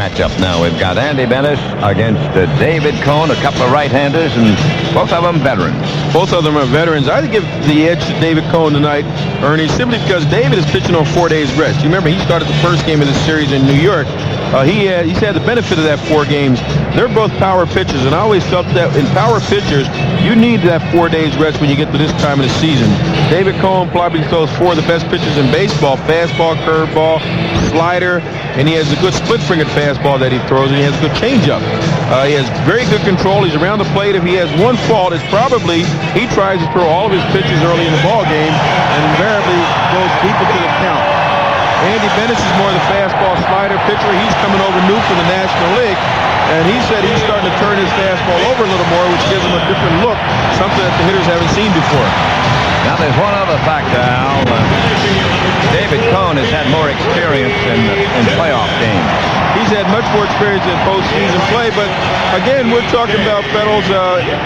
matchup now. We've got Andy Bennis against David Cone, a couple of right-handers, and both of them veterans. Both of them are veterans. I'd give the edge to David Cone tonight, Ernie, simply because David is pitching on 4 days rest. You remember he started the first game of the series in New York. He's had the benefit of that 4 games. They're both power pitchers, and I always felt that in power pitchers, you need that 4 days rest when you get to this time of the season. David Cone probably throws 4 of the best pitches in baseball: fastball, curveball, slider, and he has a good split-fingered fastball that he throws, and he has a good changeup. He has very good control. He's around the plate. If he has one fault, it's probably he tries to throw all of his pitches early in the ball game and invariably goes deep into the count. Andy Bennis is more of the fastball slider pitcher. He's coming over new for the National League, and he said he's starting to turn his fastball over a little more, which gives him a different look, something that the hitters haven't seen before. Now, there's one other factor, Al. David Cone has had more experience in playoff games. He's had much more experience in postseason play, but again, we're talking about Federals.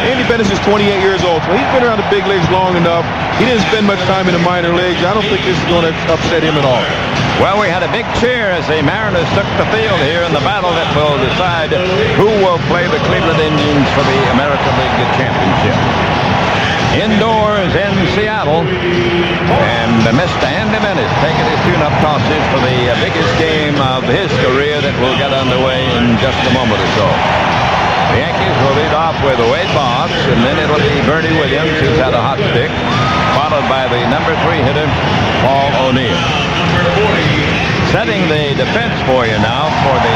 Andy Bennis is 28 years old, so he's been around the big leagues long enough. He didn't spend much time in the minor leagues. I don't think this is going to upset him at all. Well, we had a big cheer as the Mariners took the field here in the battle that will decide who will play the Cleveland Indians for the American League Championship. Indoors in Seattle, and Mr. Andy Bennis taking his tune-up tosses for the biggest game of his career that will get underway in just a moment or so. The Yankees will lead off with Wade Boggs, and then it'll be Bernie Williams, who's had a hot stick, followed by the number 3 hitter, Paul O'Neill. Setting the defense for you now for the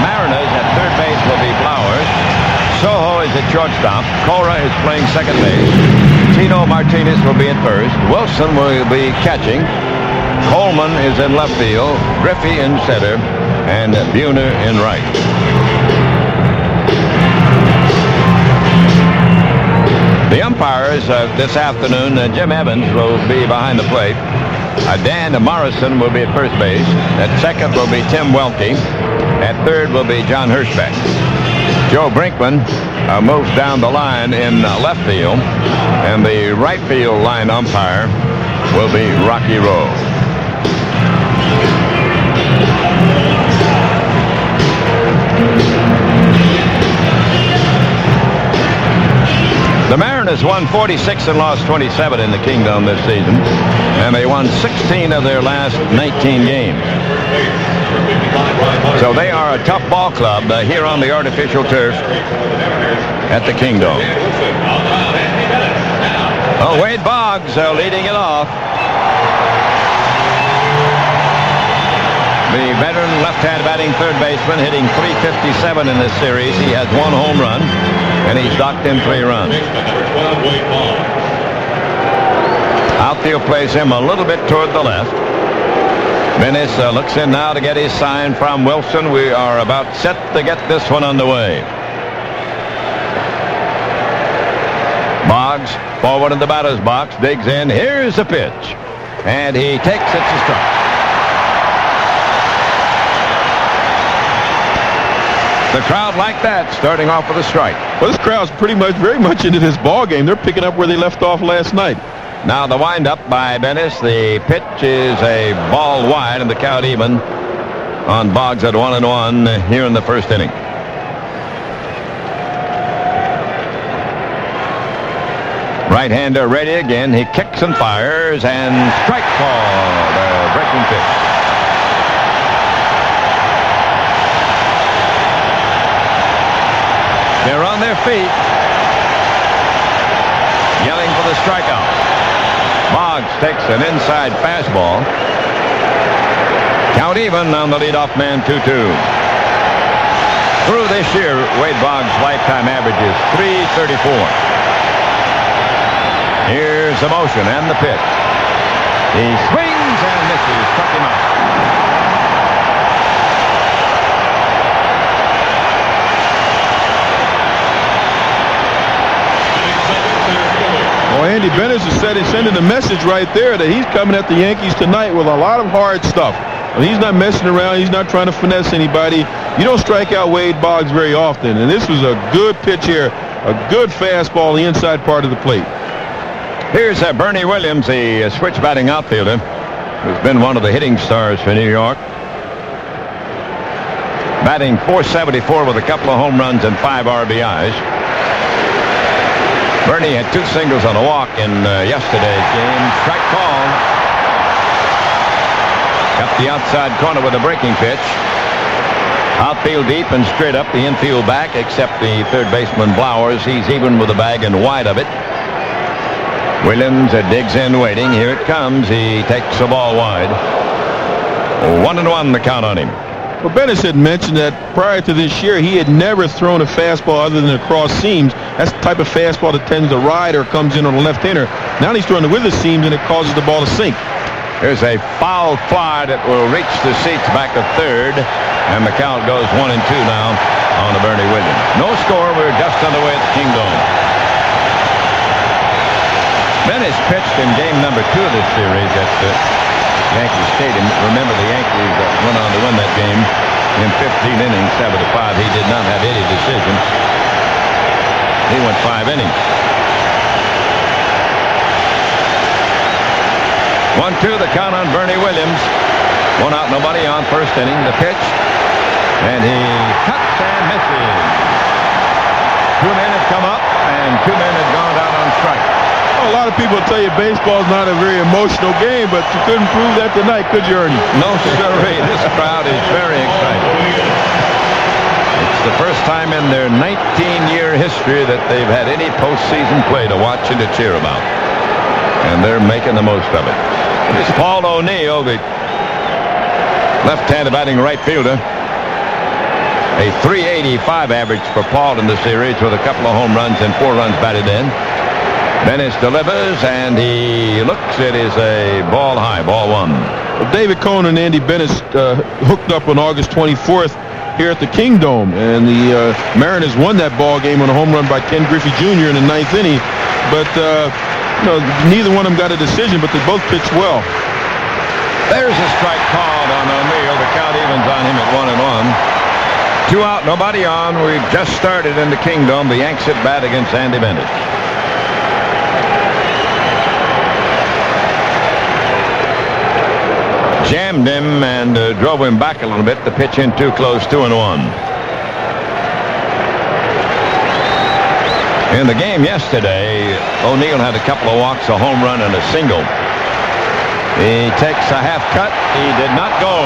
Mariners at third base will be Flowers. Soho is at shortstop. Cora is playing second base. Tino Martinez will be at first. Wilson will be catching. Coleman is in left field. Griffey in center. And Buhner in right. The umpires this afternoon, Jim Evans will be behind the plate. Dan Morrison will be at first base. At second will be Tim Welke. At third will be John Hirschbeck. Joe Brinkman moves down the line in left field, and the right field line umpire will be Rocky Rowe. The Mariners won 46 and lost 27 in the Kingdom this season, and they won 16 of their last 19 games. So they are a tough ball club here on the artificial turf at the Kingdom. Oh, Wade Boggs leading it off. The veteran left-hand batting third baseman, hitting .357 in this series. He has 1 home run, and he's docked in 3 runs. Outfield plays him a little bit toward the left. Bennis looks in now to get his sign from Wilson. We are about set to get this one underway. Boggs forward in the batter's box, digs in. Here's the pitch, and he takes it to strike. The crowd like that, starting off with a strike. Well, this crowd's very much into this ball game. They're picking up where they left off last night. Now the windup by Bennis. The pitch is a ball wide, and the count even on Boggs at 1-1 here in the first inning. Right-hander ready again. He kicks and fires, and strike ball. The breaking pitch. They're on their feet, yelling for the strikeout. Boggs takes an inside fastball. Count even on the leadoff man, 2-2. Through this year, Wade Boggs' lifetime average is .334. Here's the motion and the pitch. He swings and misses. Struck him out. Well, Andy Bennis is sending a message right there that he's coming at the Yankees tonight with a lot of hard stuff. Well, he's not messing around. He's not trying to finesse anybody. You don't strike out Wade Boggs very often, and this was a good pitch here, a good fastball the inside part of the plate. Here's Bernie Williams, the switch batting outfielder, who's been one of the hitting stars for New York. batting .474 with a couple of home runs and 5 RBIs. Bernie had 2 singles on a walk in yesterday's game. Strike call. Up the outside corner with a breaking pitch. Outfield deep and straight up the infield back, except the third baseman Blowers. He's even with the bag and wide of it. Williams digs in waiting. Here it comes. He takes the ball wide. 1-1 the count on him. Well, Bennis had mentioned that prior to this year, he had never thrown a fastball other than across seams. That's the type of fastball that tends to ride or comes in on a left-hander. Now he's throwing it with the seams, and it causes the ball to sink. Here's a foul fly that will reach the seats back to third, and the count goes 1-2 now on to Bernie Williams. No score. We're just underway at the Kingdome. Bennis pitched in game number 2 of this series at Yankee Stadium. Remember, the Yankees went on to win that game in 15 innings, 7-5. He did not have any decision. He went 5 innings. 1-2 the count on Bernie Williams. 1 out, nobody on, first inning. The pitch, and he cuts and misses. 2 men have come up, and 2 men have gone down on strike. Well, a lot of people tell you baseball is not a very emotional game, but you couldn't prove that tonight, could you, Ernie? No, sirree. This crowd is very excited. It's the first time in their 19-year history that they've had any postseason play to watch and to cheer about. And they're making the most of it. It's Paul O'Neill, the left-handed batting right fielder. A .385 average for Paul in the series with a couple of home runs and 4 runs batted in. Bennis delivers, and he looks. It is a ball high, ball 1. Well, David Cohn and Andy Bennis hooked up on August 24th here at the Kingdome, and the Mariners won that ball game on a home run by Ken Griffey Jr. in the 9th inning. But neither one of them got a decision, but they both pitched well. There's a strike called on O'Neill. The count evens on him at 1-1. 2 out, nobody on. We've just started in the Kingdome. The Yanks at bat against Andy Bennis. Jammed him and drove him back a little bit. The pitch in too close, 2-1. In the game yesterday, O'Neill had a couple of walks, a home run, and a single. He takes a half cut. He did not go.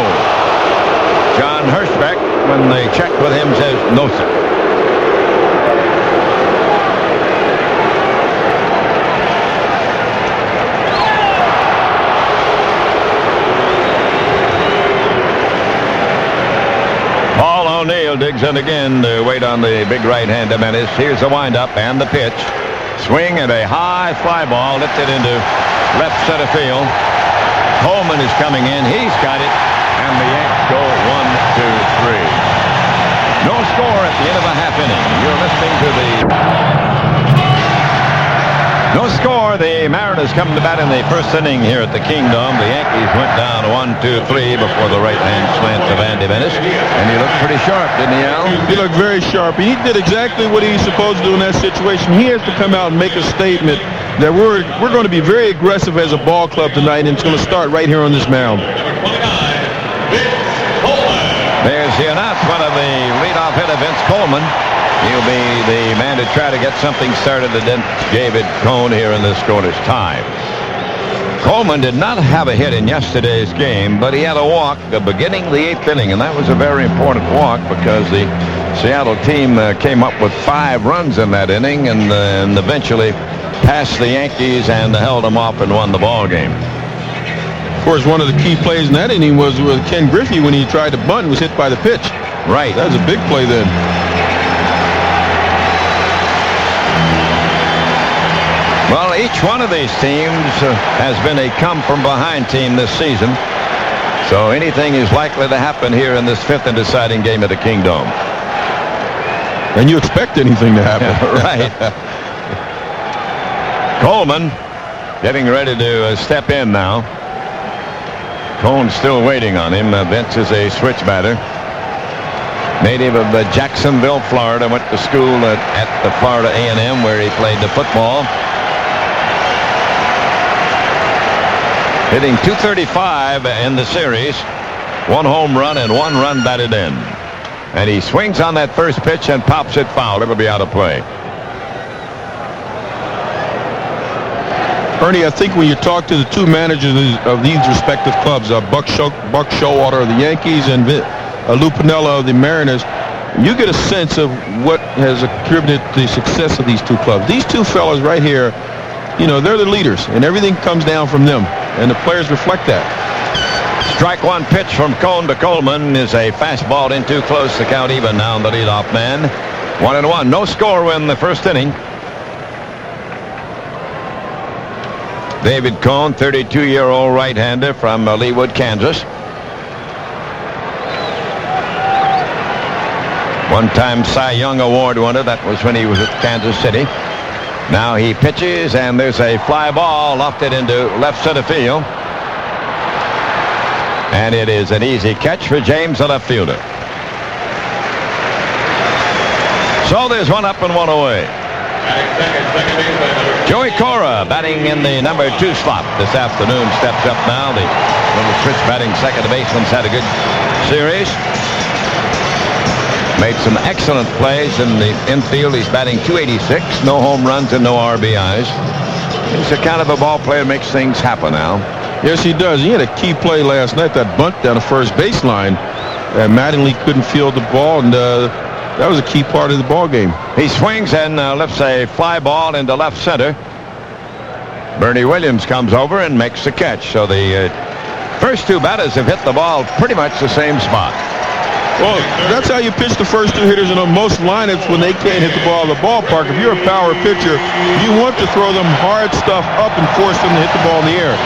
John Hirschbeck, when they checked with him, says no, sir. O'Neill digs in again to wait on the big right hand of Bennis. Here's the windup and the pitch. Swing and a high fly ball lifted into left center field. Coleman is coming in. He's got it. And the Yanks go 1-2-3. No score at the end of a half inning. You're listening to the... No score. The Mariners come to bat in the first inning here at the Kingdome. The Yankees went down 1-2-3 before the right-hand slant of Andy Bennis. And he looked pretty sharp, didn't he, Al? He looked very sharp. He did exactly what he's supposed to do in that situation. He has to come out and make a statement that we're going to be very aggressive as a ball club tonight, and it's going to start right here on this mound. There's the announcement of the leadoff hitter, Vince Coleman. He'll be the man to try to get something started against David Cohn here in this scoreless tie. Coleman did not have a hit in yesterday's game, but he had a walk the beginning of the 8th inning, and that was a very important walk because the Seattle team came up with 5 runs in that inning and eventually passed the Yankees and held them off and won the ball game. Of course, one of the key plays in that inning was with Ken Griffey when he tried to bunt and was hit by the pitch. Right. That was a big play then. Well, each one of these teams has been a come-from-behind team this season. So anything is likely to happen here in this 5th and deciding game of the Kingdome. And you expect anything to happen. Right. Coleman getting ready to step in now. Cohn's still waiting on him. Vince is a switch batter. Native of Jacksonville, Florida. Went to school at the Florida A&M where he played the football. Hitting .235 in the series. 1 home run and 1 run batted in. And he swings on that first pitch and pops it foul. It'll be out of play. Ernie, I think when you talk to the two managers of these respective clubs, Buck Showalter of the Yankees and Lou Piniella of the Mariners, you get a sense of what has contributed to the success of these two clubs. These two fellas right here, you know, they're the leaders, and everything comes down from them, and the players reflect that. Strike one pitch from Cone to Coleman is a fastball in too close to count even now on the leadoff man. 1-1. No score in the first inning. David Cone, 32-year-old right-hander from Leawood, Kansas. One-time Cy Young Award winner. That was when he was at Kansas City. Now he pitches, and there's a fly ball lofted into left center field. And it is an easy catch for James, the left fielder. So there's one up and one away. Joey Cora batting in the number 2 slot this afternoon steps up now. The little switch batting second baseman's had a good series. Made some excellent plays in the infield. He's batting .286, no home runs and no RBIs. He's the kind of a ball player that makes things happen now. Yes, he does. He had a key play last night, that bunt down the first baseline. Mattingly couldn't field the ball, and that was a key part of the ball game. He swings and lifts a fly ball into left center. Bernie Williams comes over and makes the catch. So the first two batters have hit the ball pretty much the same spot. Well, that's how you pitch the first two hitters in most lineups when they can't hit the ball in the ballpark. If you're a power pitcher, you want to throw them hard stuff up and force them to hit the ball in the air.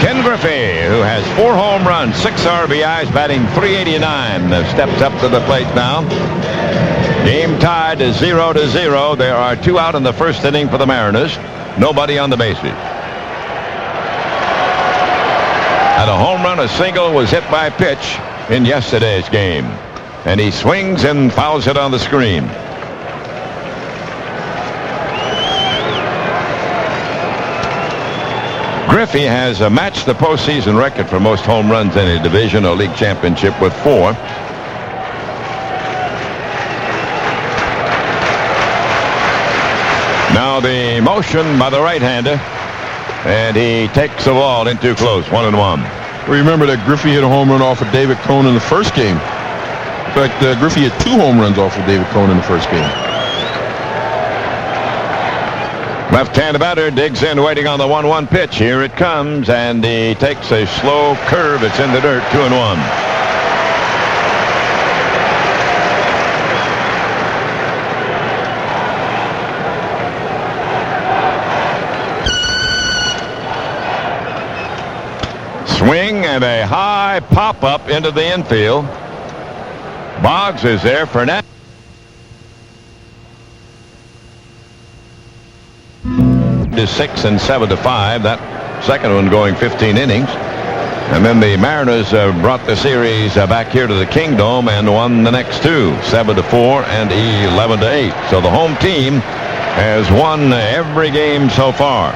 Ken Griffey, who has 4 home runs, 6 RBIs, batting .389, steps up to the plate now. Game tied is 0-0. There are 2 out in the first inning for the Mariners. Nobody on the bases. And a home run, a single, was hit by pitch in yesterday's game. And he swings and fouls it on the screen. Griffey has matched the postseason record for most home runs in a division or league championship with 4. Now the motion by the right-hander, and he takes the ball in too close. 1-1. Remember that Griffey hit a home run off of David Cone in the first game. In fact, Griffey hit 2 home runs off of David Cone in the first game. Left-handed batter digs in, waiting on the 1-1 pitch. Here it comes, and he takes a slow curve. It's in the dirt. 2-1. Swing and a high pop-up into the infield. Boggs is there for now. To 6 and 7-5. That second one going 15 innings. And then the Mariners brought the series back here to the Kingdome and won the next 2, 7-4 and 11-8. So the home team has won every game so far.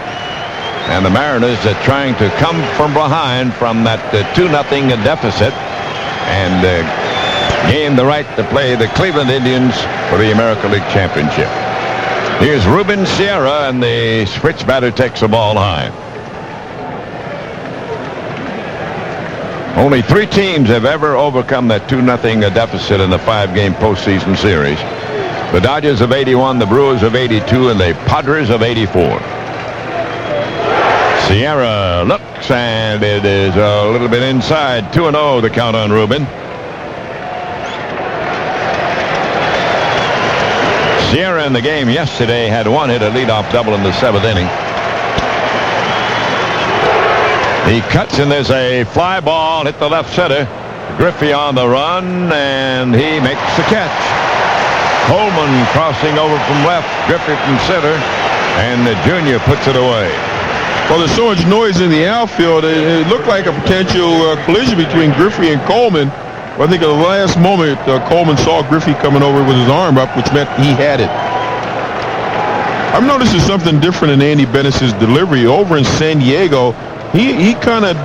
And the Mariners are trying to come from behind from that 2-0 deficit and gain the right to play the Cleveland Indians for the American League Championship. Here's Ruben Sierra, and the switch batter takes the ball high. Only 3 teams have ever overcome that 2-0 deficit in the 5-game postseason series. The Dodgers of 81, the Brewers of 82, and the Padres of 84. Sierra looks, and it is a little bit inside. 2-0 the count on Ruben. Sierra in the game yesterday had 1 hit, a leadoff double in the 7th inning. He cuts, and there's a fly ball hit the left center. Griffey on the run, and he makes the catch. Coleman crossing over from left, Griffey from center, and the junior puts it away. Well, there's so much noise in the outfield. It looked like a potential collision between Griffey and Coleman. But I think at the last moment, Coleman saw Griffey coming over with his arm up, which meant he had it. I'm noticing something different in Andy Bennett's delivery. Over in San Diego, he kind of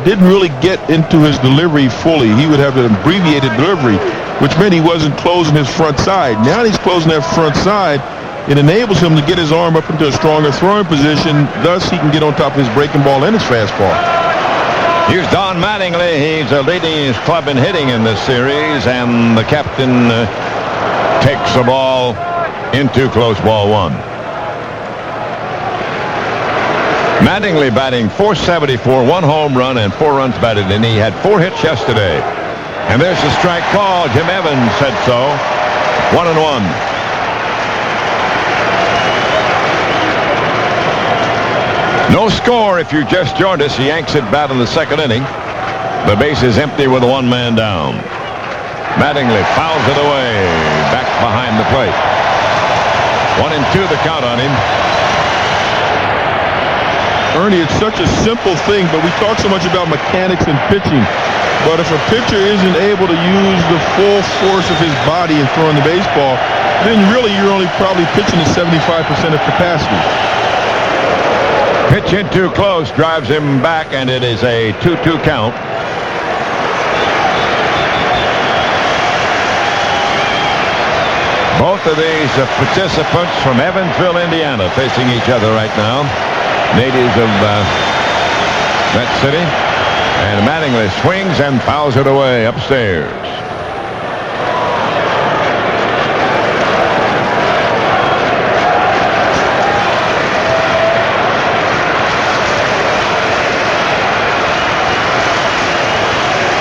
didn't really get into his delivery fully. He would have an abbreviated delivery, which meant he wasn't closing his front side. Now that he's closing that front side, it enables him to get his arm up into a stronger throwing position. Thus, he can get on top of his breaking ball and his fastball. Here's Don Mattingly. He's leading his club in hitting in this series, and the captain takes the ball into close ball one. Mattingly batting .474, 1 home run and 4 runs batted in. He had 4 hits yesterday. And there's the strike call. Jim Evans said so. 1-1. No score if you just joined us. The Yanks hit bat in the second inning. The base is empty with a 1-man down. Mattingly fouls it away. Back behind the plate. 1-2 the count on him. Ernie, it's such a simple thing, but we talk so much about mechanics and pitching. But if a pitcher isn't able to use the full force of his body in throwing the baseball, then really you're only probably pitching at 75% of capacity. Pitch in too close, drives him back, and it is a 2-2 count. Both of these participants from Evansville, Indiana, facing each other right now. Natives of that city. And Mattingly swings and fouls it away upstairs.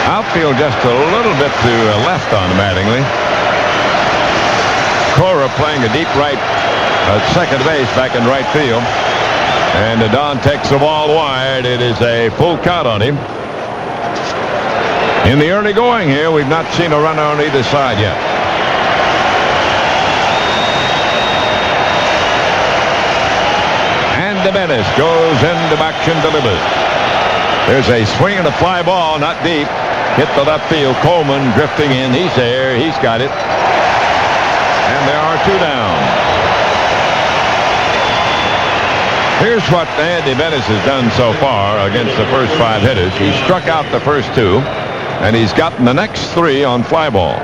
Outfield just a little bit to left on Mattingly. Cora playing a deep right second base back in right field. And Don takes the ball wide. It is a full count on him. In the early going here, we've not seen a runner on either side yet. And DeBenis goes into action, delivers. There's a swing and a fly ball, not deep. Hit the left field. Coleman drifting in. He's there. He's got it. And there are 2 down. Here's what Andy Bennis has done so far against the first 5 hitters. He struck out the first 2, and he's gotten the next 3 on fly balls.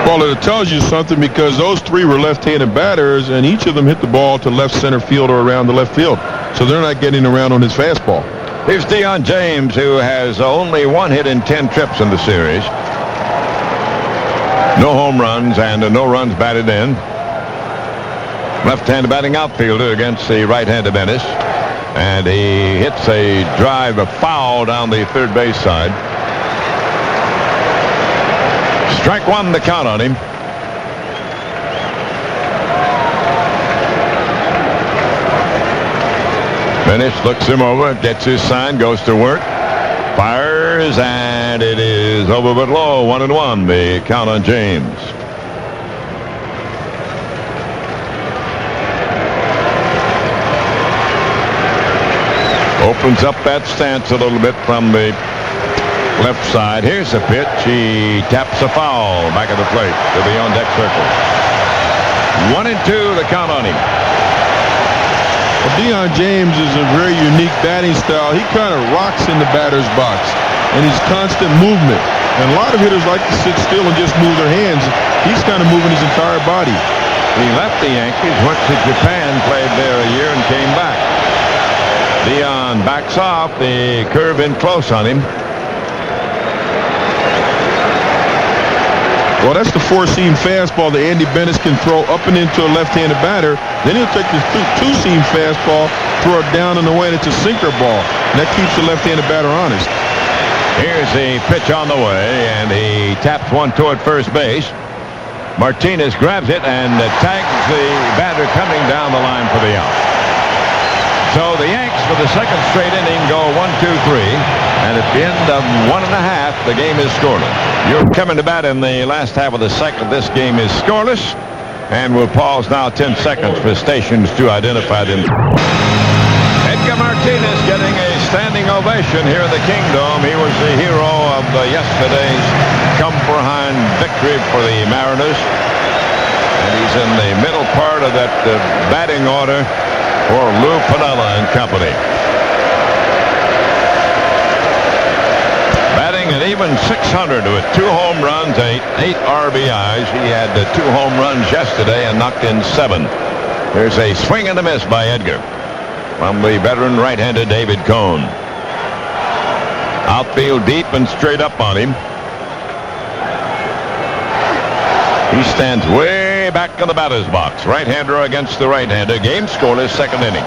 Well, it tells you something because those 3 were left-handed batters, and each of them hit the ball to left center field or around the left field. So they're not getting around on his fastball. Here's Deion James, who has only 1 hit in 10 trips in the series. No home runs and no runs batted in. Left-handed batting outfielder against the right-handed Bennis. And he hits a drive, a foul down the third base side. Strike 1 the count on him. Bennis looks him over, gets his sign, goes to work. Fires, and it is over but low. 1-1 the count on James. Opens up that stance a little bit from the left side. Here's a pitch. He taps a foul back of the plate to the on-deck circle. 1-2 the count on him. Well, Deion James is a very unique batting style. He kind of rocks in the batter's box, and he's constant movement. And a lot of hitters like to sit still and just move their hands. He's kind of moving his entire body. He left the Yankees, went to Japan, played there a year, and came back. Deion backs off. The curve in close on him. Well, that's the 4-seam fastball that Andy Bennis can throw up and into a left-handed batter. Then he'll take the 2-seam fastball, throw it down and away, and it's a sinker ball. And that keeps the left-handed batter honest. Here's the pitch on the way, and he taps one toward first base. Martinez grabs it and tags the batter coming down the line for the out. So the Yanks for the second straight inning go 1-2-3, and at the end of 1.5, the game is scoreless. You're coming to bat in the last half of the second. This game is scoreless, and we'll pause now 10 seconds for stations to identify them. Edgar Martinez getting a standing ovation here in the Kingdom. He was the hero of yesterday's come-from-behind victory for the Mariners, and he's in the middle part of that batting order. for Lou Piniella and company. Batting at even .600 with 2 home runs, 8 RBIs. He had 2 home runs yesterday and knocked in 7. There's a swing and a miss by Edgar from the veteran right-hander David Cone. Outfield deep and straight up on him. He stands way back in the batter's box. Right-hander against the right-hander. Game scoreless, second inning.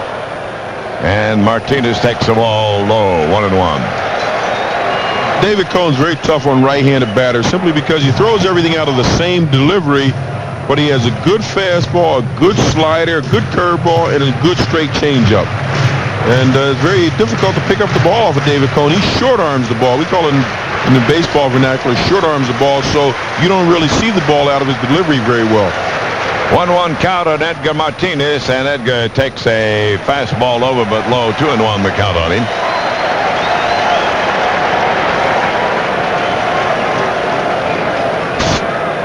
And Martinez takes the ball low, 1-1. David Cone's very tough on right-handed batters simply because he throws everything out of the same delivery, but he has a good fastball, a good slider, a good curveball, and a good straight changeup. And it's very difficult to pick up the ball off of David Cone. He short arms the ball. We call it in the baseball vernacular, short arms the ball, so you don't really see the ball out of his delivery very well. 1-1 count on Edgar Martinez, and Edgar takes a fastball over but low. 2-1 the count on him.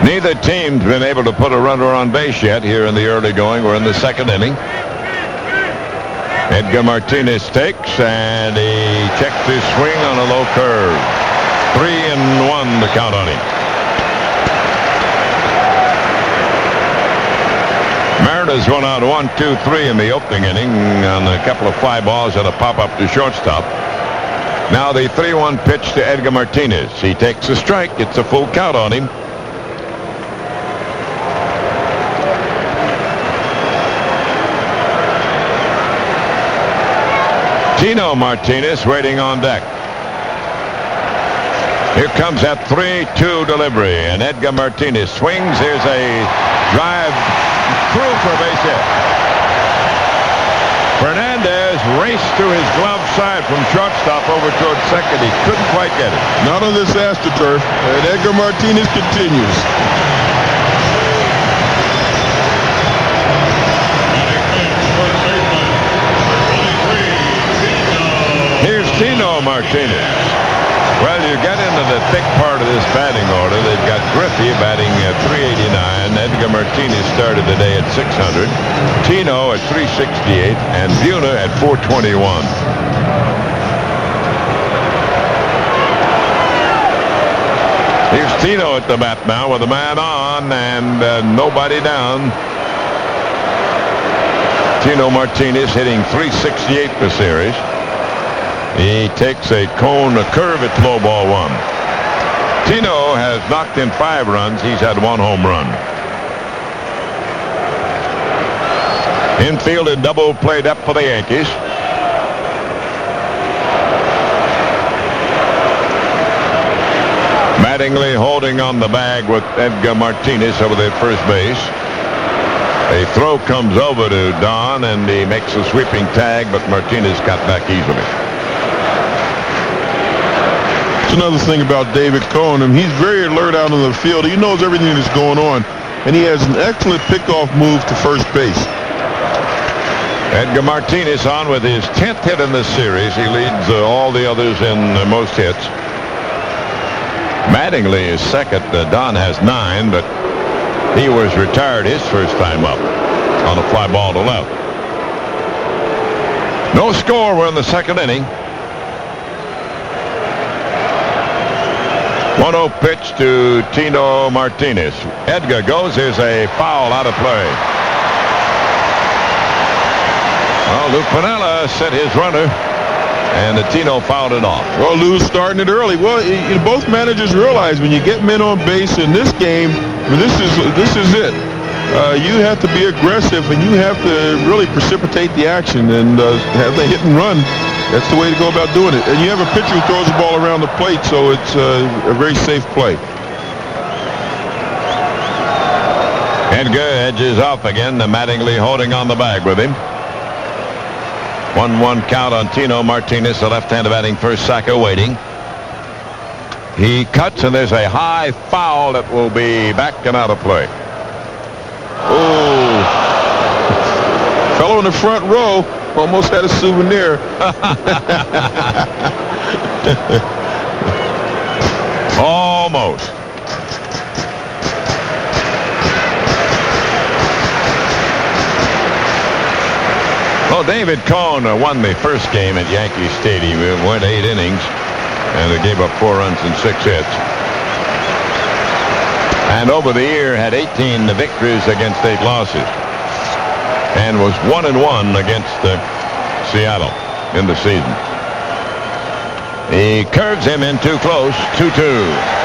Neither team's been able to put a runner on base yet here in the early going. We're in the second inning. Edgar Martinez takes, and he checks his swing on a low curve. 3-1 the count on him. Mariners went out 1-2-3 in the opening inning on a couple of fly balls and a pop-up to shortstop. Now the 3-1 pitch to Edgar Martinez. He takes a strike. It's a full count on him. Tino Martinez waiting on deck. Here comes that 3-2 delivery, and Edgar Martinez swings. Here's a drive through for a base hit. Fernandez raced to his glove side from shortstop over towards second. He couldn't quite get it. Not on this AstroTurf, and Edgar Martinez continues. Tino Martinez. Well, you get into the thick part of this batting order. They've got Griffey batting at .389. Edgar Martinez started today at .600. Tino at .368 and Buhner at .421. Here's Tino at the bat now with a man on and nobody down. Tino Martinez hitting .368 per series. He takes a curve at low ball 1. Tino has knocked in 5 runs. He's had 1 home run. Infielded double played up for the Yankees. Mattingly holding on the bag with Edgar Martinez over there at first base. A throw comes over to Don, and he makes a sweeping tag, but Martinez got back easily. Another thing about David Cone, he's very alert out on the field. He knows everything that's going on, and he has an excellent pickoff move to first base. Edgar Martinez on with his 10th hit in this series. He leads all the others in most hits. Mattingly is second. Don has 9, but he was retired his first time up on a fly ball to left. No score. We're in the second inning. 1-0 pitch to Tino Martinez. Edgar goes. There's a foul out of play. Well, Lou Piniella set his runner, and Tino fouled it off. Well, Lou's starting it early. Well, both managers realize when you get men on base in this game, this is it. You have to be aggressive, and you have to really precipitate the action and have the hit and run. That's the way to go about doing it. And you have a pitcher who throws the ball around the plate, so it's a very safe play. Edgar edges off again. The Mattingly holding on the bag with him. 1-1 count on Tino Martinez, the left-hander batting first. Sacco waiting. He cuts, and there's a high foul that will be back and out of play. Oh. Fellow in the front row almost had a souvenir. Almost. Well, David Cohn won the first game at Yankee Stadium. It went 8 innings, and they gave up 4 runs and 6 hits. And over the year had 18 victories against 8 losses, and was 1-1 against Seattle in the season. He curves him in too close, 2-2.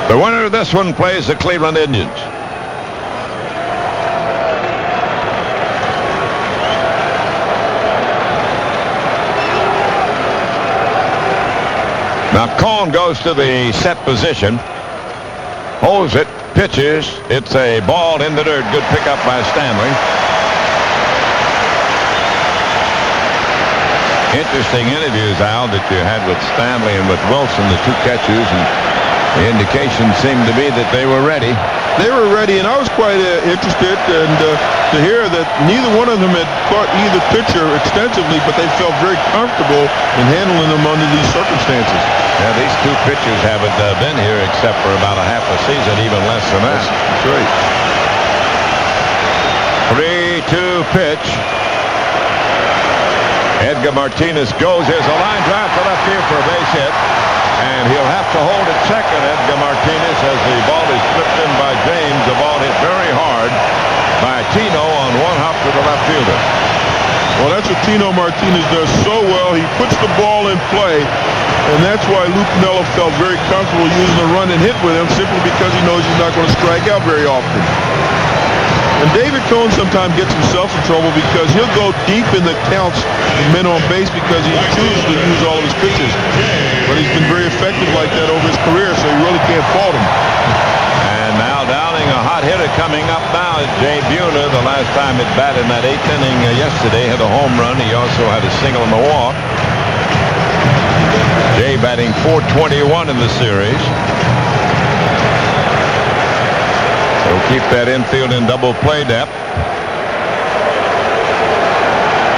The winner of this one plays the Cleveland Indians. Now Cohn goes to the set position, holds it, pitches. It's a ball in the dirt. Good pickup by Stanley. Interesting interviews, Al, that you had with Stanley and with Wilson, the 2 catchers, and the indication seemed to be that they were ready. They were ready, and I was quite interested to hear that neither one of them had caught either pitcher extensively, but they felt very comfortable in handling them under these circumstances. Yeah, these 2 pitchers haven't been here except for about a half a season, even less than that. That's right. 3-2 pitch. Edgar Martinez goes. There's a line drive to left field for a base hit. And he'll have to hold at second, Edgar Martinez, as the ball is flipped in by James. The ball hit very hard by Tino on 1 hop to the left fielder. Well, that's what Tino Martinez does so well. He puts the ball in play, and that's why Lou Piniella felt very comfortable using a run and hit with him, simply because he knows he's not going to strike out very often. And David Cohn sometimes gets himself in trouble because he'll go deep in the counts with men on base because he chooses to use all of his pitches. But he's been very effective like that over his career, so you really can't fault him. And now Downing, a hot hitter coming up now is Jay Buhner. The last time it batted in that 8th inning yesterday, had a home run. He also had a single and a walk. Jay batting .421 in the series. He'll keep that infield in double play depth.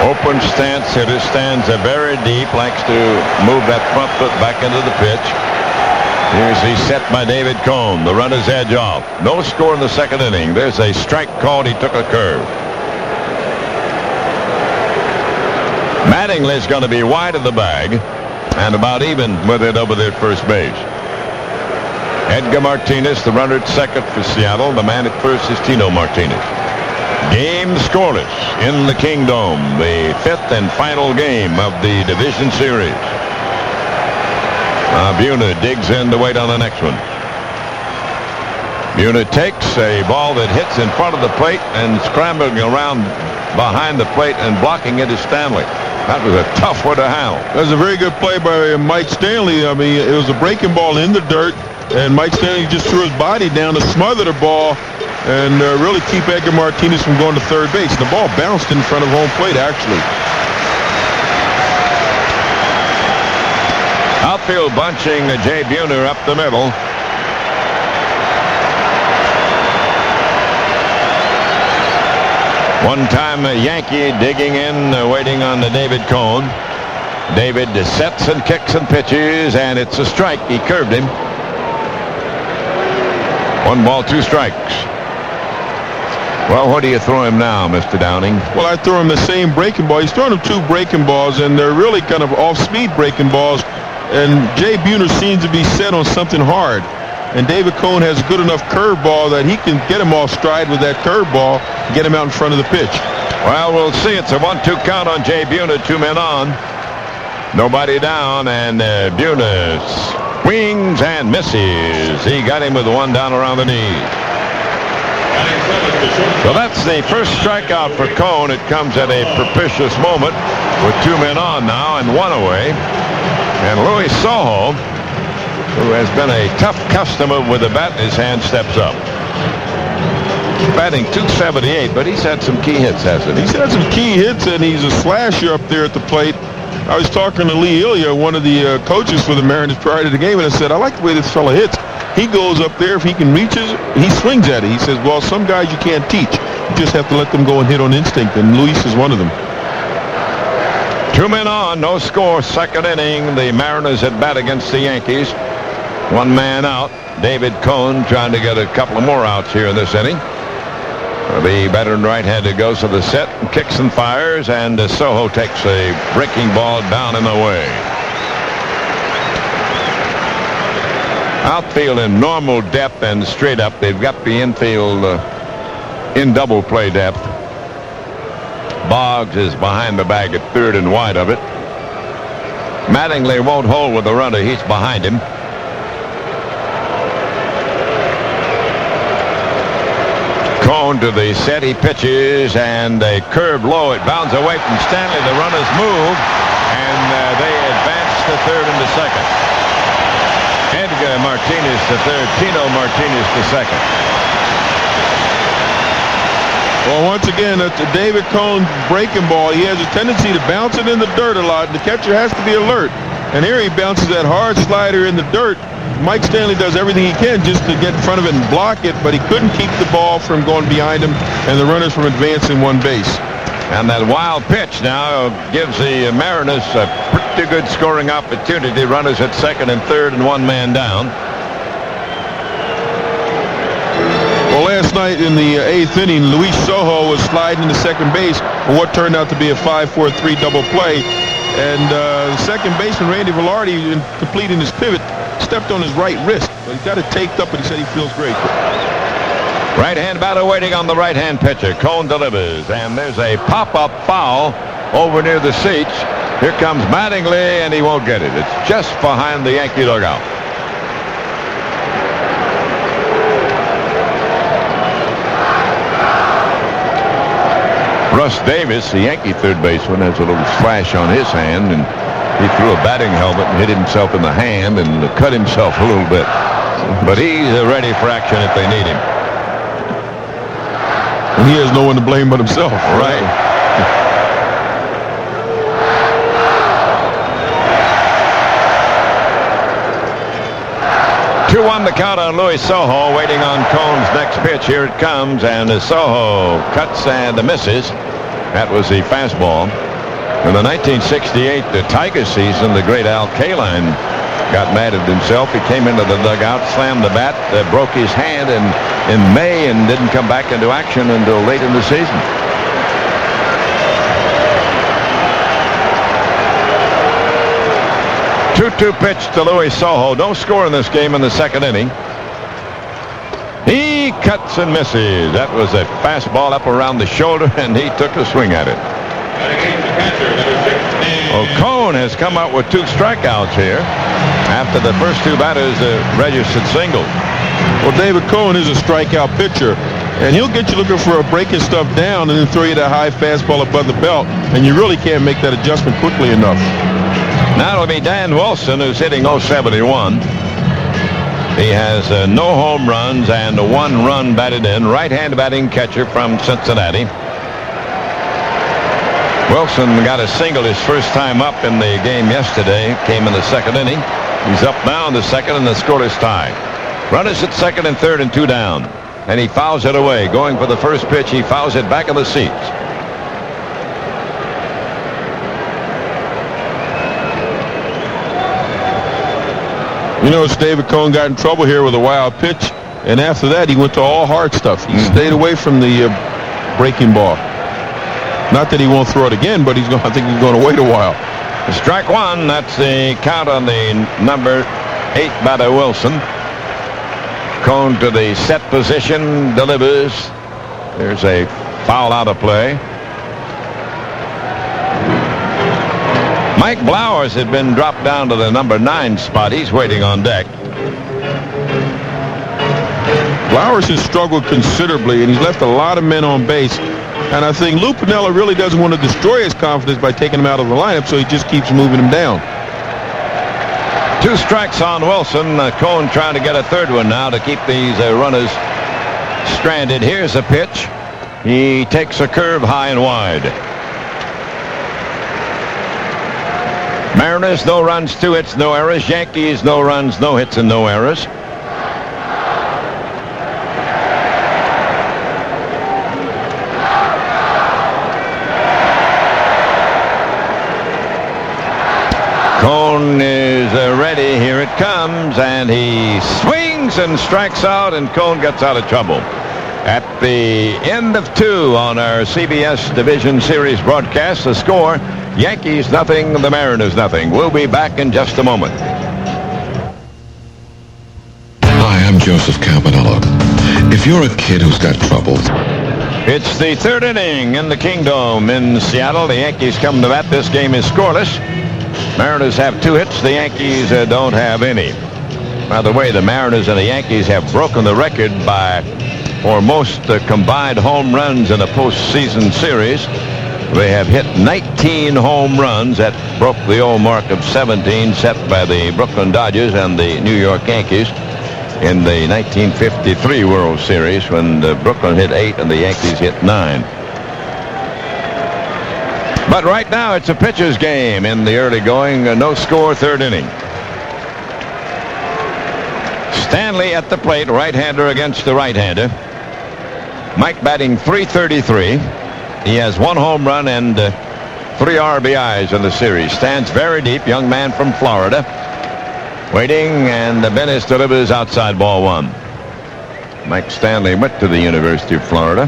Open stance hitter, stands very deep, likes to move that front foot back into the pitch. Here's the set by David Cohn. The runner's edge off. No score in the 2nd inning. There's a strike called. He took a curve. Mattingly's going to be wide of the bag and about even with it over there at first base. Edgar Martinez, the runner at second for Seattle. The man at first is Tino Martinez. Game scoreless in the Kingdome, the 5th and final game of the division series. Buhner digs in to wait on the next one. Buhner takes a ball that hits in front of the plate and scrambling around behind the plate and blocking it is Stanley. That was a tough one to handle. That was a very good play by Mike Stanley. I mean, it was a breaking ball in the dirt, and Mike Stanley just threw his body down to smother the ball and really keep Edgar Martinez from going to third base. The ball bounced in front of home plate, actually. Outfield bunching Jay Buhner up the middle. One-time Yankee digging in, waiting on David Cohn. David sets and kicks and pitches, and it's a strike. He curved him. 1 ball, 2 strikes. Well, what do you throw him now, Mr. Downing? Well, I throw him the same breaking ball. He's throwing him 2 breaking balls, and they're really kind of off-speed breaking balls. And Jay Buhner seems to be set on something hard. And David Cohn has a good enough curveball that he can get him off stride with that curveball and get him out in front of the pitch. Well, we'll see. It's a 1-2 count on Jay Buhner. 2 men on. Nobody down, and Buhner swings and misses. He got him with 1 down around the knee. So that's the first strikeout for Cohn. It comes at a propitious moment with 2 men on now and 1 away. And Louis Soho, who has been a tough customer with the bat in his hand, steps up. Batting .278, but he's had some key hits, hasn't he? He's had some key hits, and he's a slasher up there at the plate. I was talking to Lee Ilya, one of the coaches for the Mariners prior to the game, and I said, I like the way this fella hits. He goes up there, if he can reach it, he swings at it. He says, well, some guys you can't teach. You just have to let them go and hit on instinct, and Luis is one of them. 2 men on, no score, second inning. The Mariners at bat against the Yankees. 1 man out. David Cone trying to get a couple of more outs here in this inning. The veteran right-hander goes to the set, kicks and fires, and Soho takes a breaking ball down and away. Outfield in normal depth and straight up. They've got the infield in double play depth. Boggs is behind the bag at third and wide of it. Mattingly won't hold with the runner. He's behind him. Cone to the set. He pitches, and a curve low. It bounds away from Stanley. The runners move, and they advance to third and to second. Edgar Martinez to third. Tino Martinez to second. Well, once again, that's a David Cone breaking ball. He has a tendency to bounce it in the dirt a lot. The catcher has to be alert. And here he bounces that hard slider in the dirt. Mike Stanley does everything he can just to get in front of it and block it, but he couldn't keep the ball from going behind him and the runners from advancing one base. And that wild pitch now gives the Mariners a pretty good scoring opportunity. Runners at second and third and 1 man down. Well, last night in the 8th inning, Luis Soho was sliding into second base for what turned out to be a 5-4-3 double play. And the second baseman, Randy Velarde, in completing his pivot, stepped on his right wrist. But he got it taped up, and he said he feels great. Right-hand batter waiting on the right-hand pitcher. Cone delivers, and there's a pop-up foul over near the seats. Here comes Mattingly, and he won't get it. It's just behind the Yankee dugout. Russ Davis, the Yankee third baseman, has a little slash on his hand, and he threw a batting helmet and hit himself in the hand and cut himself a little bit. But he's ready for action if they need him. And he has no one to blame but himself. Right. 2-1 the count on Luis Soho, waiting on Cone's next pitch. Here it comes, and Soho cuts and misses. That was the fastball. In the 1968 Tiger season, the great Al Kaline got mad at himself. He came into the dugout, slammed the bat, broke his hand in May, and didn't come back into action until late in the season. Two-two pitch to Luis Soho. No score in this game in the second inning. He cuts and misses. That was a fastball up around the shoulder, and he took a swing at it. Well, Cone has come out with 2 strikeouts here after the first 2 batters registered singles. Well, David Cone is a strikeout pitcher, and he'll get you looking for a breaking stuff down and then throw you that high fastball above the belt, and you really can't make that adjustment quickly enough. Now it'll be Dan Wilson, who's hitting .071. He has no home runs and 1 run batted in. Right-hand batting catcher from Cincinnati. Wilson got a single his first time up in the game yesterday. Came in the second inning. He's up now in the second, and the scoreless tie. Runners at second and third and 2 down. And he fouls it away. Going for the first pitch, he fouls it back in the seats. You know, David Cone got in trouble here with a wild pitch, and after that, he went to all hard stuff. He stayed away from the breaking ball. Not that he won't throw it again, but I think he's going to wait a while. Strike 1. That's the count on the number 8 batter Wilson. Cone to the set position, delivers. There's a foul out of play. Mike Blowers had been dropped down to the number 9 spot. He's waiting on deck. Blowers has struggled considerably, and he's left a lot of men on base. And I think Lou Piniella really doesn't want to destroy his confidence by taking him out of the lineup, so he just keeps moving him down. 2 strikes on Wilson. Cone trying to get a third one now to keep these runners stranded. Here's a pitch. He takes a curve high and wide. Mariners, no runs, 2 hits, no errors. Yankees, no runs, no hits, and no errors. comes, and he swings and strikes out, and Cone gets out of trouble. At the end of 2 on our CBS Division Series broadcast, the score, Yankees nothing, the Mariners nothing. We'll be back in just a moment. Hi, I'm Joseph Campanello. If you're a kid who's got troubles... It's the 3rd inning in the Kingdome in Seattle. The Yankees come to bat. This game is scoreless. Mariners have 2 hits. The Yankees don't have any. By the way, the Mariners and the Yankees have broken the record for most combined home runs in a postseason series. They have hit 19 home runs. That broke the old mark of 17 set by the Brooklyn Dodgers and the New York Yankees in the 1953 World Series, when Brooklyn hit 8 and the Yankees hit 9. But right now it's a pitcher's game in the early going. No score, 3rd inning. Stanley at the plate, right-hander against the right-hander. Mike batting .333. He has 1 home run and 3 RBIs in the series. Stands very deep, young man from Florida. Waiting, and Bennis delivers outside ball 1. Mike Stanley went to the University of Florida.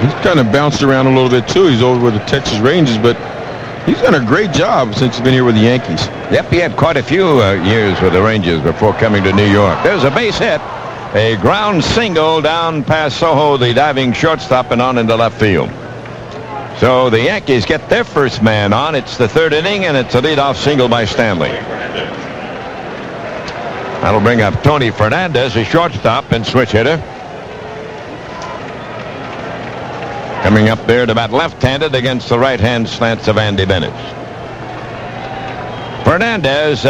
He's kind of bounced around a little bit, too. He's over with the Texas Rangers, but he's done a great job since he's been here with the Yankees. Yep, he had quite a few years with the Rangers before coming to New York. There's a base hit. A ground single down past Soho, the diving shortstop, and on into left field. So the Yankees get their first man on. It's the 3rd inning, and it's a leadoff single by Stanley. That'll bring up Tony Fernandez, a shortstop and switch hitter. Coming up there to bat left-handed against the right-hand slants of Andy Bennett. Fernandez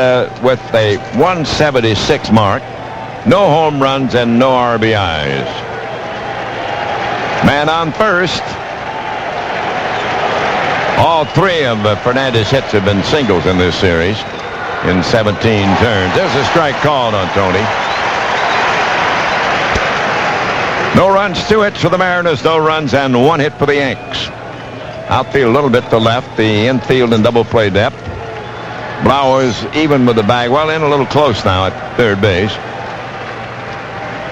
with a 176 mark. No home runs and no RBIs. Man on first. All 3 of Fernandez's hits have been singles in this series in 17 turns. There's a strike called on Tony. No runs, 2 hits for the Mariners, no runs, and 1 hit for the Yanks. Outfield a little bit to left, the infield in double play depth. Blowers even with the bag, well, in a little close now at 3rd base.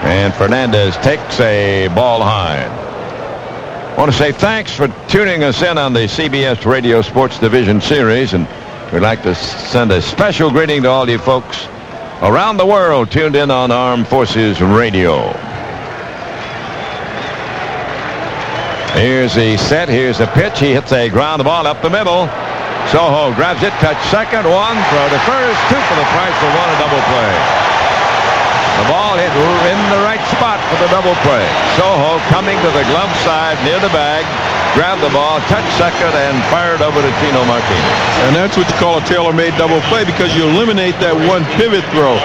And Fernandez takes a ball high. I want to say thanks for tuning us in on the CBS Radio Sports Division Series, and we'd like to send a special greeting to all you folks around the world tuned in on Armed Forces Radio. Here's the set. Here's the pitch. He hits a ground ball up the middle. Soho grabs it, touch second, 1, throw to first, 2 for the price of 1, a double play. The ball hit in the right spot for the double play. Soho coming to the glove side near the bag, grabbed the ball, touched second, and fired over to Tino Martinez. And that's what you call a tailor-made double play, because you eliminate that 1 pivot throw.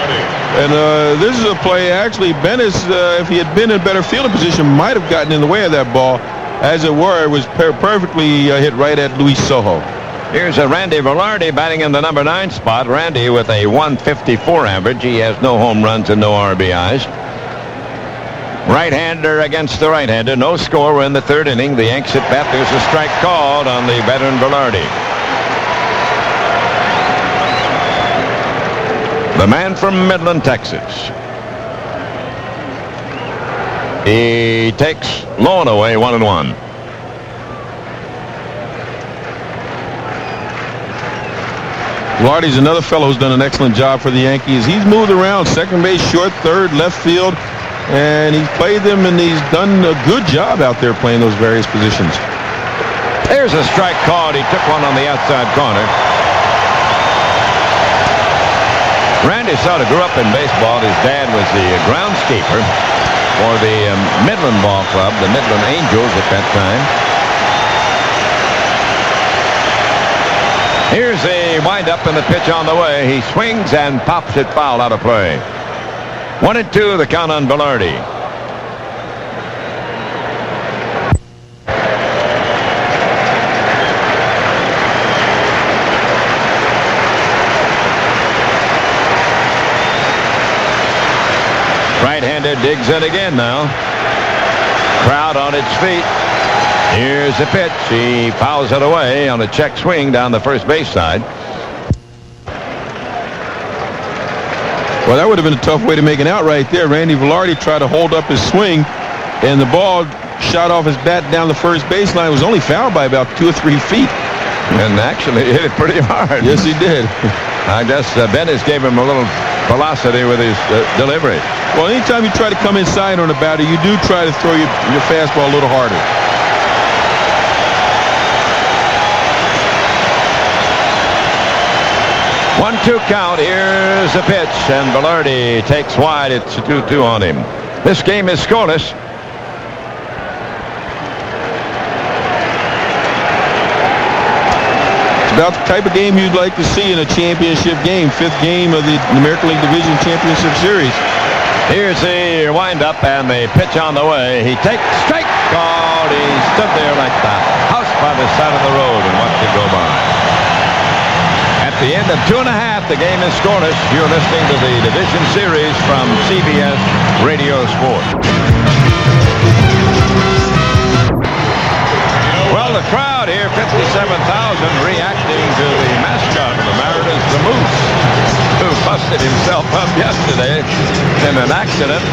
And this is a play, actually, Bennis, if he had been in better fielding position, might have gotten in the way of that ball. As it were, it was perfectly hit right at Luis Soho. Here's a Randy Velarde batting in the number 9 spot. Randy with a 154 average. He has no home runs and no RBIs. Right-hander against the right-hander. No score. We're in the 3rd inning. The Yanks at bat. There's a strike called on the veteran Velarde. The man from Midland, Texas. He takes Lone away 1-1. Velarde's another fellow who's done an excellent job for the Yankees. He's moved around second base, short, third, left field, and he's played them, and he's done a good job out there playing those various positions. There's a strike called. He took one on the outside corner. Randy sort of grew up in baseball. His dad was the groundskeeper for the Midland Ball Club, the Midland Angels at that time. Here's a windup and the pitch on the way. He swings and pops it foul out of play. 1-2, the count on Velarde. Right-hander digs in again now. Crowd on its feet. Here's the pitch. He fouls it away on a check swing down the first base side. Well, that would have been a tough way to make an out right there. Randy Velarde tried to hold up his swing, and the ball shot off his bat down the first baseline. It was only fouled by about 2 or 3 feet. And actually hit it pretty hard. Yes, he did. I guess Bennis gave him a little velocity with his delivery. Well, anytime you try to come inside on a batter, you do try to throw your fastball a little harder. 1-2 count. Here's the pitch, and Velarde takes wide. It's a 2-2 on him. This game is scoreless. It's about the type of game you'd like to see in a championship game. 5th game of the American League Division Championship Series. Here's the windup and the pitch on the way. He takes strike. God, he stood there like the house by the side of the road and watched it go by. At the end of 2 1/2, the game is scoreless. You're listening to the Division Series from CBS Radio Sports. Well, the crowd here, 57,000, reacting to the mascot of the Mariners, the Moose, who busted himself up yesterday in an accident.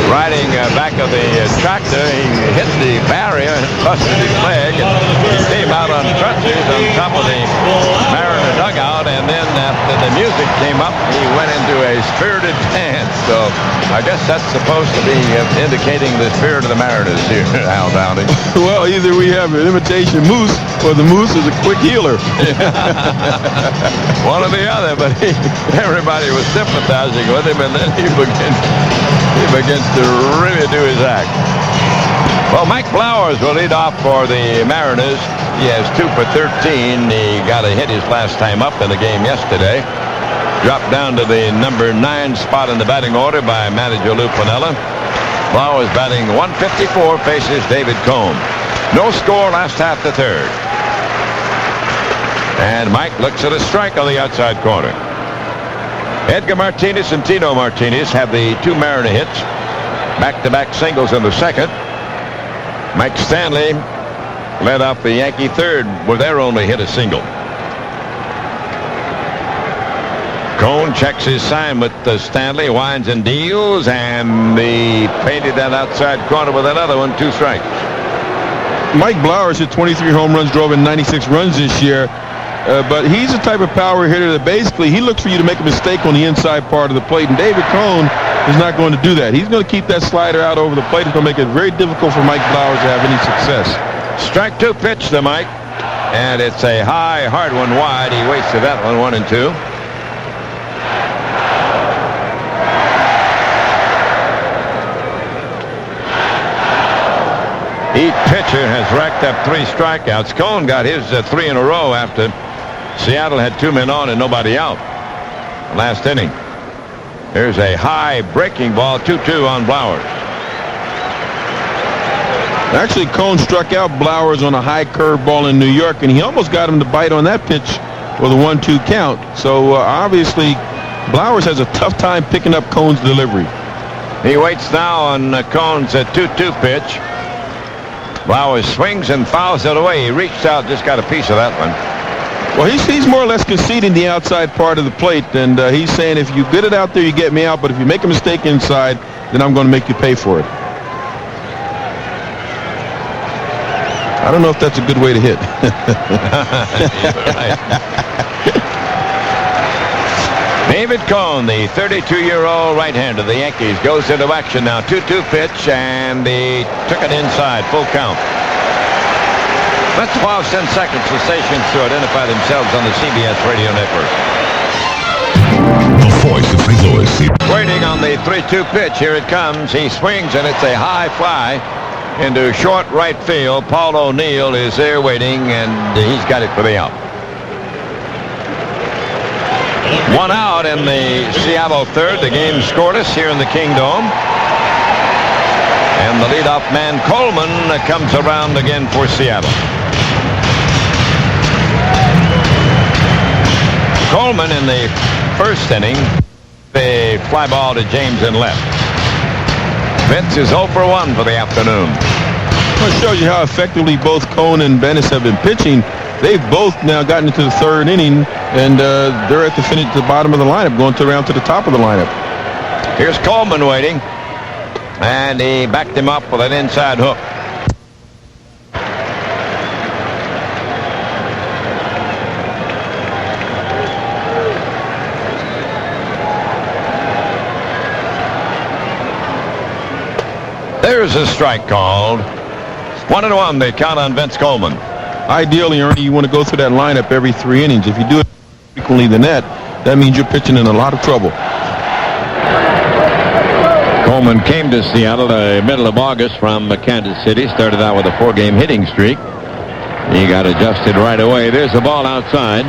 Riding back of the tractor, he hit the barrier, busted his leg, and he came out on crutches on top of the Mariner dugout, and then after the music came up, he went into a spirited dance. So I guess that's supposed to be indicating the spirit of the Mariners here, Al Downing. Well, either we have an imitation moose, or the moose is a quick healer. One or the other, but everybody was sympathizing with him, and then he begins to really do his act. Well, Mike Flowers will lead off for the Mariners. He has 2 for 13. He got a hit his last time up in the game yesterday. Dropped down to the number 9 spot in the batting order by manager Lou Piniella. Flowers batting 154, faces David Cone. No score last half the 3rd. And Mike looks at a strike on the outside corner. Edgar Martinez and Tino Martinez have the 2 Mariner hits. Back-to-back singles in the 2nd. Mike Stanley led off the Yankee 3rd with their only hit, a single. Cone checks his sign with Stanley, winds and deals, and he painted that outside corner with another one, 2 strikes. Mike Blowers hit 23 home runs, drove in 96 runs this year. But he's the type of power hitter that basically he looks for you to make a mistake on the inside part of the plate. And David Cone is not going to do that. He's going to keep that slider out over the plate. It's going to make it very difficult for Mike Blowers to have any success. Strike 2 pitch to Mike. And it's a high, hard one wide. He waits to that one, 1-2. Each pitcher has racked up 3 strikeouts. Cone got his 3 in a row after Seattle had 2 men on and nobody out last inning. There's a high breaking ball, 2-2 on Blowers. Actually, Cone struck out Blowers on a high curve ball in New York, and he almost got him to bite on that pitch with a 1-2 count. So obviously, Blowers has a tough time picking up Cone's delivery. He waits now on Cone's 2-2 pitch. Blowers swings and fouls it away. He reached out, just got a piece of that one. Well, he's more or less conceding the outside part of the plate, and he's saying if you get it out there, you get me out, but if you make a mistake inside, then I'm going to make you pay for it. I don't know if that's a good way to hit. David Cone, the 32-year-old right-hander of the Yankees, goes into action now. 2-2 pitch, and he took it inside, full count. Let's pause 10 seconds for stations to identify themselves on the CBS Radio Network. The voice of St. Louis. Waiting on the 3-2 pitch. Here it comes. He swings, and it's a high fly into short right field. Paul O'Neill is there waiting, and he's got it for the out. 1 out in the Seattle 3rd. The game scoreless here in the Kingdome. And the leadoff man, Coleman, comes around again for Seattle. Coleman in the 1st inning, the fly ball to James in left. Vince is 0 for 1 for the afternoon. Well, it shows you how effectively both Cone and Bennis have been pitching. They've both now gotten into the third inning, and they're at the bottom of the lineup, going around to the top of the lineup. Here's Coleman waiting, and he backed him up with an inside hook. There's a strike called. 1-1, they count on Vince Coleman. Ideally, Ernie, you want to go through that lineup every 3 innings. If you do it frequently than that means you're pitching in a lot of trouble. Coleman came to Seattle the middle of August from Kansas City. Started out with a 4-game hitting streak. He got adjusted right away. There's the ball outside.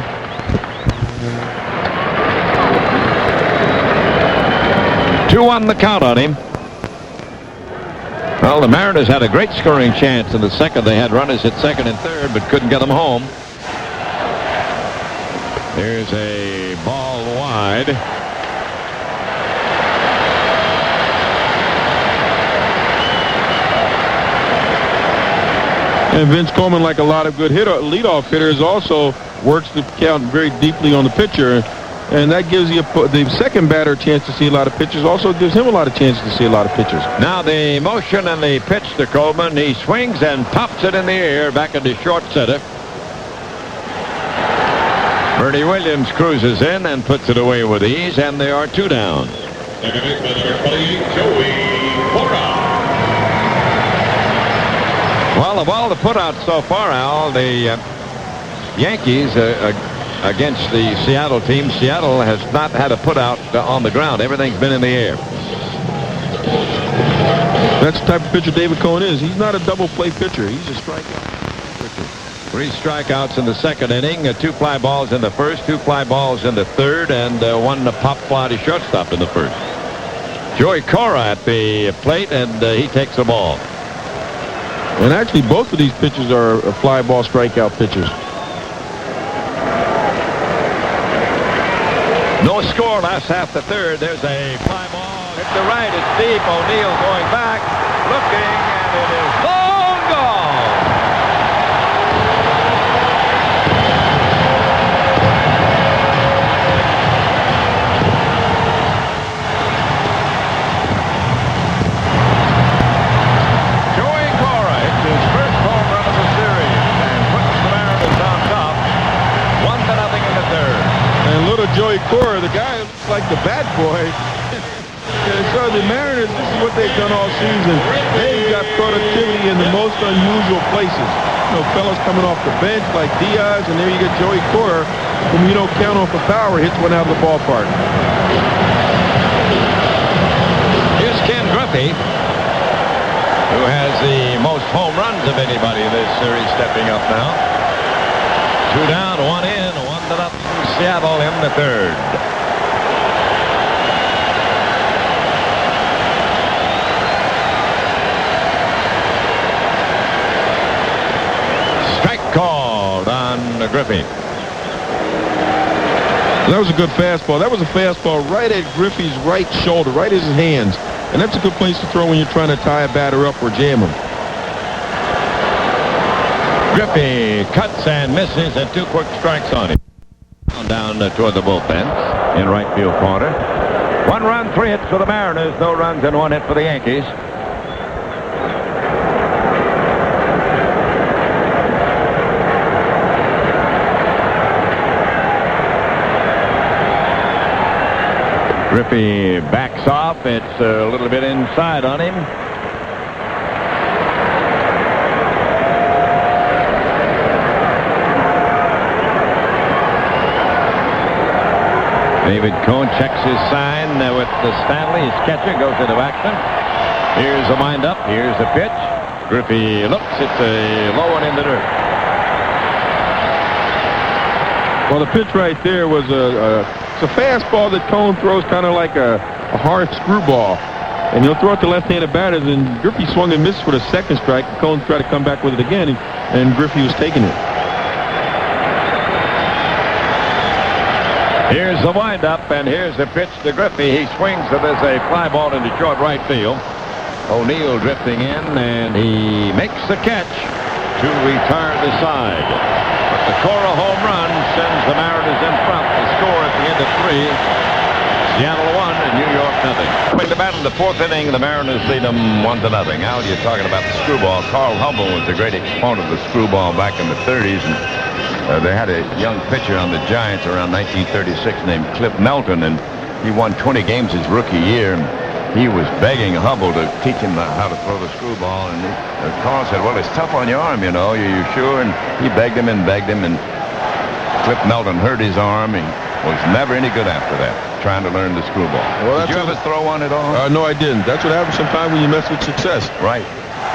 Two on the count on him. Well, the Mariners had a great scoring chance in the second. They had runners at second and third, but couldn't get them home. There's a ball wide. And Vince Coleman, like a lot of good leadoff hitters, also works the count very deeply on the pitcher. And that gives you the second batter a chance to see a lot of pitches. Also gives him a lot of chances to see a lot of pitches. Now the motion and the pitch to Coleman. He swings and pops it in the air back into short center. Ernie Williams cruises in and puts it away with ease, and they are 2 down. Second baseman, number 20, Joey Cora. Well, of all the putouts so far, Al, the Yankees against the Seattle team, Seattle has not had a putout on the ground. Everything's been in the air. That's the type of pitcher David Cone is. He's not a double play pitcher. He's a strikeout pitcher. 3 strikeouts in the second inning, 2 fly balls in the first, 2 fly balls in the third, and 1 pop fly to shortstop in the first. Joey Cora at the plate, and he takes the ball. And actually, both of these pitchers are fly ball strikeout pitchers. No score last half the third. There's a fly ball hit the right. It's deep. O'Neill going back, looking, and it is long gone. Joey Cora hits his first home run of the series and puts the Mariners on top, 1-0 in the third. And little Joey Cora, the guy who looks like the bad boy. So the Mariners, this is what they've done all season. They've got productivity in the most unusual places. You know, fellas coming off the bench like Diaz, and there you get Joey Cora, whom you don't count on for power, hits one out of the ballpark. Here's Ken Griffey, who has the most home runs of anybody in this series, stepping up now. 2 down, 1 in, 1-0 Seattle in the third. Strike called on Griffey. That was a good fastball. That was a fastball right at Griffey's right shoulder, right at his hands. And that's a good place to throw when you're trying to tie a batter up or jam him. Griffey cuts and misses, and 2 quick strikes on him. Down toward the bullpen in right field corner. 1 run, 3 hits for the Mariners, no runs and 1 hit for the Yankees. Griffey backs off. It's a little bit inside on him. David Cone checks his sign with the Stanley. His catcher goes into action. Here's a windup. Here's the pitch. Griffey looks. It's a low one in the dirt. Well, the pitch right there was it's a fastball that Cone throws kind of like a hard screwball. And he'll throw it to left-handed batters, and Griffey swung and missed for the second strike. Cone tried to come back with it again, and Griffey was taking it. Here's the windup, and here's the pitch to Griffey. He swings, and there's a fly ball into short right field. O'Neill drifting in, and he makes the catch to retire the side. But the Cora home run sends the Mariners in front. The score at the end of 3. Seattle 1 and New York nothing. Coming to battle in the 4th inning, the Mariners lead them 1-0. Al, you're talking about the screwball. Carl Hubbell was a great exponent of the screwball back in the 30s. And they had a young pitcher on the Giants around 1936 named Cliff Melton, and he won 20 games his rookie year. He was begging Hubbell to teach him how to throw the screwball, and Carl said, well, it's tough on your arm, you know. You sure? And he begged him, and Cliff Melton hurt his arm. He was never any good after that, trying to learn the screwball. Well, did you ever throw one at all? No, I didn't. That's what happens sometimes when you mess with success. Right.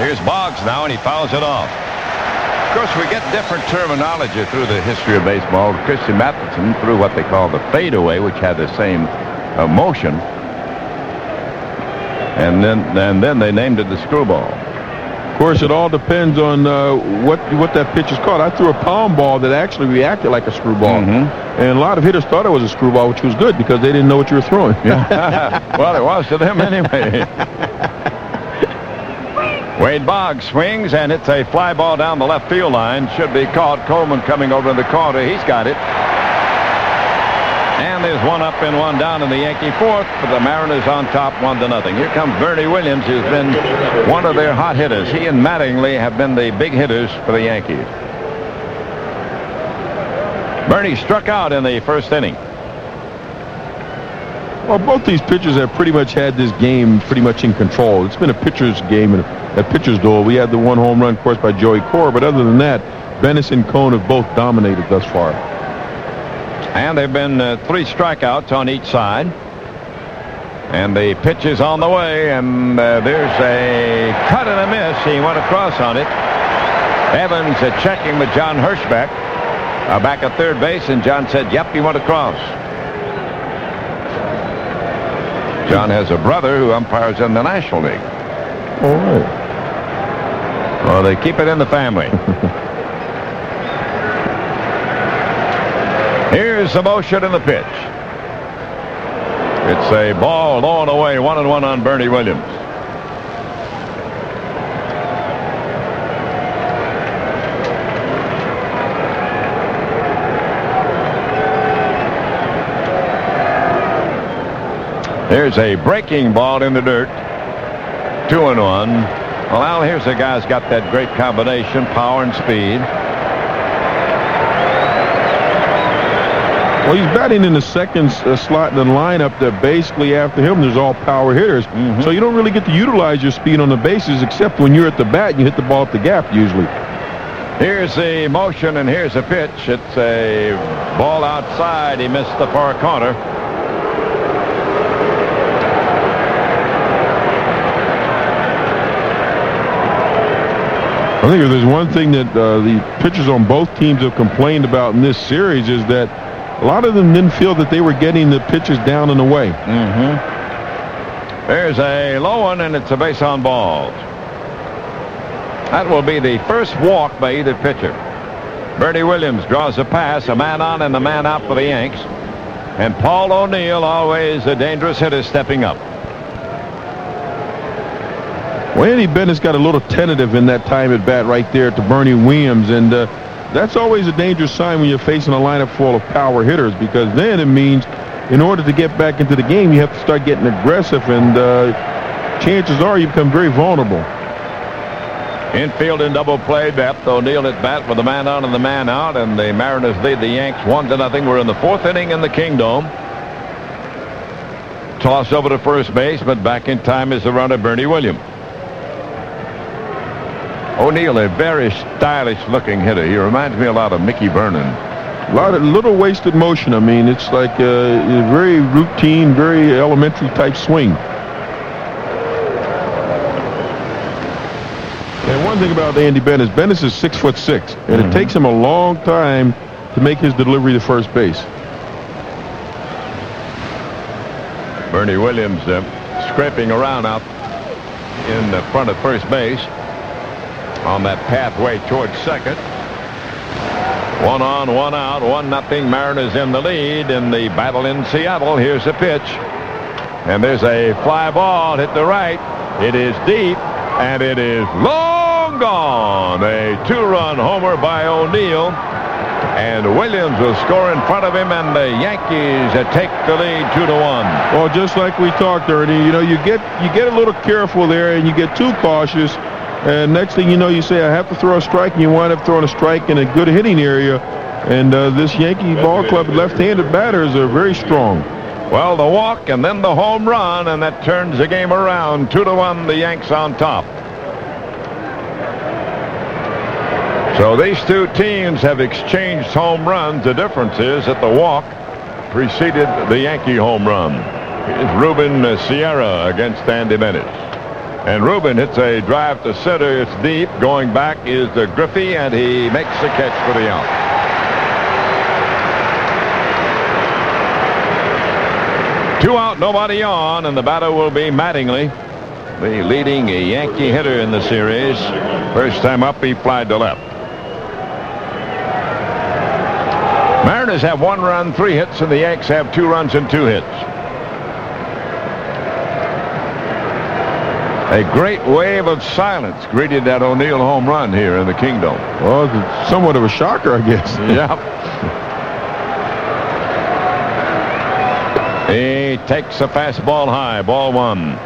Here's Boggs now, and he fouls it off. Of course, we get different terminology through the history of baseball. Christian Matheson threw what they call the fadeaway, which had the same motion. And then they named it the screwball. Of course, it all depends on what that pitch is called. I threw a pound ball that actually reacted like a screwball. And a lot of hitters thought it was a screwball, which was good because they didn't know what you were throwing. Well, it was to them anyway. Wade Boggs swings, and it's a fly ball down the left field line. Should be caught. Coleman coming over in the corner. He's got it. And there's one up and one down in the Yankee 4th, but the Mariners on top 1-0. Here comes Bernie Williams, who's been one of their hot hitters. He and Mattingly have been the big hitters for the Yankees. Bernie struck out in the 1st inning. Well, both these pitchers have pretty much had this game pretty much in control. It's been a pitcher's game and a pitcher's duel. We had the one home run, of course, by Joey Cora, but other than that, Bennis and Cone have both dominated thus far. And there have been 3 strikeouts on each side. And the pitch is on the way, and there's a cut and a miss. He went across on it. Evans checking with John Hirschbeck back at third base, and John said, yep, he went across. John has a brother who umpires in the National League. All right. Well, they keep it in the family. Here's the motion and the pitch. It's a ball low and away, 1-1 on Bernie Williams. Here's a breaking ball in the dirt. 2-1. Well, Al, here's a guy's got that great combination, power and speed. Well, he's batting in the second slot in the lineup that basically after him there's all power hitters. So you don't really get to utilize your speed on the bases except when you're at the bat and you hit the ball at the gap usually. Here's the motion and here's the pitch. It's a ball outside. He missed the far corner. I think if there's one thing that the pitchers on both teams have complained about in this series is that a lot of them didn't feel that they were getting the pitches down and away. There's a low one, and it's a base on balls. That will be the first walk by either pitcher. Bernie Williams draws a pass, a man on and a man out for the Yanks. And Paul O'Neill, always a dangerous hitter, stepping up. Well, Andy Bennett's got a little tentative in that time at bat right there to Bernie Williams, and that's always a dangerous sign when you're facing a lineup full of power hitters, because then it means in order to get back into the game, you have to start getting aggressive, and chances are you become very vulnerable. Infield in double play depth. O'Neill at bat with the man on and the man out, and the Mariners lead the Yanks 1-0. We're in the 4th inning in the Kingdome. Toss over to first base, but back in time is the runner, Bernie Williams. O'Neill, a very stylish-looking hitter. He reminds me a lot of Mickey Vernon. A lot of little wasted motion. I mean, it's like a very routine, very elementary type swing. And one thing about Andy Bennis, Bennis is 6'6", and it takes him a long time to make his delivery to first base. Bernie Williams scraping around out in the front of first base on that pathway towards second. 1 on, 1 out, 1-0. Mariners in the lead in the battle in Seattle. Here's the pitch. And there's a fly ball hit the right. It is deep, and it is long gone. A two-run homer by O'Neill. And Williams will score in front of him, and the Yankees take the lead 2-1. Well, just like we talked, Ernie, you know, you get a little careful there, and you get too cautious. And next thing you know, you say, I have to throw a strike, and you wind up throwing a strike in a good hitting area. And this Yankee ball club left-handed batters are very strong. Well, the walk and then the home run, and that turns the game around. 2-1, the Yanks on top. So these two teams have exchanged home runs. The difference is that the walk preceded the Yankee home run. Here's Ruben Sierra against Andy Bennett. And Ruben hits a drive to center. It's deep. Going back is Griffey, and he makes the catch for the out. Two out, nobody on, and the batter will be Mattingly, the leading Yankee hitter in the series. First time up, he flied to left. Mariners have 1 run, 3 hits, and the Yanks have 2 runs and 2 hits. A great wave of silence greeted that O'Neill home run here in the Kingdom. Well, it's somewhat of a shocker, I guess. Yep. He takes a fastball high, ball 1.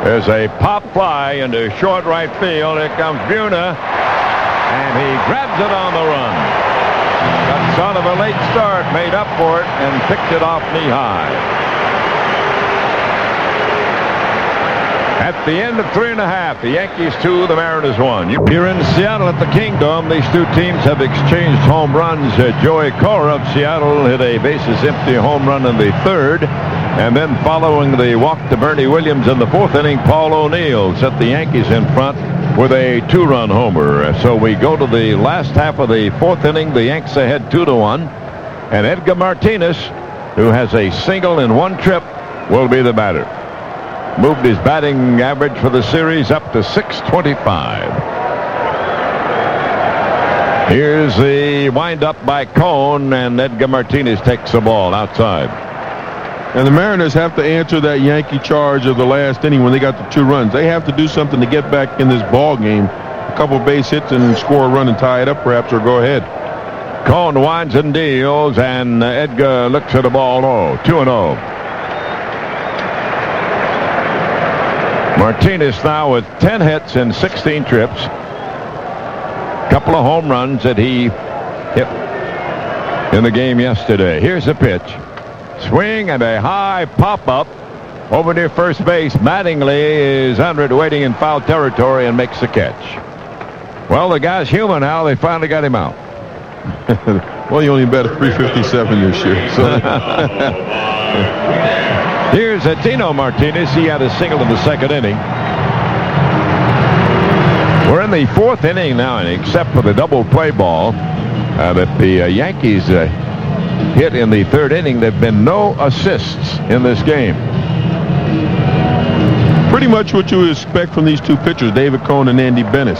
There's a pop fly into short right field. Here comes Buhner, and he grabs it on the run. Got sort of a late start, made up for it, and picked it off knee high. At the end of 3.5, the Yankees 2, the Mariners 1. Here in Seattle at the Kingdom, these two teams have exchanged home runs. Joey Cora of Seattle hit a bases empty home run in the 3rd. And then following the walk to Bernie Williams in the 4th inning, Paul O'Neill set the Yankees in front with a 2-run homer. So we go to the last half of the 4th inning. The Yanks ahead 2-1. And Edgar Martinez, who has a single in 1 trip, will be the batter. Moved his batting average for the series up to 625. Here's the windup by Cone, and Edgar Martinez takes the ball outside. And the Mariners have to answer that Yankee charge of the last inning when they got the 2 runs. They have to do something to get back in this ball game. A couple base hits and score a run and tie it up perhaps, or go ahead. Cone winds and deals, and Edgar looks at the ball low. 2-0. Martinez now with 10 hits and 16 trips. Couple of home runs that he hit in the game yesterday. Here's the pitch. Swing and a high pop-up over near first base. Mattingly is under it, waiting in foul territory, and makes the catch. Well, the guy's human, Al. They finally got him out. Well, he only bet a 357 this year. So. Here's Tino Martinez. He had a single in the 2nd inning. We're in the 4th inning now, and except for the double play ball that the Yankees hit in the 3rd inning, there have been no assists in this game. Pretty much what you would expect from these two pitchers, David Cone and Andy Bennett.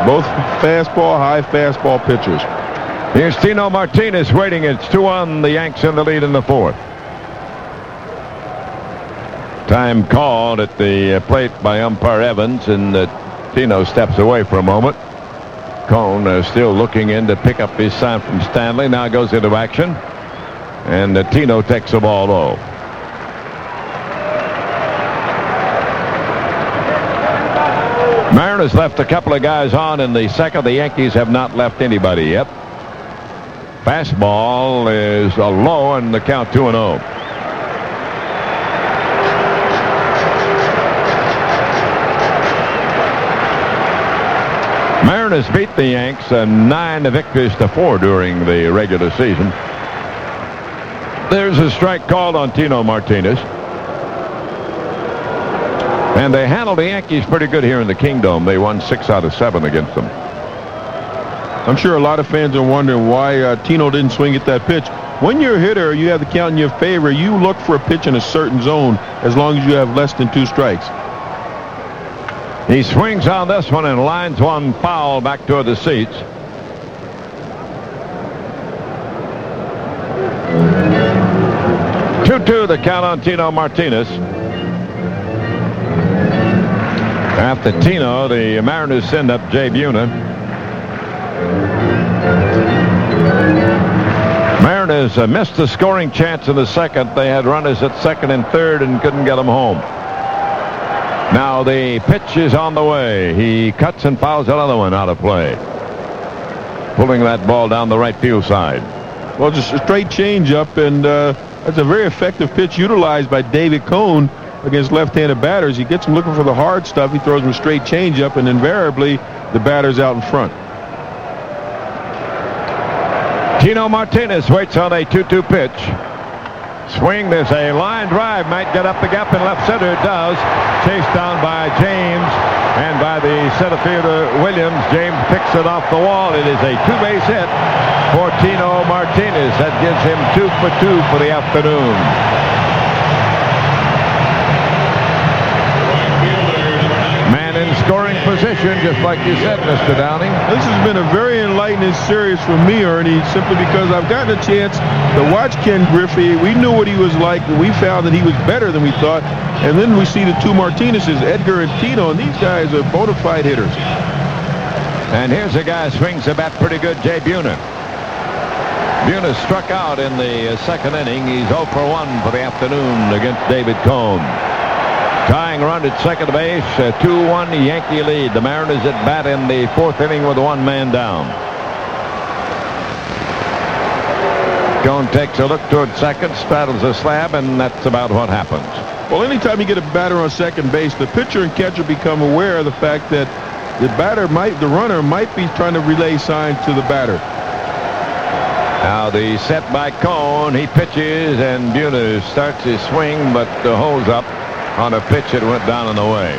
Both fastball, high fastball pitchers. Here's Tino Martinez waiting. It's 2-1. The Yanks in the lead in the 4th. Time called at the plate by umpire Evans, and Tino steps away for a moment. Cone still looking in to pick up his sign from Stanley. Now goes into action, and Tino takes the ball low. Mariners left a couple of guys on in the 2nd. The Yankees have not left anybody yet. Fastball is a low, and the count 2-0. Mariners beat the Yanks 9 victories to 4 during the regular season. There's a strike called on Tino Martinez. And they handled the Yankees pretty good here in the Kingdom. They won 6 out of 7 against them. I'm sure a lot of fans are wondering why Tino didn't swing at that pitch. When you're a hitter, you have the count in your favor. You look for a pitch in a certain zone as long as you have less than 2 strikes. He swings on this one and lines one foul back toward the seats. 2-2 the count on Tino Martinez. After Tino, the Mariners send up Jay Buhner. Mariners missed the scoring chance in the second. They had runners at second and third and couldn't get them home. Now the pitch is on the way. He cuts and fouls another one out of play, pulling that ball down the right field side. Well, just a straight changeup, and that's a very effective pitch utilized by David Cone against left-handed batters. He gets him looking for the hard stuff. He throws him a straight changeup, and invariably the batter's out in front. Tino Martinez waits on a 2-2 pitch. Swing, there's a line drive, might get up the gap in left center. It does. Chased down by James and by the center fielder Williams. James picks it off the wall. It is a two-base hit for Tino Martinez. That gives him 2 for 2 for the afternoon. Man in scoring position, just like you said, Mr. Downing. This has been a very enlightening series for me, Ernie, simply because I've gotten a chance to watch Ken Griffey. We knew what he was like, and we found that he was better than we thought. And then we see the two Martinezes, Edgar and Tino, and these guys are bona fide hitters. And here's a guy who swings the bat pretty good, Jay Buhner. Buhner struck out in the second inning. He's 0 for 1 for the afternoon against David Cone. Tying run at second base, 2-1 Yankee lead. The Mariners at bat in the fourth inning with one man down. Cone takes a look toward second, straddles the slab, and that's about what happens. Well, anytime you get a batter on second base, the pitcher and catcher become aware of the fact that the runner might be trying to relay signs to the batter. Now the set by Cone. He pitches, and Buhner starts his swing, but holds up on a pitch that went down and away.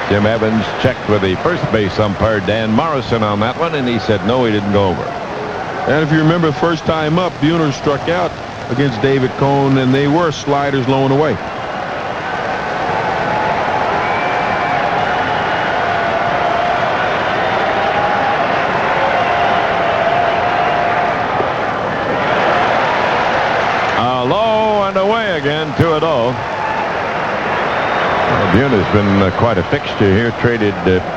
Jim Evans checked with the first base umpire, Dan Morrison, on that one, and he said no, he didn't go over. And if you remember, first time up, Buhner struck out against David Cone, and they were sliders low and away. Low and away again, 2-0. Buhner's been quite a fixture here, traded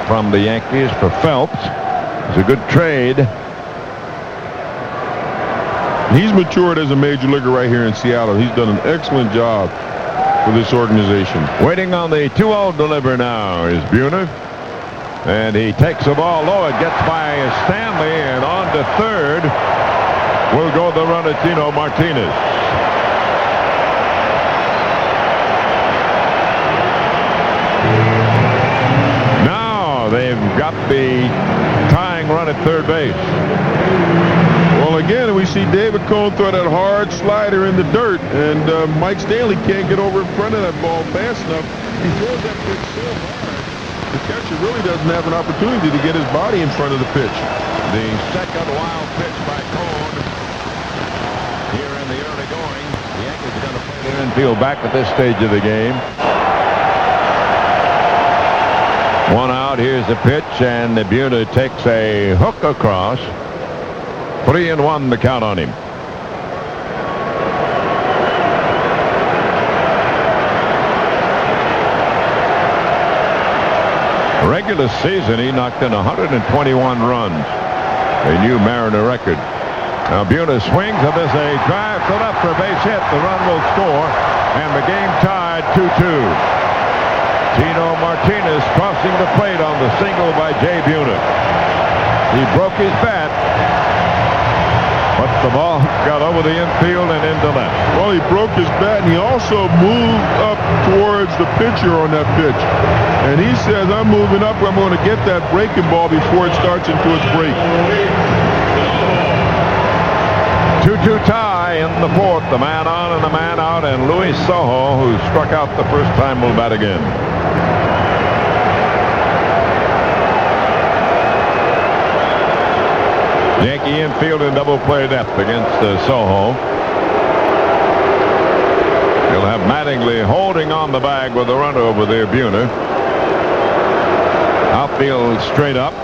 from the Yankees for Phelps. It's a good trade. He's matured as a major leaguer right here in Seattle. He's done an excellent job for this organization. Waiting on the 2-0 deliver now is Buhner. And he takes the ball low. It gets by Stanley, and on to third will go the runner, Tino Martinez. They've got the tying run at third base. Well, again, we see David Cone throw that hard slider in the dirt, and Mike Stanley can't get over in front of that ball fast enough. He throws that pitch so hard, the catcher really doesn't have an opportunity to get his body in front of the pitch. The second wild pitch by Cone here in the early going. The Yankees are going to play their infield back at this stage of the game. One out, here's the pitch, and Buhner takes a hook across. 3-1 the count on him. Regular season, he knocked in 121 runs, a new Mariner record. Now Buhner swings, and there's a drive to left for a base hit. The run will score, and the game tied 2-2. Tino Martinez crossing the plate on the single by Jay Buhner. He broke his bat, but the ball got over the infield and into left. Well, he broke his bat, and he also moved up towards the pitcher on that pitch. And he says, I'm moving up, I'm going to get that breaking ball before it starts into its break. 2-2 tie in the fourth. The man on and the man out, and Luis Sojo, who struck out the first time, will bat again. Yankee infield in double play depth against Sojo. He'll have Mattingly holding on the bag with the runner over there, Buhner. Outfield straight up.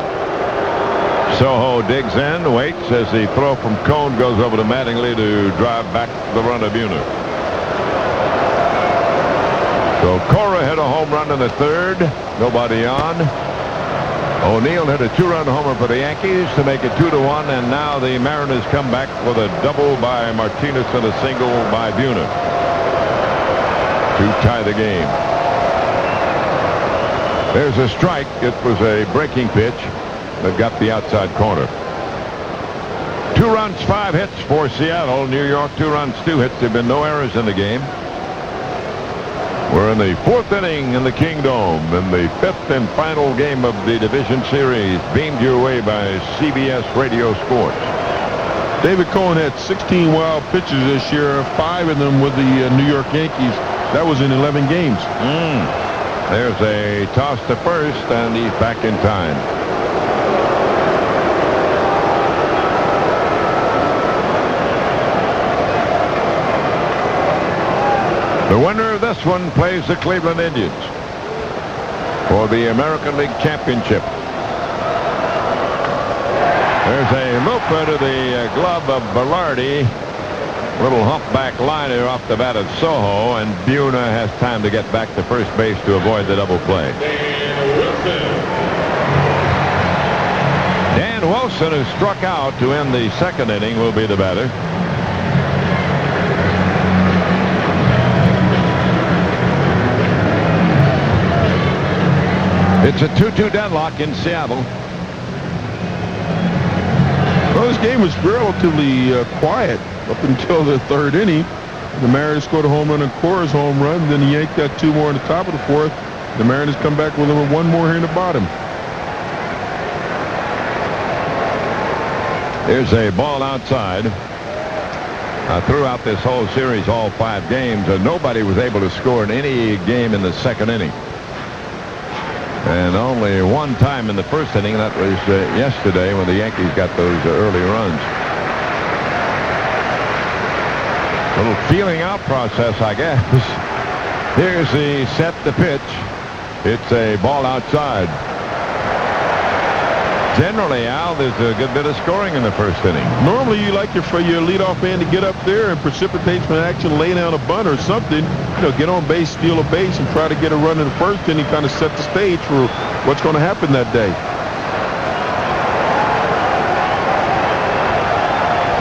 Sojo digs in, waits as the throw from Cone goes over to Mattingly to drive back the runner, Buhner. So Cora hit a home run in the third. Nobody on. O'Neill hit a 2-run homer for the Yankees to make it 2-1, and now the Mariners come back with a double by Martinez and a single by Buhner to tie the game. There's a strike. It was a breaking pitch that got the outside corner. 2 runs, 5 hits for Seattle. New York, 2 runs, 2 hits. There have been no errors in the game. We're in the 4th inning in the Kingdome in the 5th and final game of the division series, beamed your way by CBS Radio Sports. David Cohn had 16 wild pitches this year, 5 of them with the New York Yankees. That was in 11 games. There's a toss to first, and he's back in time. The winner of this one plays the Cleveland Indians for the American League Championship. There's a loop into the glove of Velarde. Little humpback liner off the bat of Soho, and Buhner has time to get back to first base to avoid the double play. Dan Wilson, who struck out to end the 2nd inning, will be the batter. It's a 2-2 deadlock in Seattle. Well, this game was relatively quiet up until the 3rd inning. The Mariners scored a home run and Cora's home run. Then the Yankees got 2 more in the top of the 4th. The Mariners come back with 1 more here in the bottom. Here's a ball outside. Throughout this whole series, all 5 games, nobody was able to score in any game in the 2nd inning. And only one time in the 1st inning, that was yesterday when the Yankees got those early runs. Little feeling out process, I guess. Here's the set to pitch. It's a ball outside. Generally, Al, there's a good bit of scoring in the 1st inning. Normally, you like your leadoff man to get up there and precipitate some action, lay down a bunt or something. You know, get on base, steal a base, and try to get a run in the 1st inning, kind of set the stage for what's going to happen that day.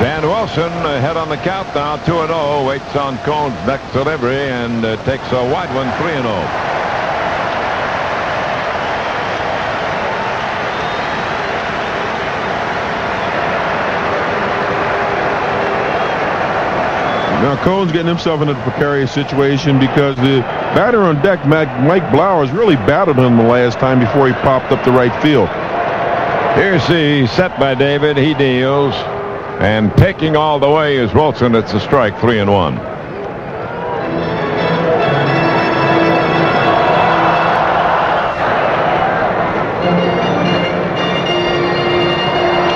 Dan Wilson ahead on the count now, 2-0. Waits on Cohn's next delivery and takes a wide one, 3-0. Now, Cohn's getting himself in a precarious situation because the batter on deck, Mike Blowers, really battled him the last time before he popped up the right field. Here's the set by David. He deals. And taking all the way is Wilson. It's a strike, 3-1.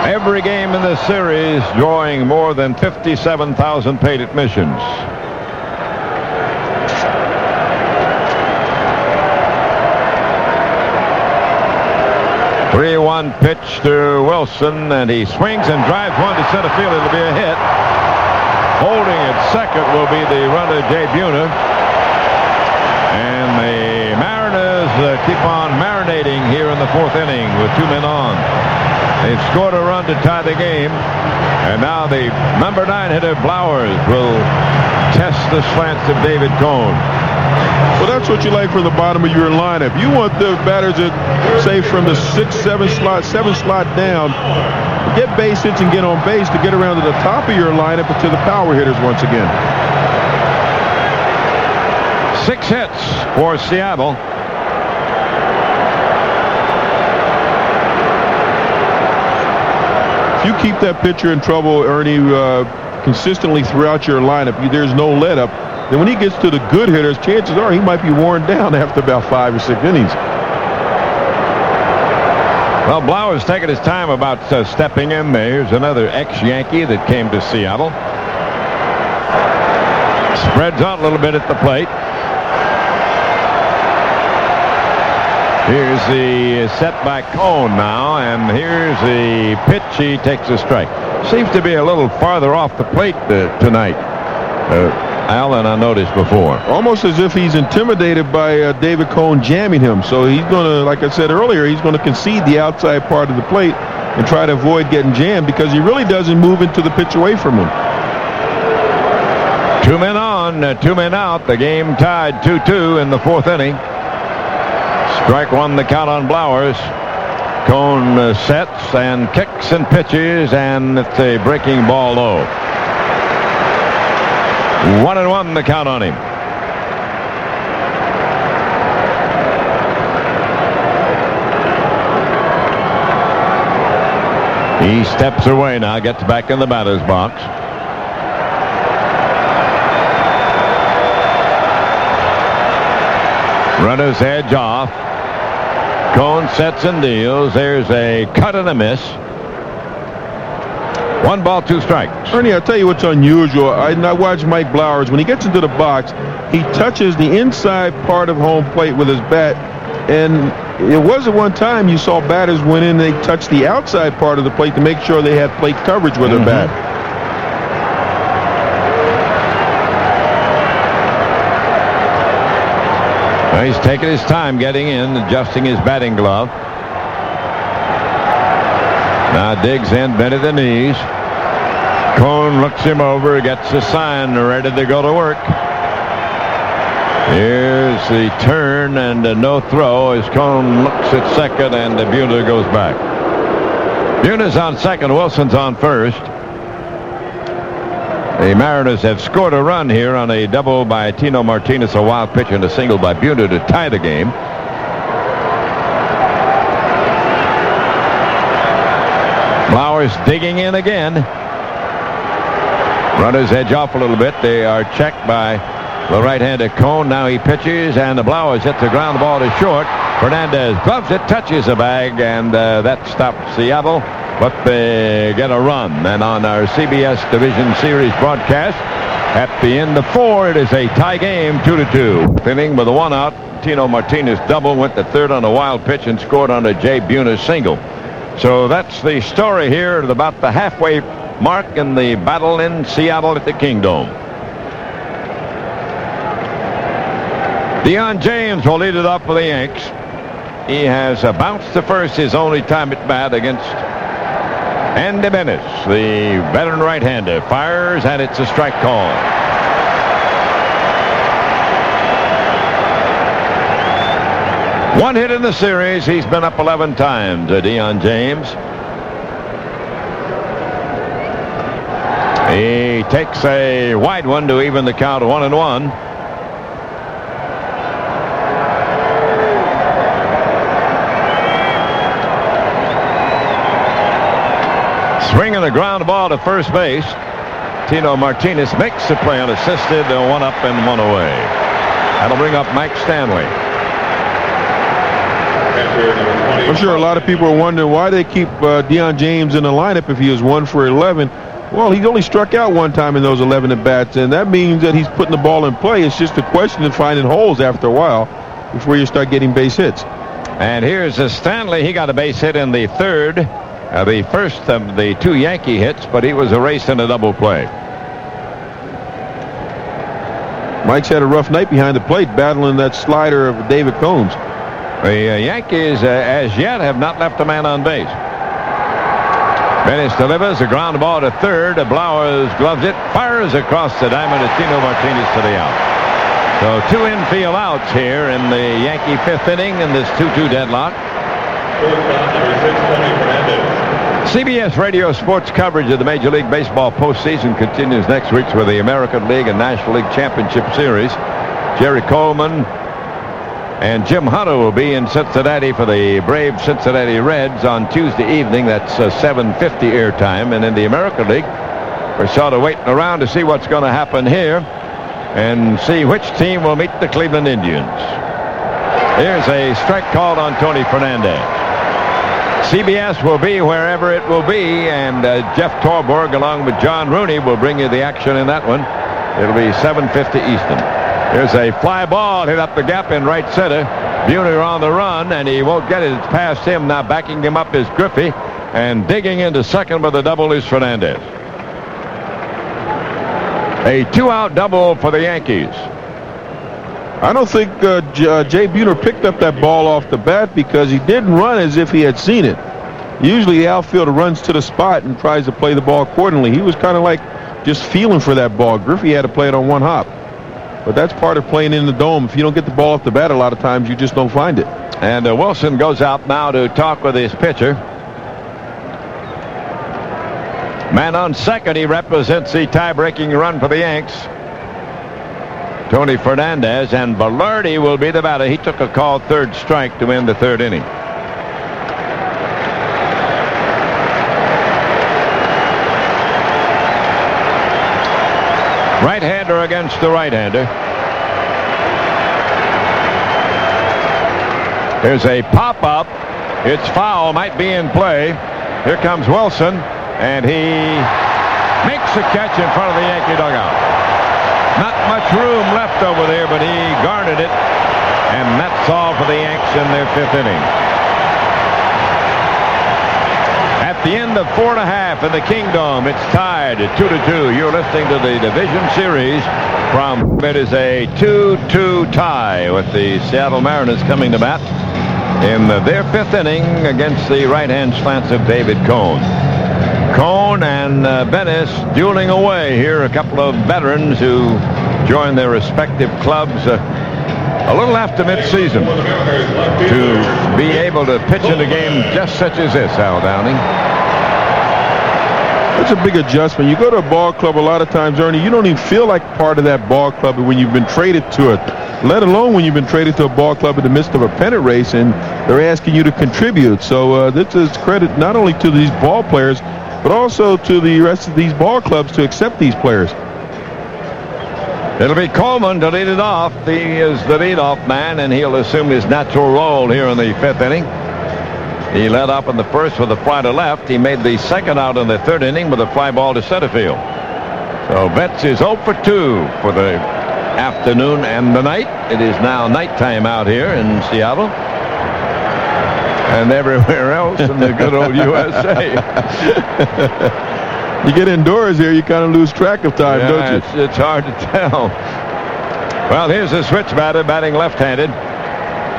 Every game in this series drawing more than 57,000 paid admissions. Three-one pitch to Wilson, and he swings and drives one to center field. It'll be a hit. Holding at second will be the runner, Jay Buhner. And the Mariners keep on marinating here in the 4th inning with 2 men on. They've scored a run to tie the game, and now the number 9 hitter Blowers will test the slants of David Cohn. Well, that's what you like from the bottom of your lineup. You want the batters that, say, from the 6, 7 slot down, get base hits and get on base to get around to the top of your lineup and to the power hitters once again. 6 hits for Seattle. If you keep that pitcher in trouble, Ernie, consistently throughout your lineup, there's no let up. Then when he gets to the good hitters, chances are he might be worn down after about 5 or 6 innings. Well, Blauer's taking his time about stepping in. There's another ex-Yankee that came to Seattle. Spreads out a little bit at the plate. Here's the set by Cohn now, and here's the pitch. He takes a strike. Seems to be a little farther off the plate tonight. Al, than I noticed before. Almost as if he's intimidated by David Cone jamming him. So he's going to, like I said earlier, he's going to concede the outside part of the plate and try to avoid getting jammed because he really doesn't move into the pitch away from him. 2 men on, 2 men out. The game tied 2-2 in the 4th inning. Strike one, the count on Blowers. Cone sets and kicks and pitches, and it's a breaking ball low. 1-1 the count on him. He steps away now, gets back in the batter's box. Runner's edge off. Cone sets and deals. There's a cut and a miss. 1 ball, 2 strikes. Ernie, I'll tell you what's unusual. I watch Mike Blowers. When he gets into the box, he touches the inside part of home plate with his bat. And it was at one time you saw batters went in and they touched the outside part of the plate to make sure they had plate coverage with their bat. Well, he's taking his time getting in, adjusting his batting glove. Now digs in, bent at the knees. Cone looks him over, gets a sign, ready to go to work. Here's the turn and a no throw as Cone looks at second and Buhner goes back. Buhner's on second, Wilson's on first. The Mariners have scored a run here on a double by Tino Martinez, a wild pitch, and a single by Buhner to tie the game. Flowers digging in again. Runners edge off a little bit. They are checked by the right-handed Cone. Now he pitches, and the Blowers hits the ground ball to short. Fernandez gloves it, touches the bag, and that stops Seattle. But they get a run. And on our CBS Division Series broadcast, at the end of 4, it is a tie game, 2-2. Inning with a 1 out. Tino Martinez double, went to third on a wild pitch and scored on a Jay Buhner single. So that's the story here at about the halfway mark in the battle in Seattle at the Kingdome. Deion James will lead it off for the Yanks. He has bounced to first his only time at bat against Andy Bennett, the veteran right-hander. Fires, and it's a strike call. One hit in the series. He's been up 11 times, Deion James. He takes a wide one to even the count 1-1. Swinging a ground ball to first base. Tino Martinez makes the play unassisted. 1 up and 1 away. That'll bring up Mike Stanley. I'm sure a lot of people are wondering why they keep Deion James in the lineup if he is 1 for 11. Well, he only struck out 1 time in those 11 at-bats, and that means that he's putting the ball in play. It's just a question of finding holes after a while before you start getting base hits. And here's Stanley. He got a base hit in the third. The first of the 2 Yankee hits, but he was erased in a double play. Mike's had a rough night behind the plate battling that slider of David Combs. The Yankees, as yet, have not left a man on base. Bennett delivers a ground ball to third. Blowers gloves it, fires across the diamond to Tino Martinez to the out. So 2 infield outs here in the Yankee 5th inning in this 2-2 deadlock. CBS Radio sports coverage of the Major League Baseball postseason continues next week with the American League and National League Championship Series. Jerry Coleman and Jim Hunter will be in Cincinnati for the brave Cincinnati Reds on Tuesday evening. That's 7:50 airtime. And in the American League, we're sort of waiting around to see what's going to happen here and see which team will meet the Cleveland Indians. Here's a strike called on Tony Fernandez. CBS will be wherever it will be, and Jeff Torborg along with John Rooney will bring you the action in that one. It'll be 7:50 Eastern. Here's a fly ball hit up the gap in right center. Buhner on the run, and he won't get it. It's past him. Now backing him up is Griffey, and digging into second with a double is Fernandez. A 2-out double for the Yankees. I don't think Jay Buhner picked up that ball off the bat because he didn't run as if he had seen it. Usually the outfielder runs to the spot and tries to play the ball accordingly. He was kind of like just feeling for that ball. Griffey had to play it on one hop. But that's part of playing in the dome. If you don't get the ball off the bat, a lot of times you just don't find it. And Wilson goes out now to talk with his pitcher. Man on second, he represents the tie-breaking run for the Yanks. Tony Fernandez, and Velarde will be the batter. He took a called third strike to end the third inning. Right-hander against the right-hander. There's a pop-up. It's foul, might be in play. Here comes Wilson, and he makes a catch in front of the Yankee dugout. Not much room left over there, but he guarded it, and that's all for the Yanks in their fifth inning. At the end of 4 1/2 in the Kingdome, it's tied at 2-2. You're listening to the division series from it is a 2-2 tie with the Seattle Mariners coming to bat in their fifth inning against the right-hand slants of David Cone. Cone and Bennis dueling away here. A couple of veterans who joined their respective clubs a little after midseason to be able to pitch in a game just such as this, Al Downing. It's a big adjustment. You go to a ball club a lot of times, Ernie, you don't even feel like part of that ball club when you've been traded to it, let alone when you've been traded to a ball club in the midst of a pennant race and they're asking you to contribute. So this is credit not only to these ball players, but also to the rest of these ball clubs to accept these players. It'll be Coleman to lead it off. He is the leadoff man, and he'll assume his natural role here in the fifth inning. He led up in the first with a fly to left. He made the second out in the third inning with a fly ball to center field. So Betts is 0 for 2 for the afternoon and the night. It is now nighttime out here in Seattle and everywhere else in the good old USA. You get indoors here, you kind of lose track of time, don't you? It's hard to tell. Well, here's the switch batter batting left-handed.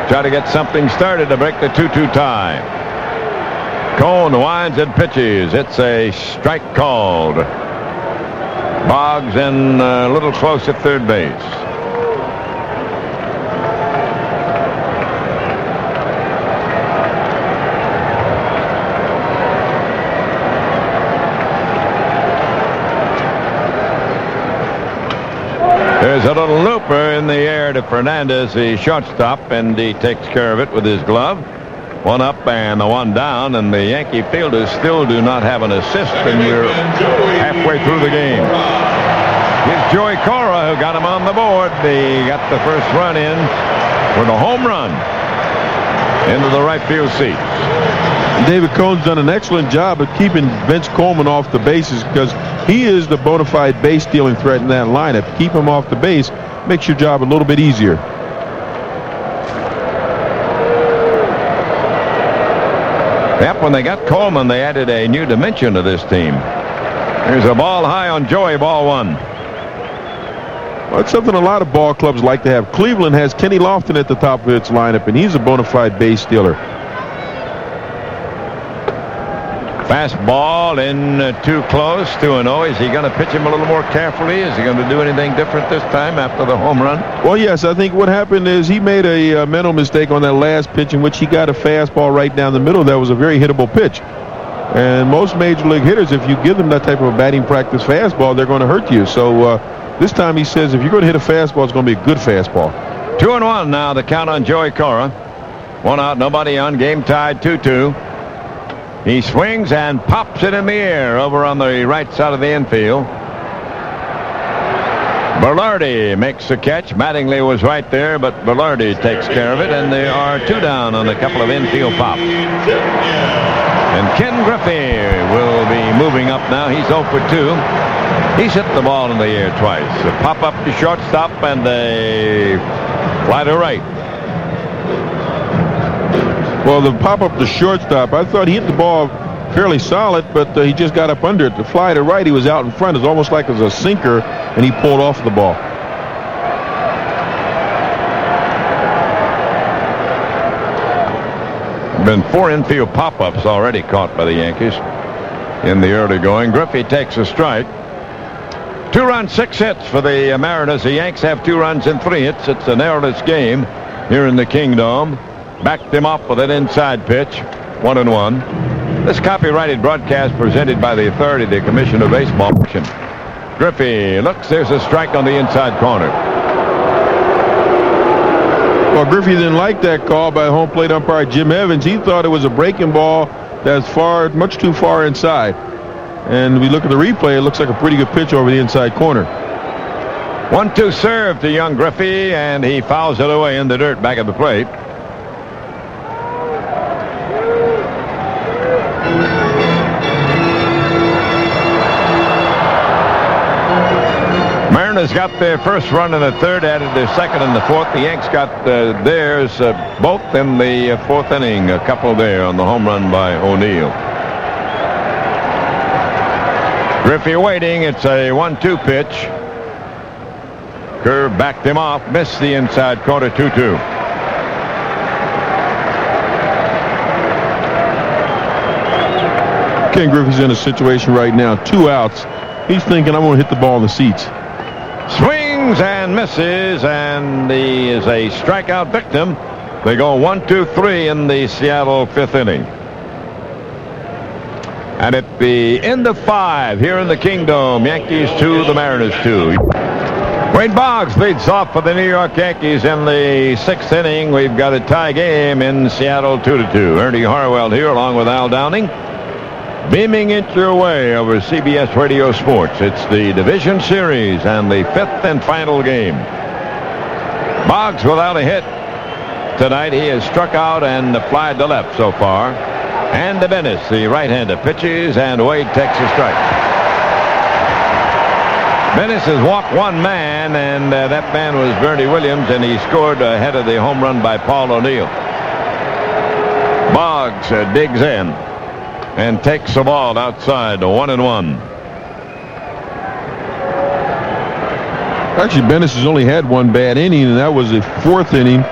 Try to get something started to break the 2-2 tie. Cone winds and pitches. It's a strike called. Boggs in a little close at third base. There's a little looper in the air to Fernandez, the shortstop, and he takes care of it with his glove. One up and the one down, and the Yankee fielders still do not have an assist, and we're halfway through the game. Here's Joey Cora, who got him on the board. They got the first run in with a home run into the right field seats. David Cone's done an excellent job of keeping Vince Coleman off the bases because he is the bona fide base stealing threat in that lineup. Keep him off the base makes your job a little bit easier. Yep, when they got Coleman, they added a new dimension to this team. Here's a ball high on Joey, ball one. Well, it's something a lot of ball clubs like to have. Cleveland has Kenny Lofton at the top of its lineup, and he's a bona fide base stealer. Fastball in too close, 2-0. Is he going to pitch him a little more carefully? Is he going to do anything different this time after the home run? Well, yes. I think what happened is he made a mental mistake on that last pitch in which he got a fastball right down the middle. That was a very hittable pitch. And most major league hitters, if you give them that type of a batting practice fastball, they're going to hurt you. So this time he says if you're going to hit a fastball, it's going to be a good fastball. 2-1 now, the count on Joey Cora. One out, nobody on, game tied 2-2. He swings and pops it in the air over on the right side of the infield. Velarde makes the catch. Mattingly was right there, but Velarde takes care of it, and there are two down on a couple of infield pops. And Ken Griffey will be moving up now. He's 0 for 2. He's hit the ball in the air twice. A pop up to shortstop and a fly to right. Well, the pop-up to shortstop, I thought he hit the ball fairly solid, but he just got up under it. The fly to right, he was out in front. It's almost like it was a sinker and he pulled off the ball. Been 4 infield pop-ups already caught by the Yankees in the early going. Griffey takes a strike. 2 runs, 6 hits for the Mariners. The Yanks have 2 runs and 3 hits. It's an errorless game here in the Kingdome. Backed him up with an inside pitch. 1-1. This copyrighted broadcast presented by the authority of the Commission of Baseball. Griffey looks. There's a strike on the inside corner. Well, Griffey didn't like that call by home plate umpire Jim Evans. He thought it was a breaking ball that's much too far inside. And we look at the replay, it looks like a pretty good pitch over the inside corner. 1-2 serve to young Griffey, and he fouls it away in the dirt back at the plate. Mariners got their first run in the third, added their second in the fourth. The Yanks got theirs both in the fourth inning, a couple there on the home run by O'Neill. Griffey waiting. It's a 1-2 pitch. Curve backed him off, missed the inside corner. 2-2. Ken Griffey's in a situation right now, 2 outs. He's thinking, I'm going to hit the ball in the seats. Swings and misses, and he is a strikeout victim. They go 1-2-3 in the Seattle 5th inning. And at the end of 5 here in the Kingdome, Yankees 2, the Mariners 2. Wade Boggs leads off for the New York Yankees in the 6th inning. We've got a tie game in Seattle, 2-2. Ernie Harwell here along with Al Downing, beaming it your way over CBS Radio Sports. It's the Division Series and the 5th and final game. Boggs without a hit tonight. He has struck out and flied to left so far. And to Bennis, the right-hander, pitches, and Wade takes a strike. Bennis has walked one man, and that man was Bernie Williams, and he scored ahead of the home run by Paul O'Neill. Boggs digs in and takes the ball outside, 1-1. Actually, Bennis has only had one bad inning, and that was the 4th inning,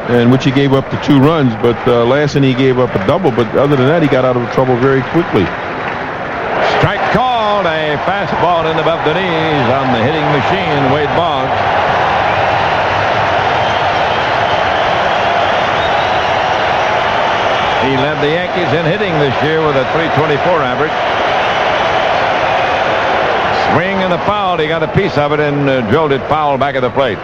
in which he gave up the 2 runs. But last inning he gave up a double. But other than that, he got out of trouble very quickly. Strike called. A fastball in above the knees on the hitting machine, Wade Boggs. He led the Yankees in hitting this year with a .324 average. Swing and a foul. He got a piece of it and drilled it foul back at the plate.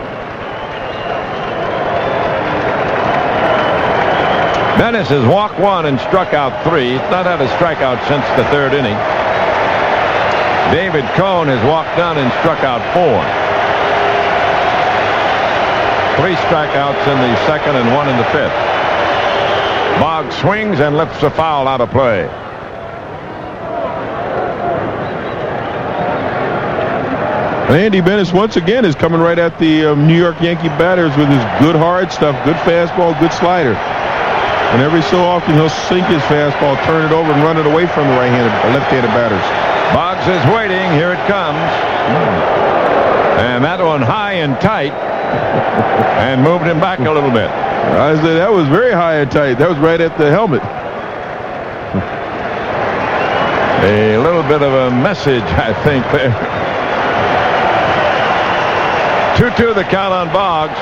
Bennis has walked 1 and struck out 3. He's not had a strikeout since the 3rd inning. David Cone has walked none and struck out 4. 3 strikeouts in the 2nd and 1 in the 5th. Boggs swings and lifts a foul out of play. Andy Bennis once again is coming right at the New York Yankee batters with his good hard stuff, good fastball, good slider. And every so often he'll sink his fastball, turn it over, and run it away from the left-handed batters. Boggs is waiting. Here it comes. And that one high and tight and moved him back a little bit. I said that was very high and tight. That was right at the helmet. A little bit of a message, I think, there. 2-2 the count on Boggs.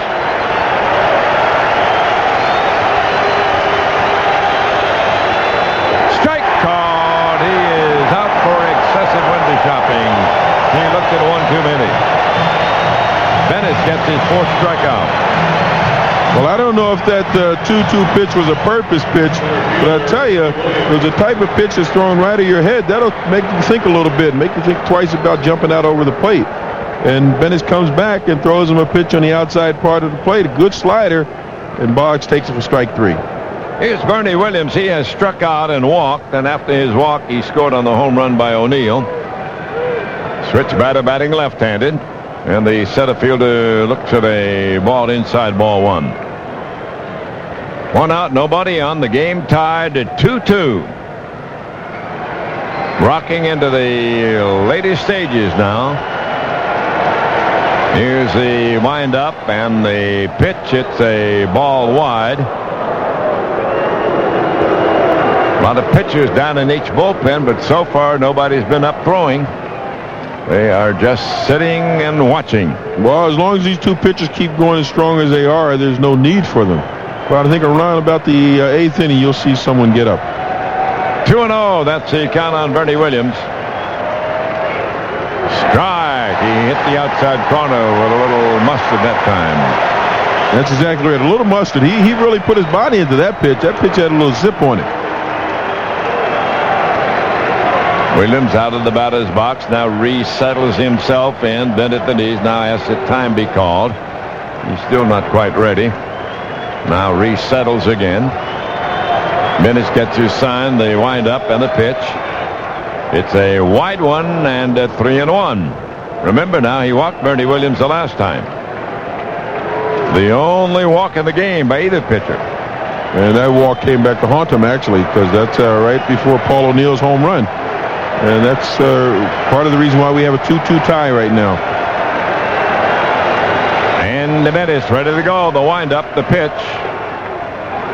Strike called. He is out for excessive window shopping. He looked at 1 too many. Bennis gets his 4th strikeout. Well, I don't know if that 2-2 pitch was a purpose pitch, but I'll tell you, there's a type of pitch that's thrown right at your head. That'll make you think a little bit, make you think twice about jumping out over the plate. And Bennis comes back and throws him a pitch on the outside part of the plate, a good slider, and Boggs takes it for strike 3. Here's Bernie Williams. He has struck out and walked, and after his walk, he scored on the home run by O'Neill. Switch batter batting left-handed, and the center fielder looks at a ball inside, ball 1. 1 out, nobody on. The game tied at 2-2. Rocking into the later stages now. Here's the windup and the pitch. It's a ball wide. A lot of pitchers down in each bullpen, but so far nobody's been up throwing. They are just sitting and watching. Well, as long as these two pitchers keep going as strong as they are, there's no need for them. But I think around about the 8th inning, you'll see someone get up. 2-0. That's the count on Bernie Williams. Strike. He hit the outside corner with a little mustard that time. That's exactly right. A little mustard. He really put his body into that pitch. That pitch had a little zip on it. Williams out of the batter's box, now resettles himself and bent at the knees. Now asks that time be called. He's still not quite ready. Now resettles again. Minnis gets his sign, the windup and the pitch. It's a wide one and a 3-1. Remember now, he walked Bernie Williams the last time. The only walk in the game by either pitcher. And that walk came back to haunt him, actually, because that's right before Paul O'Neill's home run. And that's part of the reason why we have a 2-2 tie right now. And the Minnis ready to go. The windup, the pitch.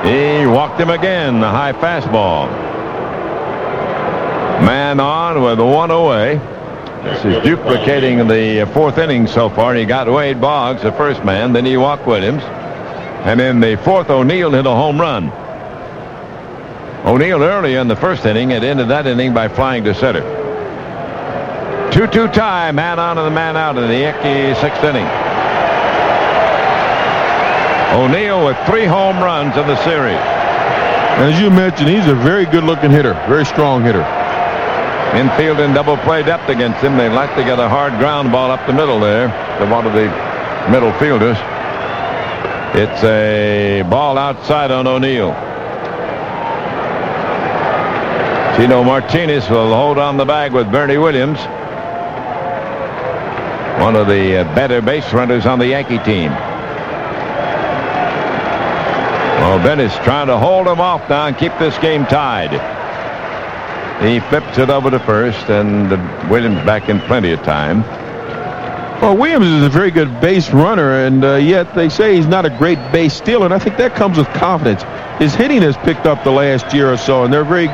He walked him again. The high fastball. Man on with one away. This is duplicating the 4th inning so far. He got Wade Boggs, the first man. Then he walked Williams. And in the 4th, O'Neill hit a home run. O'Neill early in the 1st inning had ended that inning by flying to center. 2-2 tie, man on and the man out in the Yankee 6th inning. O'Neill with 3 home runs in the series. As you mentioned, he's a very good-looking hitter, very strong hitter. Infield in double play depth against him. They'd like to get a hard ground ball up the middle there to one of the middle fielders. It's a ball outside on O'Neill. Tino Martinez will hold on the bag with Bernie Williams, one of the better base runners on the Yankee team. Well, Bennett's trying to hold him off now and keep this game tied. He flips it over to first, and Williams back in plenty of time. Well, Williams is a very good base runner, and yet they say he's not a great base stealer, and I think that comes with confidence. His hitting has picked up the last year or so, and they're very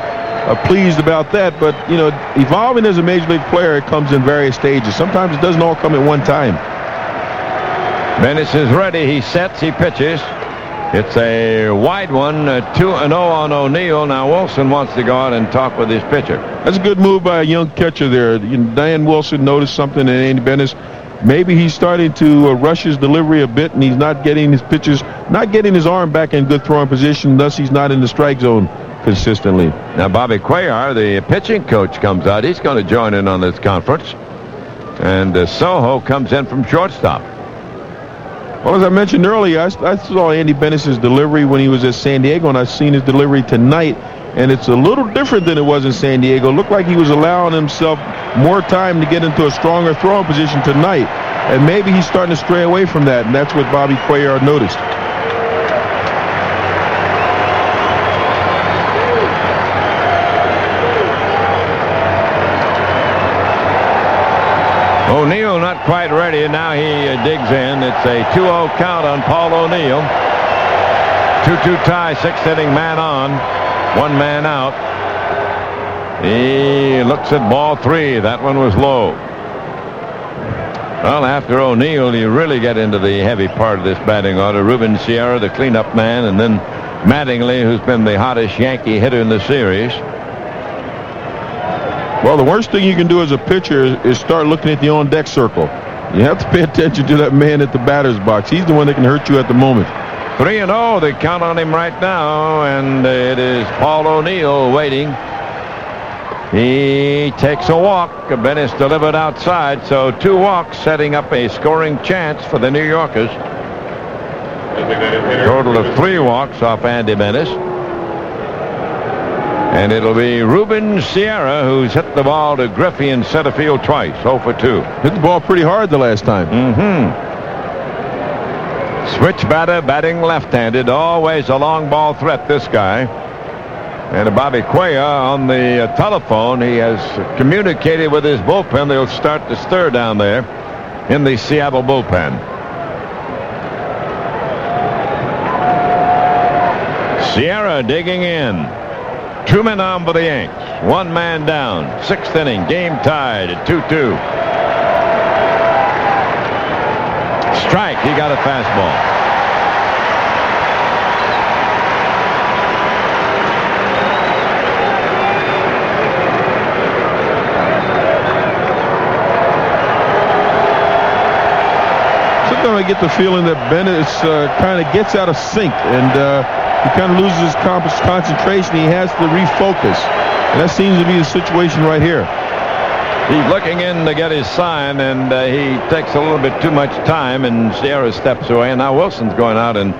pleased about that. But, you know, evolving as a major league player, it comes in various stages. Sometimes it doesn't all come at one time. Bennis is ready. He sets. He pitches. It's a wide one, 2-0 on O'Neill. Now Wilson wants to go out and talk with his pitcher. That's a good move by a young catcher there. Diane Wilson noticed something in Andy Bennis. Maybe he's starting to rush his delivery a bit, and he's not getting his pitches, not getting his arm back in good throwing position. Thus, he's not in the strike zone consistently. Now Bobby Cuellar, the pitching coach, comes out. He's going to join in on this conference. And Soho comes in from shortstop. Well, as I mentioned earlier, I saw Andy Bennis' delivery when he was at San Diego, and I've seen his delivery tonight, and it's a little different than it was in San Diego. It looked like he was allowing himself more time to get into a stronger throwing position tonight, and maybe he's starting to stray away from that, and that's what Bobby Cuellar noticed. O'Neill not quite ready. Now he digs in. It's a 2-0 count on Paul O'Neill. 2-2 tie, 6th inning, man on, 1 man out. He looks at ball 3. That one was low. Well, after O'Neill, you really get into the heavy part of this batting order. Ruben Sierra, the cleanup man, and then Mattingly, who's been the hottest Yankee hitter in the series. Well, the worst thing you can do as a pitcher is start looking at the on-deck circle. You have to pay attention to that man at the batter's box. He's the one that can hurt you at the moment. 3-0, they count on him right now, and it is Paul O'Neill waiting. He takes a walk. Bennis delivered outside, so 2 walks, setting up a scoring chance for the New Yorkers. A total of 3 walks off Andy Bennis. And it'll be Ruben Sierra who's hit the ball to Griffey in center field twice, 0 for 2. Hit the ball pretty hard the last time. Switch batter, batting left-handed, always a long ball threat, this guy. And Bobby Cuellar on the telephone, he has communicated with his bullpen. They'll start to stir down there. in the Seattle bullpen. Sierra digging in. 2 men on for the Yanks. 1 man down. 6th inning. Game tied at 2-2. Strike. He got a fastball. Sometimes I get the feeling that Bennett kind of gets out of sync, and he kind of loses his concentration. He has to refocus. And that seems to be the situation right here. He's looking in to get his sign, and he takes a little bit too much time, and Sierra steps away, and now Wilson's going out and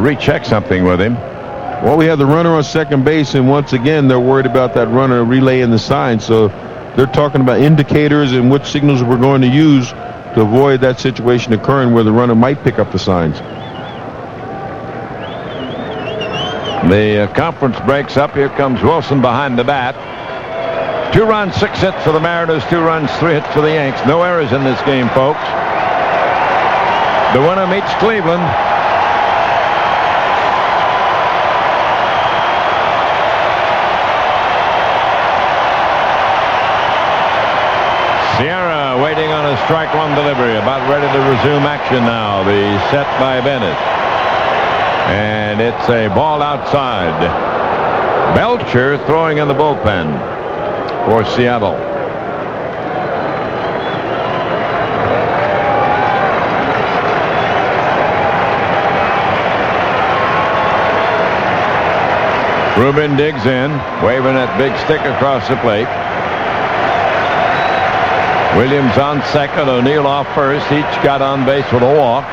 recheck something with him. Well, we have the runner on second base, and once again, they're worried about that runner relaying the sign. So they're talking about indicators and what signals we're going to use to avoid that situation occurring where the runner might pick up the signs. The conference breaks up. Here comes Wilson behind the bat. 2 runs, 6 hits for the Mariners, 2 runs, 3 hits for the Yanks. No errors in this game, folks. The winner meets Cleveland. Sierra waiting on a strike 1 delivery, about ready to resume action now. The set by Bennett. And it's a ball outside. Belcher throwing in the bullpen for Seattle. Rubin digs in, waving that big stick across the plate. Williams on second, O'Neill off first. Each got on base with a walk.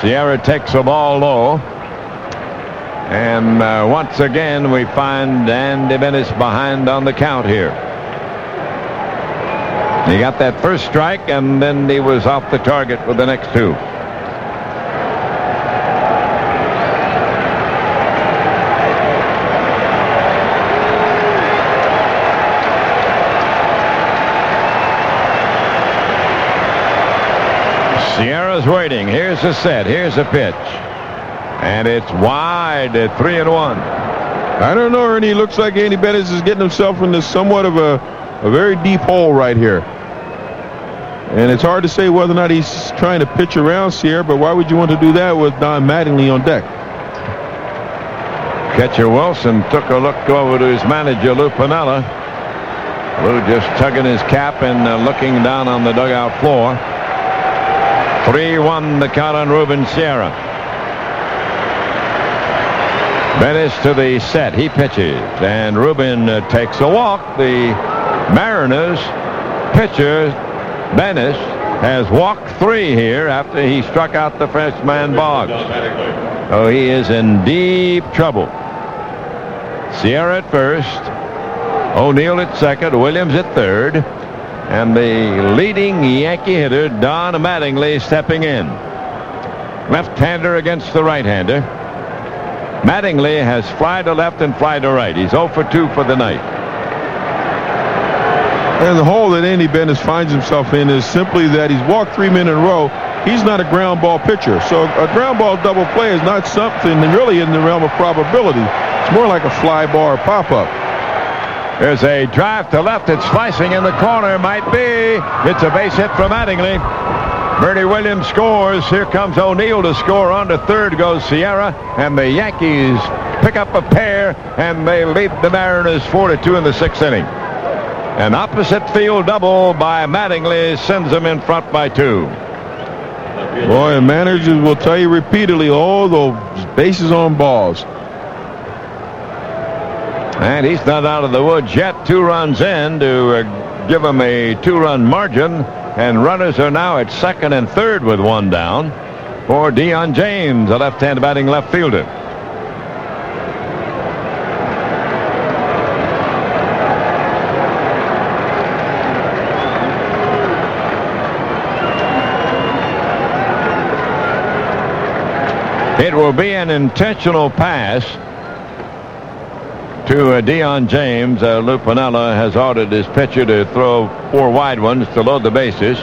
Sierra takes the ball low. And once again, we find Andy Bennis behind on the count here. He got that first strike, and then he was off the target with the next 2. Sierra's waiting. Here's the set. Here's the pitch. And it's wide at 3-1. I don't know, Ernie. Looks like Andy Bennett is getting himself into somewhat of a very deep hole right here. And it's hard to say whether or not he's trying to pitch around Sierra, but why would you want to do that with Don Mattingly on deck? Catcher Wilson took a look over to his manager, Lou Piniella. Lou just tugging his cap and looking down on the dugout floor. 3-1 the count on Ruben Sierra. Bennis to the set. He pitches, and Ruben takes a walk. The Mariners pitcher, Bennis, has walked 3 here after he struck out the freshman Boggs. Oh, he is in deep trouble. Sierra at first, O'Neill at second, Williams at third, and the leading Yankee hitter, Don Mattingly, stepping in. Left-hander against the right-hander. Mattingly has fly to left and fly to right. He's 0 for 2 for the night. And the hole that Andy Bennis finds himself in is simply that he's walked 3 men in a row. He's not a ground ball pitcher. So a ground ball double play is not something really in the realm of probability. It's more like a fly ball or pop-up. There's a drive to left. It's slicing in the corner. Might be. It's a base hit from Mattingly. Bernie Williams scores. Here comes O'Neill to score. On to third goes Sierra. And the Yankees pick up a pair, and they lead the Mariners 4-2 in the 6th inning. An opposite field double by Mattingly sends them in front by 2. Boy, and managers will tell you repeatedly, oh, those bases on balls. And he's not out of the woods yet. 2 runs in to give him a 2-run margin. And runners are now at second and third with 1 down for Deion James, a left-hand batting left fielder. It will be an intentional pass to Deion James. Lou Piniella has ordered his pitcher to throw 4 wide ones to load the bases.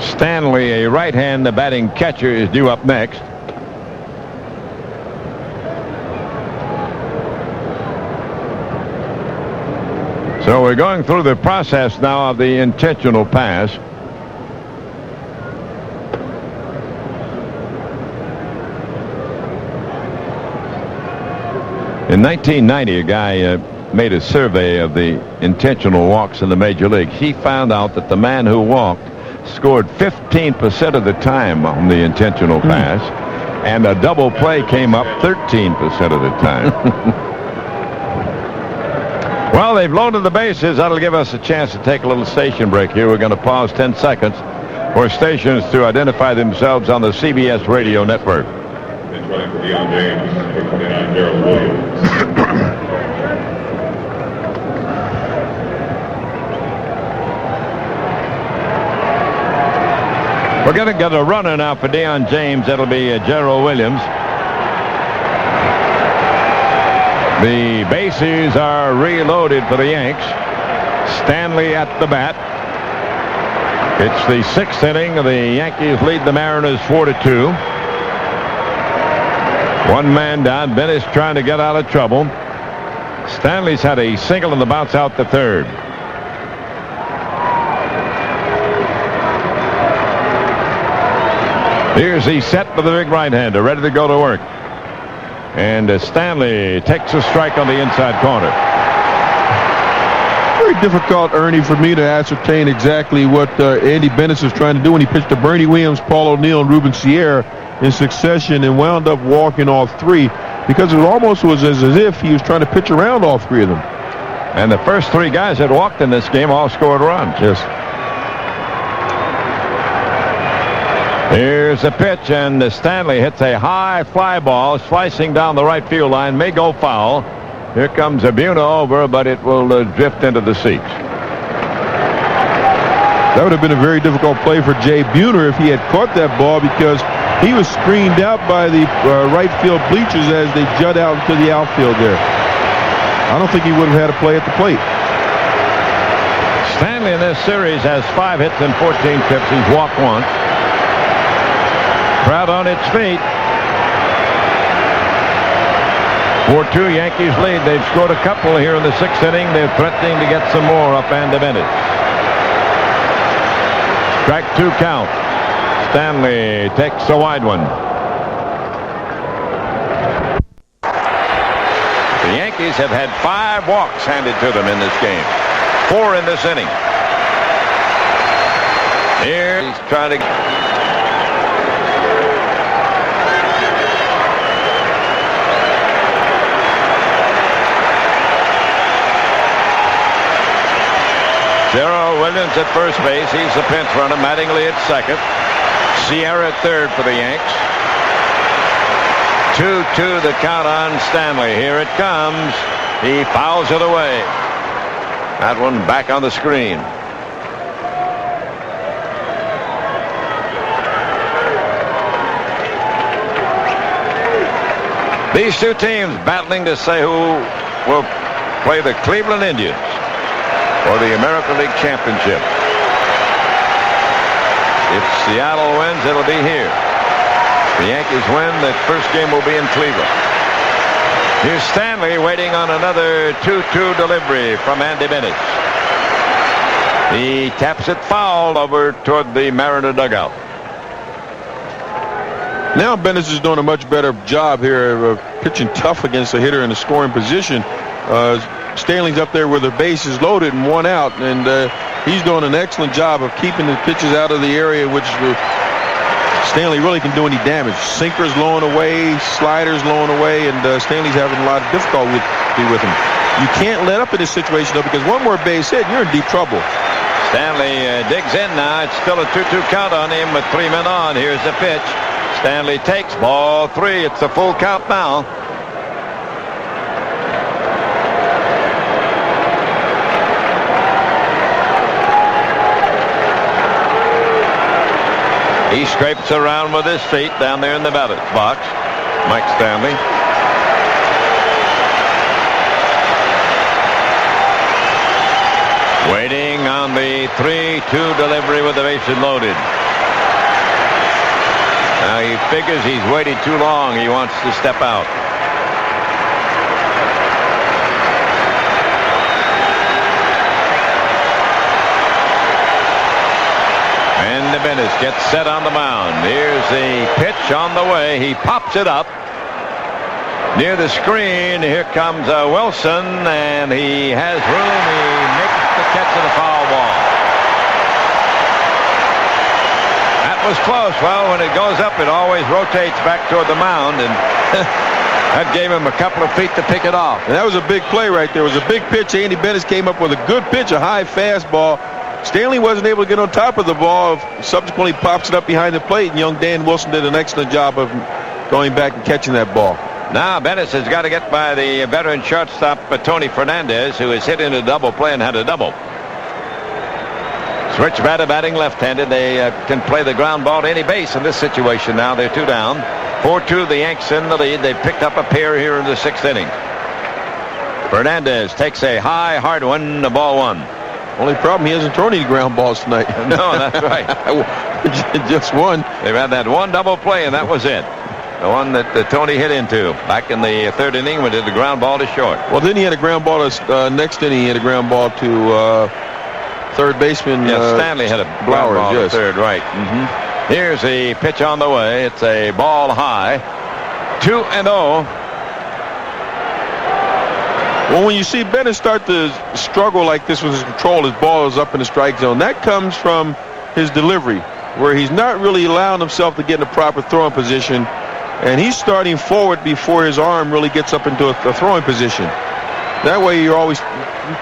Stanley, a right-hand batting catcher, is due up next. So we're going through the process now of the intentional pass. In 1990, a guy made a survey of the intentional walks in the major league. He found out that the man who walked scored 15% of the time on the intentional pass, and a double play came up 13% of the time. Well, they've loaded the bases. That'll give us a chance to take a little station break here. We're going to pause 10 seconds for stations to identify themselves on the CBS Radio network. It's running for Deion James, for 29, Gerald Williams. We're going to get a runner now for Deion James. That'll be Gerald Williams. The bases are reloaded for the Yanks. Stanley at the bat. It's the 6th inning. The Yankees lead the Mariners 4-2. One man down. Bennis trying to get out of trouble. Stanley's had a single in the bounce out to third. Here's the set for the big right-hander, ready to go to work. And Stanley takes a strike on the inside corner. Very difficult, Ernie, for me to ascertain exactly what Andy Bennis was trying to do when he pitched to Bernie Williams, Paul O'Neill, and Ruben Sierra in succession and wound up walking all three, because it almost was as if he was trying to pitch around all three of them. And the first three guys that walked in this game all scored runs. Yes. Here's the pitch, and Stanley hits a high fly ball slicing down the right field line, may go foul. Here comes Abuna over, but it will drift into the seats. That would have been a very difficult play for Jay Buhner if he had caught that ball, because he was screened out by the right field bleachers as they jut out into the outfield there. I don't think he would have had a play at the plate. Stanley in this series has 5 hits and 14 trips. He's walked once. Crowd on its feet. 4-2 Yankees lead. They've scored a couple here in the 6th inning. They're threatening to get some more up and divided. Strike 2 count. Stanley takes a wide one. The Yankees have had 5 walks handed to them in this game. 4 in this inning. Here he's trying to... Gerald Williams at first base. He's the pinch runner. Mattingly at second. Sierra at third for the Yanks. 2-2 the count on Stanley. Here it comes. He fouls it away. That one back on the screen. These two teams battling to say who will play the Cleveland Indians for the American League Championship. If Seattle wins, it'll be here. The Yankees win, the first game will be in Cleveland. Here's Stanley waiting on another 2-2 delivery from Andy Bennis. He taps it foul over toward the Mariner dugout. Now Bennis is doing a much better job here of pitching tough against a hitter in a scoring position. Stanley's up there with the bases loaded and 1 out, and he's doing an excellent job of keeping the pitches out of the area which Stanley really can do any damage. Sinkers blowing away, sliders blowing away, and Stanley's having a lot of difficulty with him. You can't let up in this situation, though, because one more base hit, you're in deep trouble. Stanley digs in now. It's still a 2-2 count on him with 3 men on. Here's the pitch. Stanley takes ball 3. It's a full count now. He scrapes around with his feet down there in the batter's box. Mike Stanley. Waiting on the 3-2 delivery with the bases loaded. Now he figures he's waited too long. He wants to step out. And the Bennis gets set on the mound. Here's the pitch on the way. He pops it up near the screen. Here comes Wilson, and he has room. He makes the catch of the foul ball. That was close. Well, when it goes up, it always rotates back toward the mound, and that gave him a couple of feet to pick it off. And that was a big play right there. It was a big pitch. Andy Bennis came up with a good pitch, a high fastball. Stanley wasn't able to get on top of the ball. Subsequently pops it up behind the plate, and young Dan Wilson did an excellent job of going back and catching that ball. Now Bennis has got to get by the veteran shortstop Tony Fernandez, who is hit in a double play and had a double. Switch batter batting left-handed. They can play the ground ball to any base in this situation now. They're 2 down. 4-2, the Yanks in the lead. They picked up a pair here in the 6th inning. Fernandez takes a high, hard one, the ball 1. Only problem, he hasn't thrown any ground balls tonight. No, that's right. Just one. They've had that one double play, and that was it. The one that Tony hit into back in the 3rd inning when he did the ground ball to short. Well, then he had a ground ball to next inning. He had a ground ball to third baseman. Yeah, Stanley had a ground ball to third, right. Here's the pitch on the way. It's a ball high. 2-0. Well, when you see Bennis start to struggle like this with his control, his ball is up in the strike zone. That comes from his delivery, where he's not really allowing himself to get in a proper throwing position, and he's starting forward before his arm really gets up into a throwing position. That way you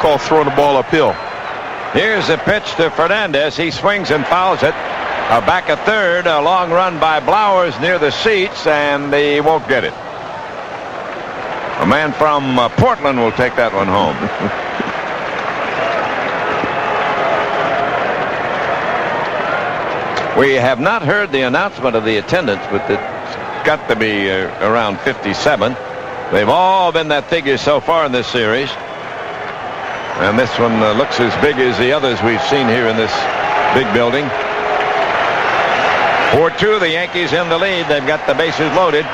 call throwing the ball uphill. Here's the pitch to Fernandez. He swings and fouls it. Back at third, a long run by Blowers near the seats, and he won't get it. A man from Portland will take that one home. We have not heard the announcement of the attendance, but it's got to be around 57. They've all been that figure so far in this series. And this one looks as big as the others we've seen here in this big building. 4-2, the Yankees in the lead. They've got the bases loaded.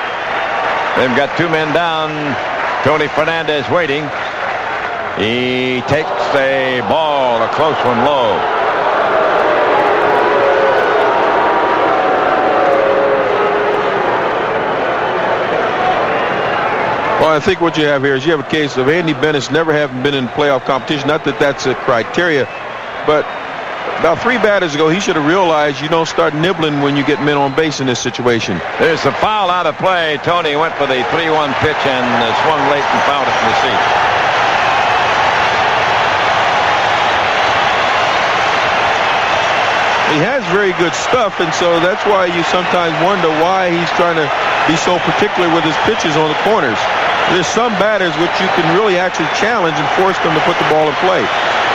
They've got 2 men down. Tony Fernandez waiting. He takes a ball, a close one, low. Well, I think what you have here is you have a case of Andy Bennis never having been in playoff competition. Not that that's a criteria, but about 3 batters ago, he should have realized you don't start nibbling when you get men on base in this situation. There's the foul out of play. Tony went for the 3-1 pitch and swung late and fouled it from the seat. He has very good stuff, and so that's why you sometimes wonder why he's trying to be so particular with his pitches on the corners. There's some batters which you can really actually challenge and force them to put the ball in play.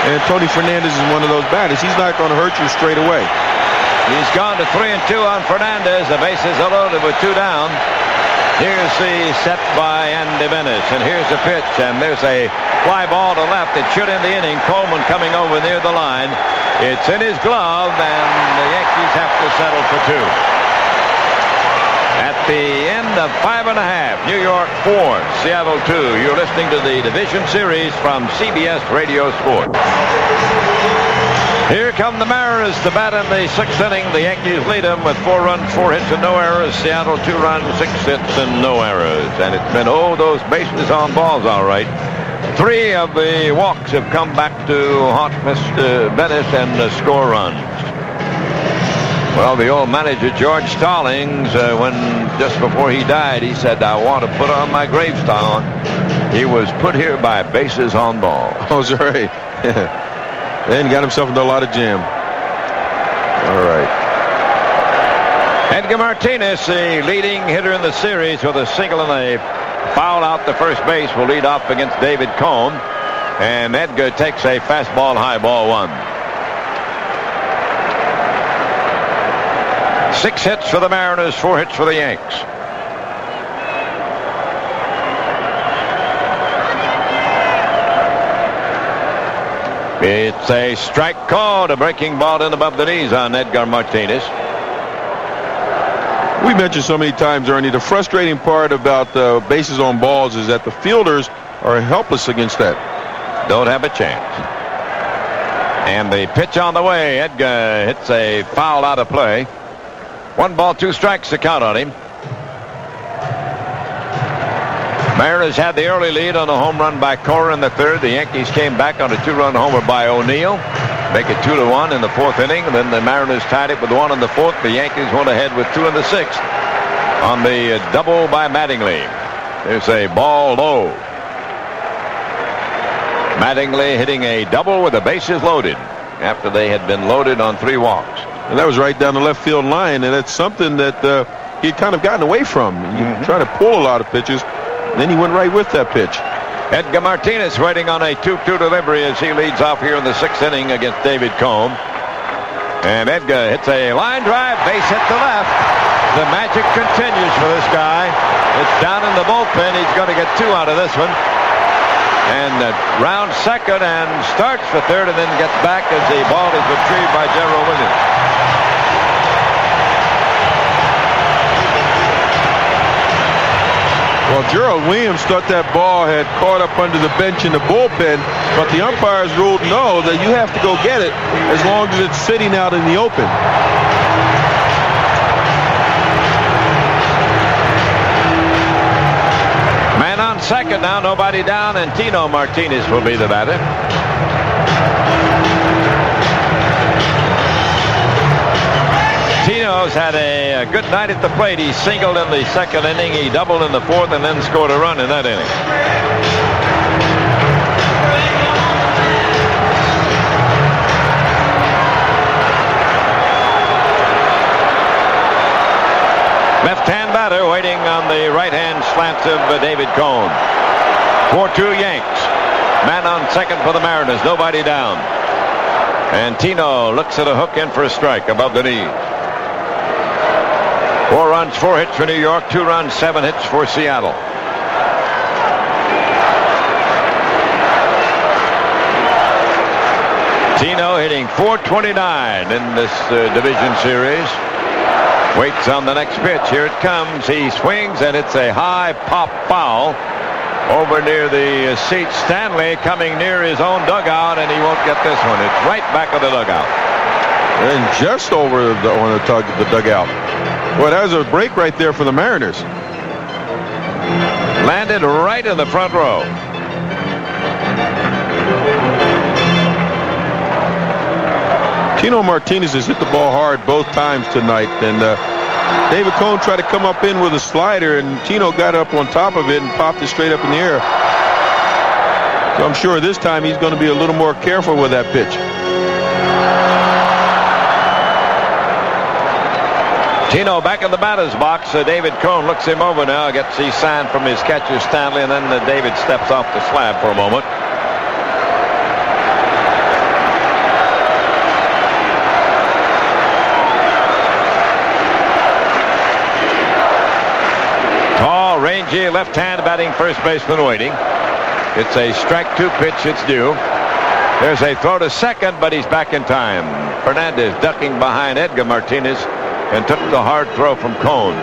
And Tony Fernandez is one of those batters. He's not going to hurt you straight away. He's gone to 3-2 on Fernandez. The bases are loaded with 2 down. Here's the set by Andy Bennis, and here's the pitch, and there's a fly ball to left. It should end the inning. Coleman coming over near the line. It's in his glove, and the Yankees have to settle for 2. At the end of 5.5, New York 4, Seattle 2. You're listening to the Division Series from CBS Radio Sports. Here come the Mariners to bat in the 6th inning. The Yankees lead them with 4 runs, 4 hits, and no errors. Seattle 2 runs, 6 hits, and no errors. And it's been, those bases on balls, all right. 3 of the walks have come back to haunt Mr. Bennis and score runs. Well, the old manager, George Stallings, just before he died, he said, I want to put on my gravestone. He was put here by bases on balls. Oh, sorry. And got himself into a lot of jam. All right. Edgar Martinez, the leading hitter in the series, with a single and a foul out to first base, will lead off against David Cone. And Edgar takes a fastball, high ball 1. 6 hits for the Mariners, 4 hits for the Yanks. It's a strike called, a breaking ball in above the knees on Edgar Martinez. We mentioned so many times, Ernie, the frustrating part about bases on balls is that the fielders are helpless against that. Don't have a chance. And the pitch on the way. Edgar hits a foul out of play. 1 ball, 2 strikes to count on him. Mariners had the early lead on a home run by Cora in the 3rd. The Yankees came back on a 2-run homer by O'Neill. Make it 2-1 in the 4th inning. And then the Mariners tied it with 1 in the 4th. The Yankees went ahead with 2 in the 6th on the double by Mattingly. There's a ball low. Mattingly hitting a double with the bases loaded after they had been loaded on 3 walks. And that was right down the left field line, and that's something that he'd kind of gotten away from. He tried to pull a lot of pitches, and then he went right with that pitch. Edgar Martinez waiting on a 2-2 delivery as he leads off here in the 6th inning against David Cone. And Edgar hits a line drive, base hit to left. The magic continues for this guy. It's down in the bullpen. He's going to get 2 out of this one. And rounds second and starts for 3rd and then gets back as the ball is retrieved by General Williams. Well, Gerald Williams thought that ball had caught up under the bench in the bullpen, but the umpires ruled no, that you have to go get it as long as it's sitting out in the open. Man on second now, nobody down, and Tino Martinez will be the batter. Tino's had a good night at the plate. He singled in the 2nd inning, he doubled in the 4th, and then scored a run in that inning. Left-hand batter waiting on the right-hand slants of David Cone. 4-2 Yanks. Man on second for the Mariners, nobody down. And Tino looks at a hook in for a strike above the knee. 4 runs, 4 hits for New York, 2 runs, 7 hits for Seattle. Tino hitting .429 in this division series. Waits on the next pitch. Here it comes. He swings, and it's a high pop foul over near the seat. Stanley coming near his own dugout, and he won't get this one. It's right back of the dugout. And just over on the dugout. Well, that was a break right there for the Mariners. Landed right in the front row. Tino Martinez has hit the ball hard both times tonight, and David Cone tried to come up in with a slider, and Tino got up on top of it and popped it straight up in the air. So I'm sure this time he's going to be a little more careful with that pitch. Tino back in the batter's box. David Cone looks him over now, gets the sign from his catcher Stanley, and then David steps off the slab for a moment. Tall, rangy, left-hand batting first baseman waiting. It's a strike 2 pitch. It's due. There's a throw to second, but he's back in time. Fernandez ducking behind Edgar Martinez and took the hard throw from Cone.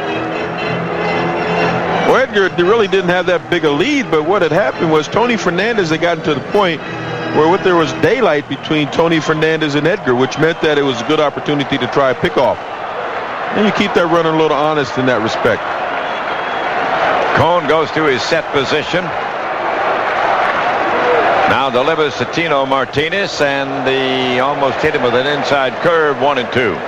Well, Edgar really didn't have that big a lead, but what had happened was Tony Fernandez had gotten to the point where there was daylight between Tony Fernandez and Edgar, which meant that it was a good opportunity to try a pickoff. And you keep that runner a little honest in that respect. Cone goes to his set position. Now delivers to Tino Martinez, and he almost hit him with an inside curve, 1-2.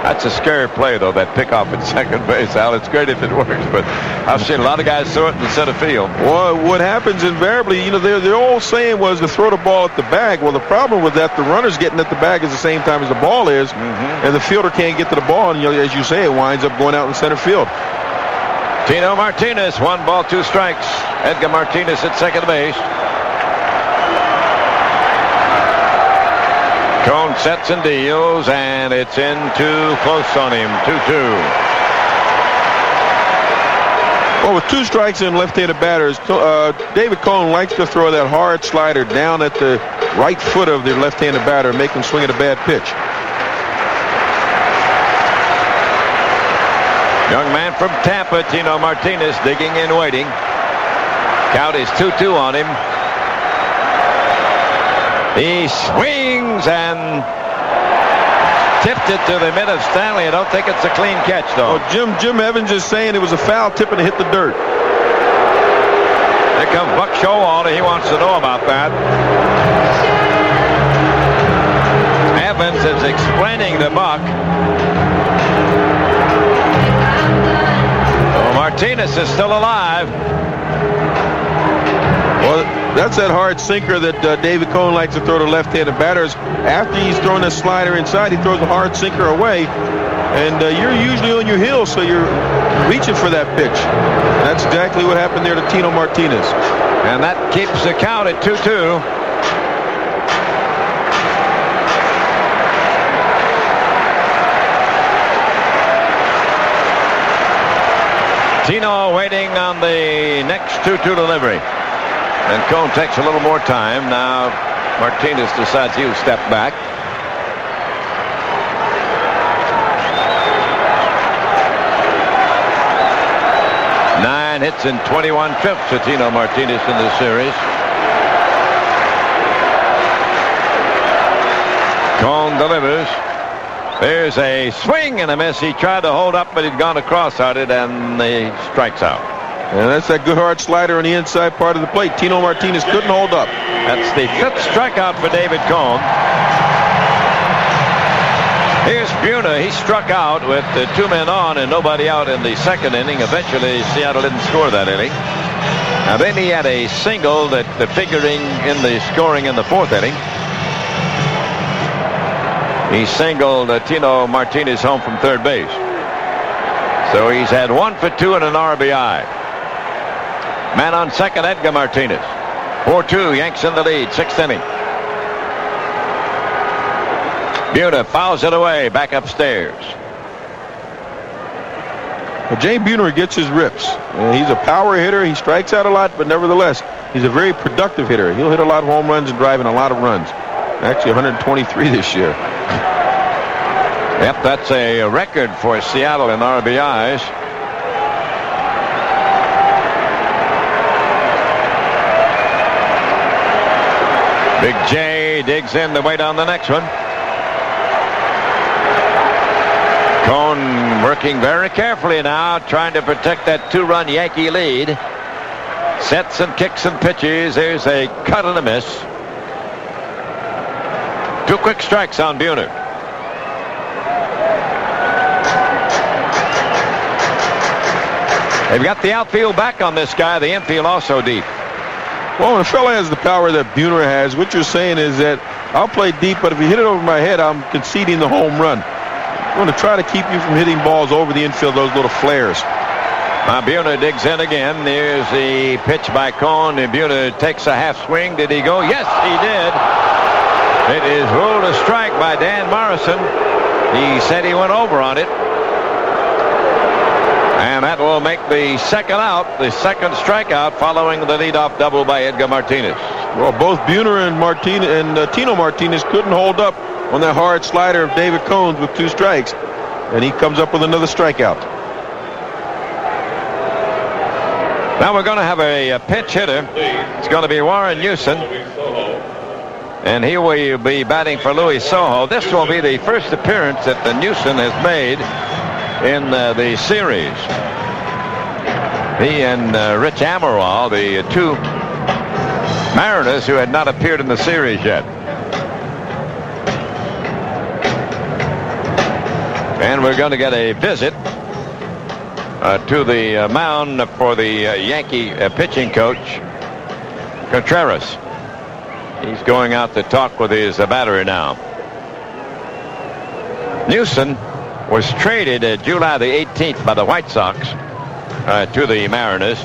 That's a scary play, though, that pickoff at second base, Al. It's great if it works, but I've seen a lot of guys throw it in the center field. Well, what happens invariably, you know, their old saying was to throw the ball at the bag. Well, the problem with that, the runner's getting at the bag at the same time as the ball is, and the fielder can't get to the ball, and as you say, it winds up going out in center field. Tino Martinez, 1 ball, 2 strikes. Edgar Martinez at second base. Cone sets and deals, and it's in too close on him. 2-2. Well, with 2 strikes and left-handed batters, David Cone likes to throw that hard slider down at the right foot of the left-handed batter and make him swing at a bad pitch. Young man from Tampa, Tino Martinez, digging in, waiting. Count is 2-2 on him. He swings and tipped it to the mid of Stanley. I don't think it's a clean catch, though. Oh, Jim Evans is saying it was a foul tip and it hit the dirt. Here comes Buck Showalter. He wants to know about that. Evans is explaining to Buck. Well, Martinez is still alive. Well, that's that hard sinker that David Cone likes to throw to left-handed batters. After he's thrown a slider inside, he throws a hard sinker away. And you're usually on your heels, so you're reaching for that pitch. And that's exactly what happened there to Tino Martinez. And that keeps the count at 2-2. Tino waiting on the next 2-2 delivery. And Cone takes a little more time. Now Martinez decides he'll step back. Nine hits and 21 trips for Tino Martinez in this series. Cone delivers. There's a swing and a miss. He tried to hold up, but he'd gone across-out it, and he strikes out. And that's that good hard slider on the inside part of the plate. Tino Martinez couldn't hold up. That's the 5th strikeout for David Cone. Here's Buhner. He struck out with the 2 men on and nobody out in the second inning. Eventually, Seattle didn't score that inning. Now, then he had a single that figuring in the scoring in the 4th inning. He singled Tino Martinez home from third base. So he's had 1 for 2 and an RBI. Man on second, Edgar Martinez. 4-2, Yanks in the lead, 6th inning. Buhner fouls it away, back upstairs. Well, Jay Buhner gets his rips. He's a power hitter. He strikes out a lot, but nevertheless, he's a very productive hitter. He'll hit a lot of home runs and drive in a lot of runs. Actually, 123 this year. Yep, that's a record for Seattle in RBIs. Big J digs in to wait on the next one. Cone working very carefully now, trying to protect that 2-run Yankee lead. Sets and kicks and pitches. There's a cut and a miss. 2 quick strikes on Buhner. They've got the outfield back on this guy. The infield also deep. Well, when a fella has the power that Buhner has, what you're saying is that I'll play deep, but if you hit it over my head, I'm conceding the home run. I'm going to try to keep you from hitting balls over the infield, those little flares. Now Buhner digs in again. There's the pitch by Cone. And Buhner takes a half swing. Did he go? Yes, he did. It is ruled a strike by Dan Morrison. He said he went over on it. And that will make the second out, the second strikeout following the leadoff double by Edgar Martinez. Well, both Buhner and Tino Martinez couldn't hold up on that hard slider of David Cone's with 2 strikes. And he comes up with another strikeout. Now we're going to have a pinch hitter. It's going to be Warren Newson. And he will be batting for Louis Soho. This will be the first appearance that the Newson has made in the series. He and Rich Amaral, the 2 Mariners who had not appeared in the series yet. And we're going to get a visit to the mound for the Yankee pitching coach, Contreras. He's going out to talk with his batter now. Newson was traded July the 18th by the White Sox to the Mariners,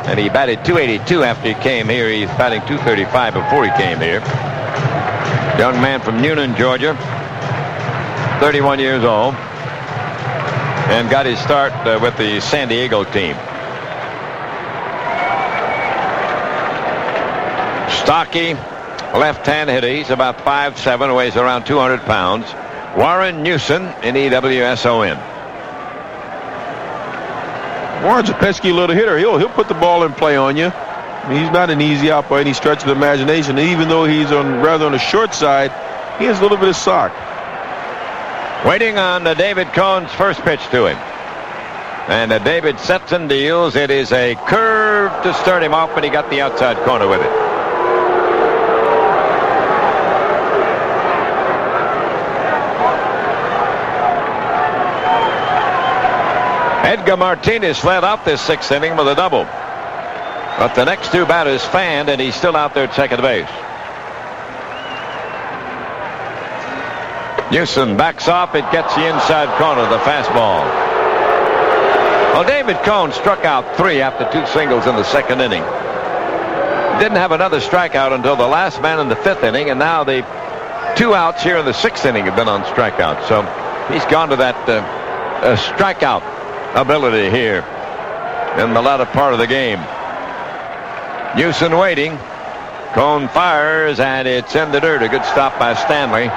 and he batted .282 after he came here. He's batting .235 before he came here. Young man from Newnan, Georgia, 31 years old, and got his start with the San Diego team. Stocky, left-hand hitter. He's about 5'7", weighs around 200 pounds. Warren Newson, N-E-W-S-O-N. Warren's a pesky little hitter. He'll put the ball in play on you. I mean, he's not an easy out by any stretch of the imagination. And even though he's rather on the short side, he has a little bit of sock. Waiting on David Cohn's first pitch to him. And David sets and deals. It is a curve to start him off, but he got the outside corner with it. Edgar Martinez led off this 6th inning with a double. But the next 2 batters fanned, and he's still out there at second base. Newsom backs off. It gets the inside corner, the fastball. Well, David Cohn struck out 3 after 2 singles in the 2nd inning. Didn't have another strikeout until the last man in the 5th inning, and now the 2 outs here in the 6th inning have been on strikeouts. So he's gone to that strikeout ability here in the latter part of the game. Newsom waiting. Cohn fires, and it's in the dirt. A good stop by Stanley.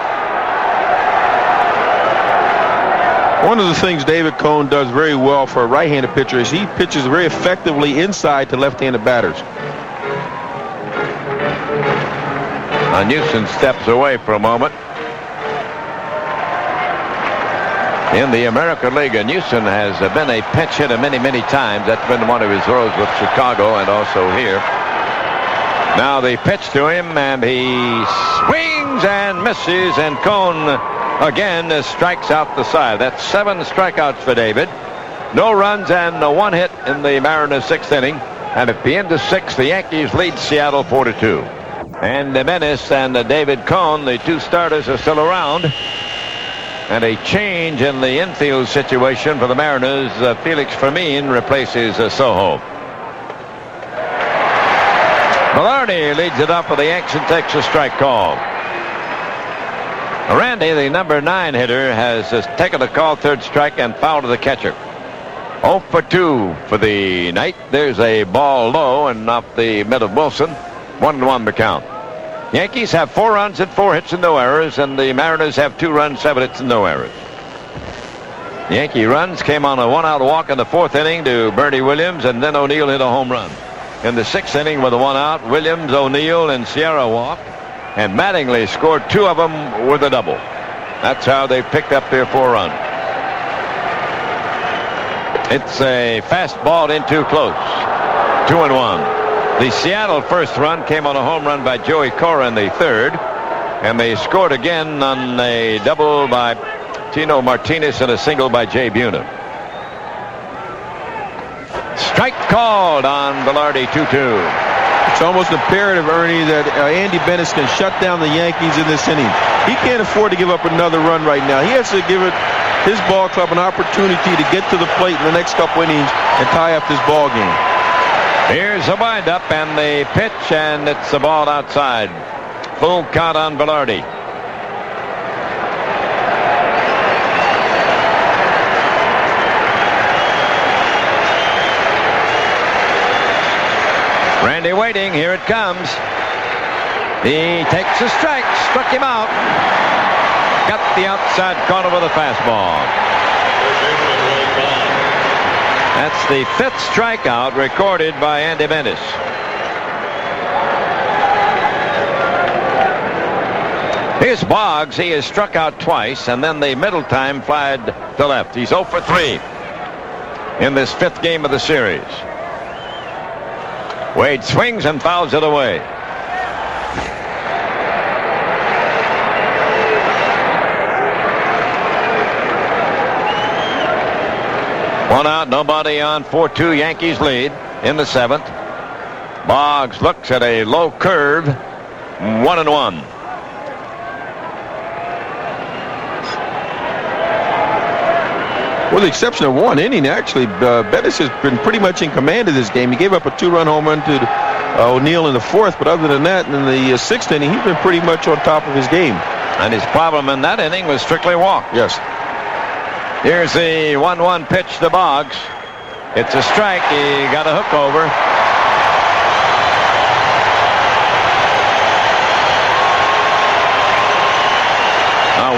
One of the things David Cohn does very well for a right-handed pitcher is he pitches very effectively inside to left-handed batters. Newsom steps away for a moment. In the American League, Newsom has been a pinch hitter many, many times. That's been one of his roles with Chicago and also here. Now the pitch to him, and he swings and misses, and Cohn again strikes out the side. That's 7 strikeouts for David. No runs and 1 hit in the Mariners' 6th inning. And at the end of 6, the Yankees lead Seattle 4-2. And Menace and David Cohn, the 2 starters, are still around. And a change in the infield situation for the Mariners. Felix Fermin replaces Soho. Velarde leads it up for the Yanks and takes a strike call. Randy, the number 9 hitter, has taken a call, 3rd strike, and fouled to the catcher. 0 for 2 for the night. There's a ball low and off the mid of Wilson. 1-1 the count. Yankees have 4 runs and 4 hits and no errors, and the Mariners have 2 runs, 7 hits and no errors. The Yankee runs came on a 1-out walk in the 4th inning to Bernie Williams, and then O'Neill hit a home run. In the 6th inning with a 1-out, Williams, O'Neill, and Sierra walked, and Mattingly scored 2 of them with a double. That's how they picked up their 4 runs. It's a fastball in too close. 2-1. The Seattle first run came on a home run by Joey Cora in the 3rd, and they scored again on a double by Tino Martinez and a single by Jay Buhner. Strike called on Velarde, 2-2. It's almost imperative, Ernie, that Andy Bennis can shut down the Yankees in this inning. He can't afford to give up another run right now. He has to give his ball club an opportunity to get to the plate in the next couple innings and tie up this ball game. Here's a windup and the pitch, and it's the ball outside. Full count on Velarde. Randy waiting. Here it comes. He takes a strike. Struck him out. Got the outside corner with a fastball. That's the 5th strikeout recorded by Andy Bennis. Here's Boggs. He has struck out twice, and then the middle time flied to left. He's 0 for 3 in this 5th game of the series. Wade swings and fouls it away. One out, nobody on. 4-2 Yankees lead in the 7th. Boggs looks at a low curve. 1-1. With the exception of 1 inning, actually, Bettis has been pretty much in command of this game. He gave up a 2-run home run to O'Neill in the 4th, but other than that, in the 6th inning, he's been pretty much on top of his game. And his problem in that inning was strictly walk. Yes. Here's the 1-1 pitch to Boggs. It's a strike. He got a hook over.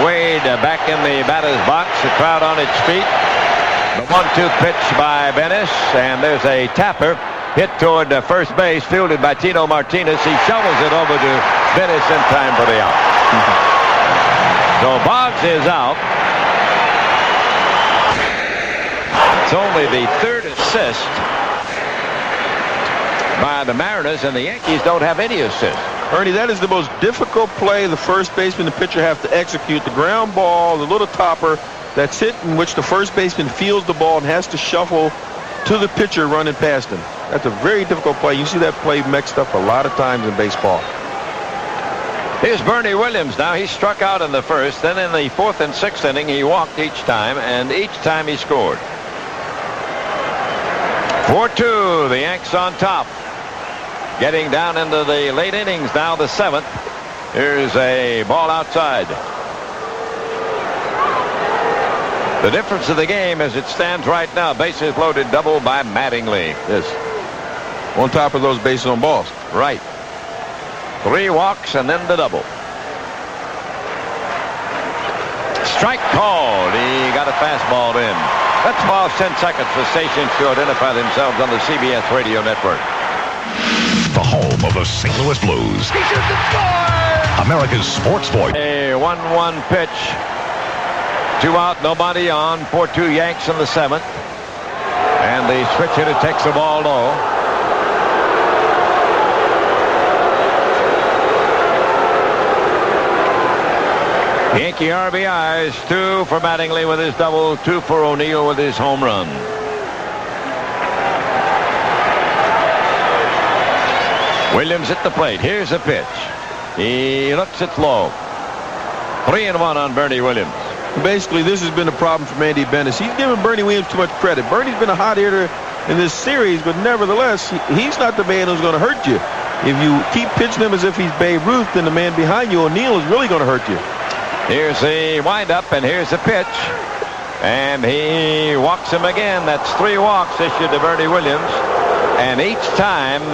Wade back in the batter's box. The crowd on its feet. The 1-2 pitch by Bennis, and there's a tapper hit toward first base, fielded by Tino Martinez. He shovels it over to Bennis in time for the out. So Boggs is out. It's only the third assist by the Mariners, and the Yankees don't have any assists. Ernie, that is the most difficult play the first baseman and the pitcher have to execute. The ground ball, the little topper that's hit, in which the first baseman fields the ball and has to shuffle to the pitcher running past him. That's a very difficult play. You see that play mixed up a lot of times in baseball. Here's Bernie Williams now. He struck out in the first. Then in the fourth and sixth inning, he walked each time, and each time he scored. 4-2, the Yanks on top. Getting down into the late innings now, the seventh. Here's a ball outside. The difference of the game as it stands right now, bases loaded, double by Mattingly. Yes. On top of those bases on balls. Right. 3 walks and then the double. Strike called. He got a fastball in. Let's pause 10 seconds for stations to identify themselves on the CBS Radio network. The home of the St. Louis Blues. He shoots and scores! America's sports voice. A 1-1 pitch. 2 out, nobody on. 4-2 Yanks in the seventh. And the switch hitter takes the ball low. Yankee RBIs, 2 for Mattingly with his double, 2 for O'Neill with his home run. Williams at the plate. Here's a pitch. He looks it low. 3-1 on Bernie Williams. Basically, this has been a problem for Andy Bennis. He's giving Bernie Williams too much credit. Bernie's been a hot hitter in this series, but nevertheless, he's not the man who's going to hurt you. If you keep pitching him as if he's Babe Ruth, then the man behind you, O'Neill, is really going to hurt you. Here's the windup, and here's the pitch. And he walks him again. That's 3 walks issued to Bernie Williams. And each time,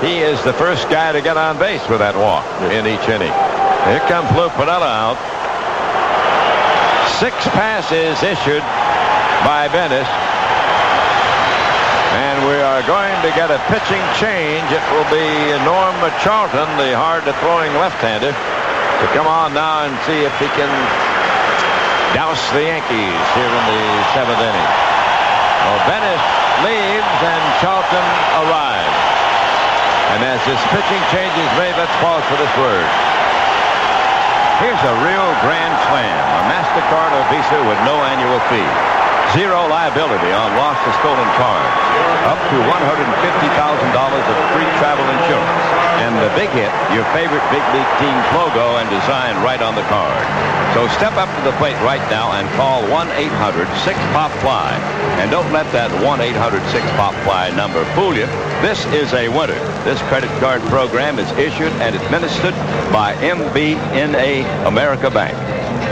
he is the first guy to get on base with that walk in each inning. Here comes Lou Piniella out. 6 passes issued by Bennis. And we are going to get a pitching change. It will be Norm Charlton, the hard-throwing left-hander, to come on now and see if he can douse the Yankees here in the 7th inning. Well, Bennis leaves and Charlton arrives. And as this pitching change is made, let's pause for this word. Here's a real grand slam. A MasterCard or Visa with no annual fee. 0 liability on lost or stolen cars. Up to $150,000 of free travel insurance. And the big hit, your favorite big league team's logo and design right on the card. So step up to the plate right now and call 1-800-6-POP-FLY. And don't let that 1-800-6-POP-FLY number fool you. This is a winner. This credit card program is issued and administered by MBNA America Bank.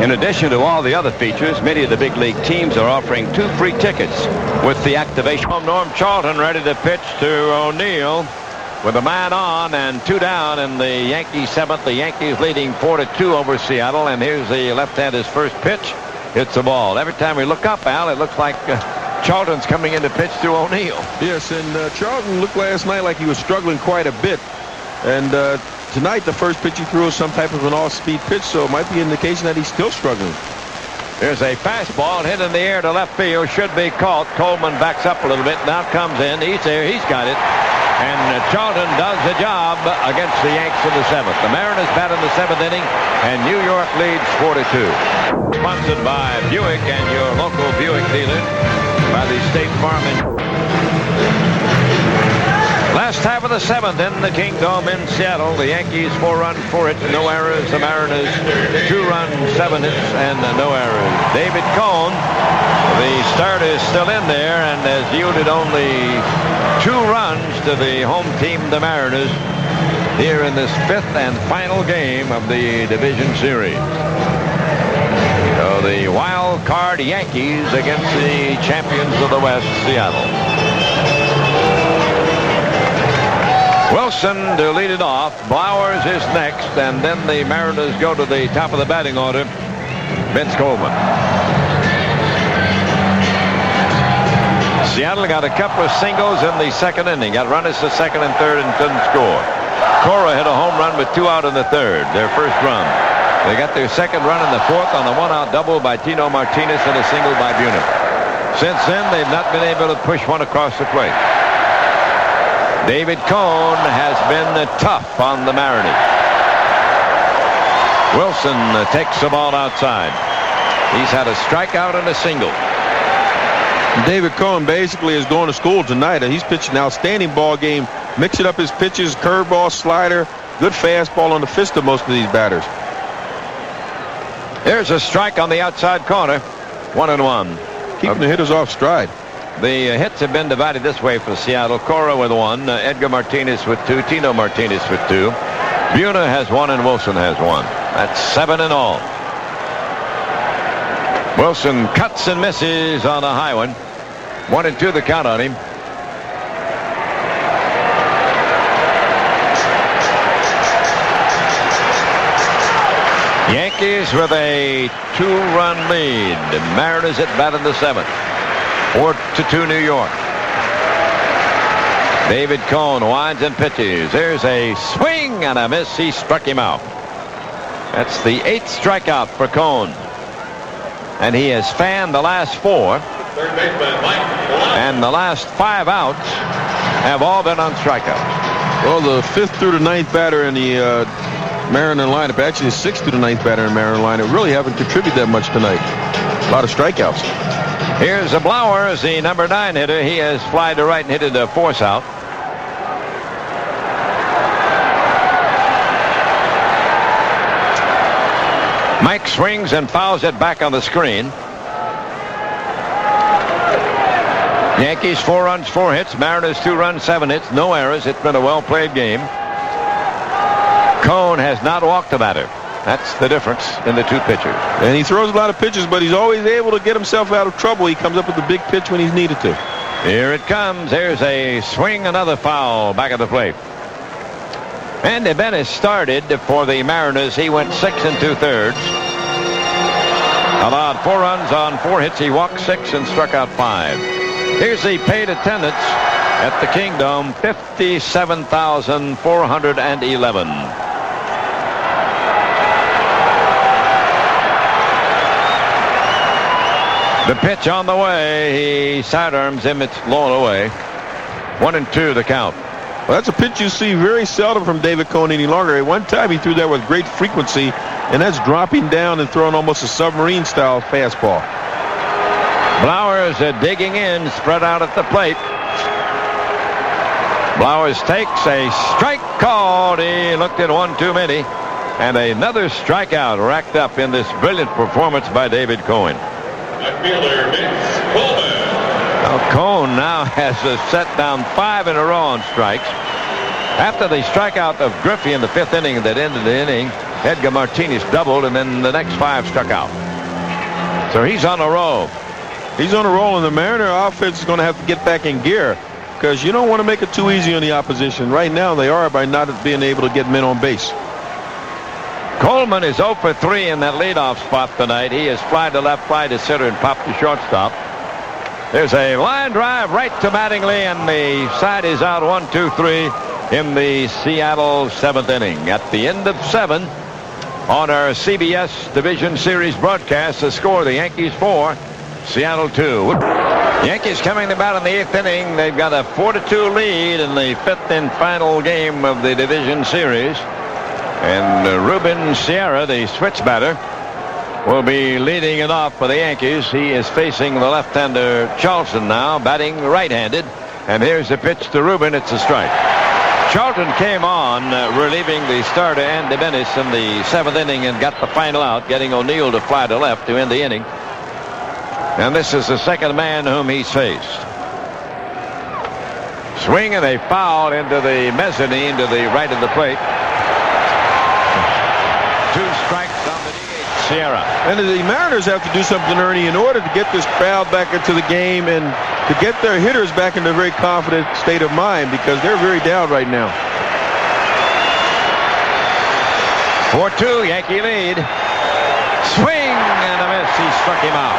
In addition to all the other features, many of the big league teams are offering 2 free tickets with the activation. Norm Charlton ready to pitch to O'Neill with a man on and 2 down in the Yankees 7th. The Yankees leading 4-2 over Seattle. And here's the left-hander's first pitch. Hits the ball. Every time we look up, Al, it looks like Charlton's coming in to pitch to O'Neill. Yes, and Charlton looked last night like he was struggling quite a bit. And tonight, the first pitch he threw was some type of an off-speed pitch, so it might be an indication that he's still struggling. There's a fastball hit in the air to left field. Should be caught. Coleman backs up a little bit. Now comes in. He's there. He's got it. And Charlton does the job against the Yanks in the 7th. The Mariners bat in the 7th inning, and New York leads 4-2. Sponsored by Buick and your local Buick dealer by the State Farm. Last half of the 7th in the Kingdome in Seattle. The Yankees 4-run, 4 hits, no errors. The Mariners 2-run, 7 hits, and no errors. David Cone, the starter, is still in there and has yielded only 2 runs to the home team, the Mariners, here in this 5th and final game of the division series. So the wild card Yankees against the champions of the West, Seattle. Wilson to lead it off. Blowers is next, and then the Mariners go to the top of the batting order. Vince Coleman. Seattle got a couple of singles in the second inning. Got runners to second and third and couldn't score. Cora hit a home run with 2 out in the third, their first run. They got their second run in the fourth on a 1-out double by Tino Martinez and a single by Buhner. Since then, they've not been able to push one across the plate. David Cone has been tough on the Mariners. Wilson takes the ball outside. He's had a strikeout and a single. David Cone basically is going to school tonight. He's pitched an outstanding ball game, mixing up his pitches, curveball, slider, good fastball on the fist of most of these batters. There's a strike on the outside corner. 1-1. Keeping the hitters off stride. The hits have been divided this way for Seattle. Cora with 1, Edgar Martinez with 2, Tino Martinez with 2. Buhner has 1 and Wilson has 1. That's 7 in all. Wilson cuts and misses on a high one. 1-2 the count on him. Yankees with a 2-run lead. The Mariners at bat in the 7th. 4-2 New York. David Cone winds and pitches. There's a swing and a miss. He struck him out. That's the 8th strikeout for Cone. And he has fanned the last 4. And the last 5 outs have all been on strikeouts. Well, the 5th through the 9th batter in the Mariner lineup, actually the 6th through the 9th batter in the Mariner lineup, really haven't contributed that much tonight. A lot of strikeouts. Here's a Blowers, the number 9 hitter. He has flied to right and hit it a force out. Mike swings and fouls it back on the screen. Yankees 4 runs, 4 hits. Mariners 2 runs, 7 hits. No errors. It's been a well-played game. Cone has not walked the batter. That's the difference in the 2 pitchers. And he throws a lot of pitches, but he's always able to get himself out of trouble. He comes up with the big pitch when he's needed to. Here it comes. There's a swing, another foul back at the plate. Andy Bennett started for the Mariners. He went 6 2/3. Allowed 4 runs on 4 hits. He walked 6 and struck out 5. Here's the paid attendance at the Kingdom, 57,411. The pitch on the way. He sidearms him. It's blown away. 1-2 the count. Well, that's a pitch you see very seldom from David Cone any longer. At one time, he threw that with great frequency, and that's dropping down and throwing almost a submarine-style fastball. Blowers digging in, spread out at the plate. Blowers takes a strike called. He looked at 1 too many, and another strikeout racked up in this brilliant performance by David Cone. Now Cone now has set down 5 in a row on strikes. After the strikeout of Griffey in the 5th inning that ended the inning, Edgar Martinez doubled, and then the next 5 struck out. So he's on a roll. He's on a roll, and the Mariner offense is going to have to get back in gear because you don't want to make it too easy on the opposition. Right now they are by not being able to get men on base. Coleman is 0 for 3 in that leadoff spot tonight. He has flied to left, fly to center, and popped to shortstop. There's a line drive right to Mattingly, and the side is out 1-2-3 in the Seattle 7th inning. At the end of 7 on our CBS Division Series broadcast, the score: the Yankees 4, Seattle 2. Yankees coming to bat in the 8th inning. They've got a 4-2 lead in the 5th and final game of the Division Series. And Ruben Sierra, the switch batter, will be leading it off for the Yankees. He is facing the left-hander Charlton now, batting right-handed. And here's the pitch to Ruben. It's a strike. Charlton came on, relieving the starter Andy Bennett in the 7th inning and got the final out, getting O'Neill to fly to left to end the inning. And this is the second man whom he's faced. Swing and a foul into the mezzanine to the right of the plate. 2 strikes on the DH, Sierra. And the Mariners have to do something, Ernie, in order to get this crowd back into the game and to get their hitters back in a very confident state of mind, because they're very down right now. 4-2, Yankee lead. Swing and a miss. He struck him out.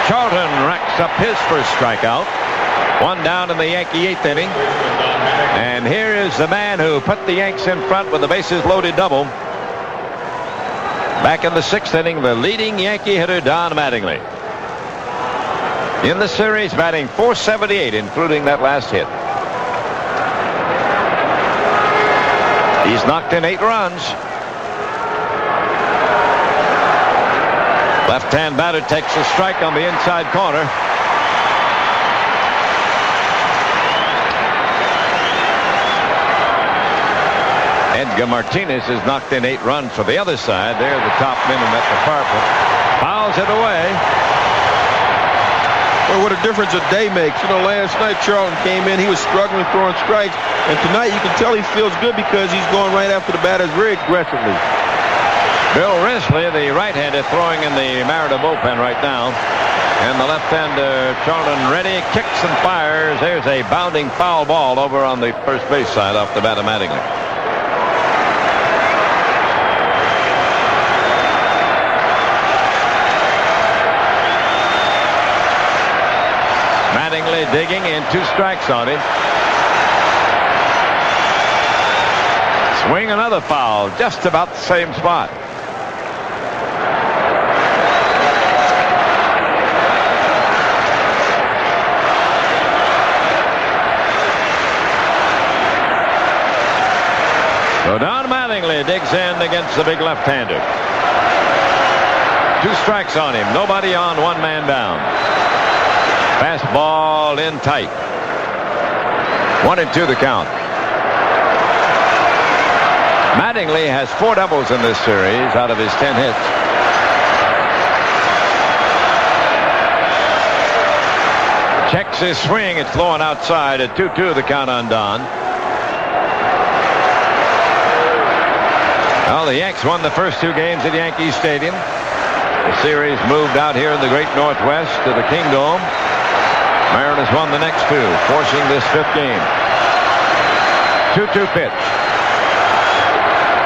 Charlton racks picks up his first strikeout. One down in the Yankee 8th inning. And here is the man who put the Yanks in front with the bases loaded double. Back in the 6th inning, the leading Yankee hitter, Don Mattingly. In the series, batting .478, including that last hit. He's knocked in 8 runs. Left-hand batter takes a strike on the inside corner. Edgar Martinez has knocked in 8 runs for the other side. They're the top men in that department. Fouls it away. Well, what a difference a day makes. You know, last night Charlton came in. He was struggling throwing strikes. And tonight you can tell he feels good because he's going right after the batters very aggressively. Bill Risley, the right-hander, throwing in the Mariner bullpen right now. And the left-hander, Charlton, ready, kicks and fires. There's a bounding foul ball over on the first base side off the bat of Mattingly. Mattingly digging in, 2 strikes on him. Swing, another foul, just about the same spot. So Don Mattingly digs in against the big left-hander. 2 strikes on him. Nobody on, 1 man down. Fastball in tight. 1-2 the count. Mattingly has 4 doubles in this series out of his 10 hits. Checks his swing. It's flowing outside at 2-2 the count on Don. Well, the Yanks won the first 2 games at Yankee Stadium. The series moved out here in the great Northwest to the Kingdome. Mariners won the next 2, forcing this 5th game. 2-2 pitch.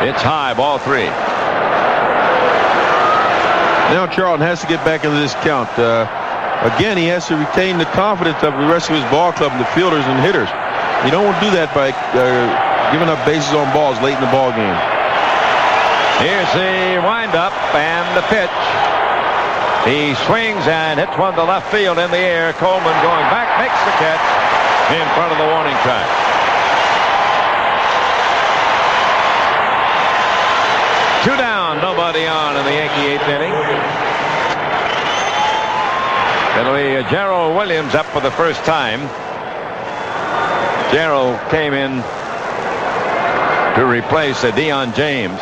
It's high, ball 3. Now Charlton has to get back into this count. Again, he has to retain the confidence of the rest of his ball club, the fielders and hitters. You don't want to do that by giving up bases on balls late in the ball game. Here's the windup and the pitch. He swings and hits one to left field in the air. Coleman going back, makes the catch in front of the warning track. Two down, nobody on in the Yankee 8th inning. It'll be Gerald Williams up for the first time. Gerald came in to replace Deion James.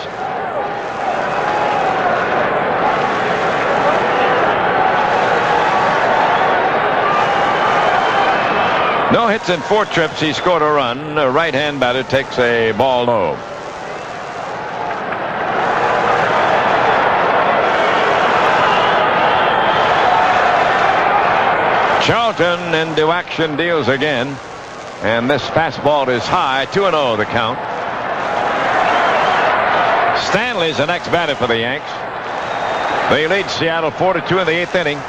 No hits in 4 trips. He scored a run. The right-hand batter takes a ball low. Charlton into action, deals again. And this fastball is high. 2-0 the count. Stanley's the next batter for the Yanks. They lead Seattle 4-2 in the 8th inning.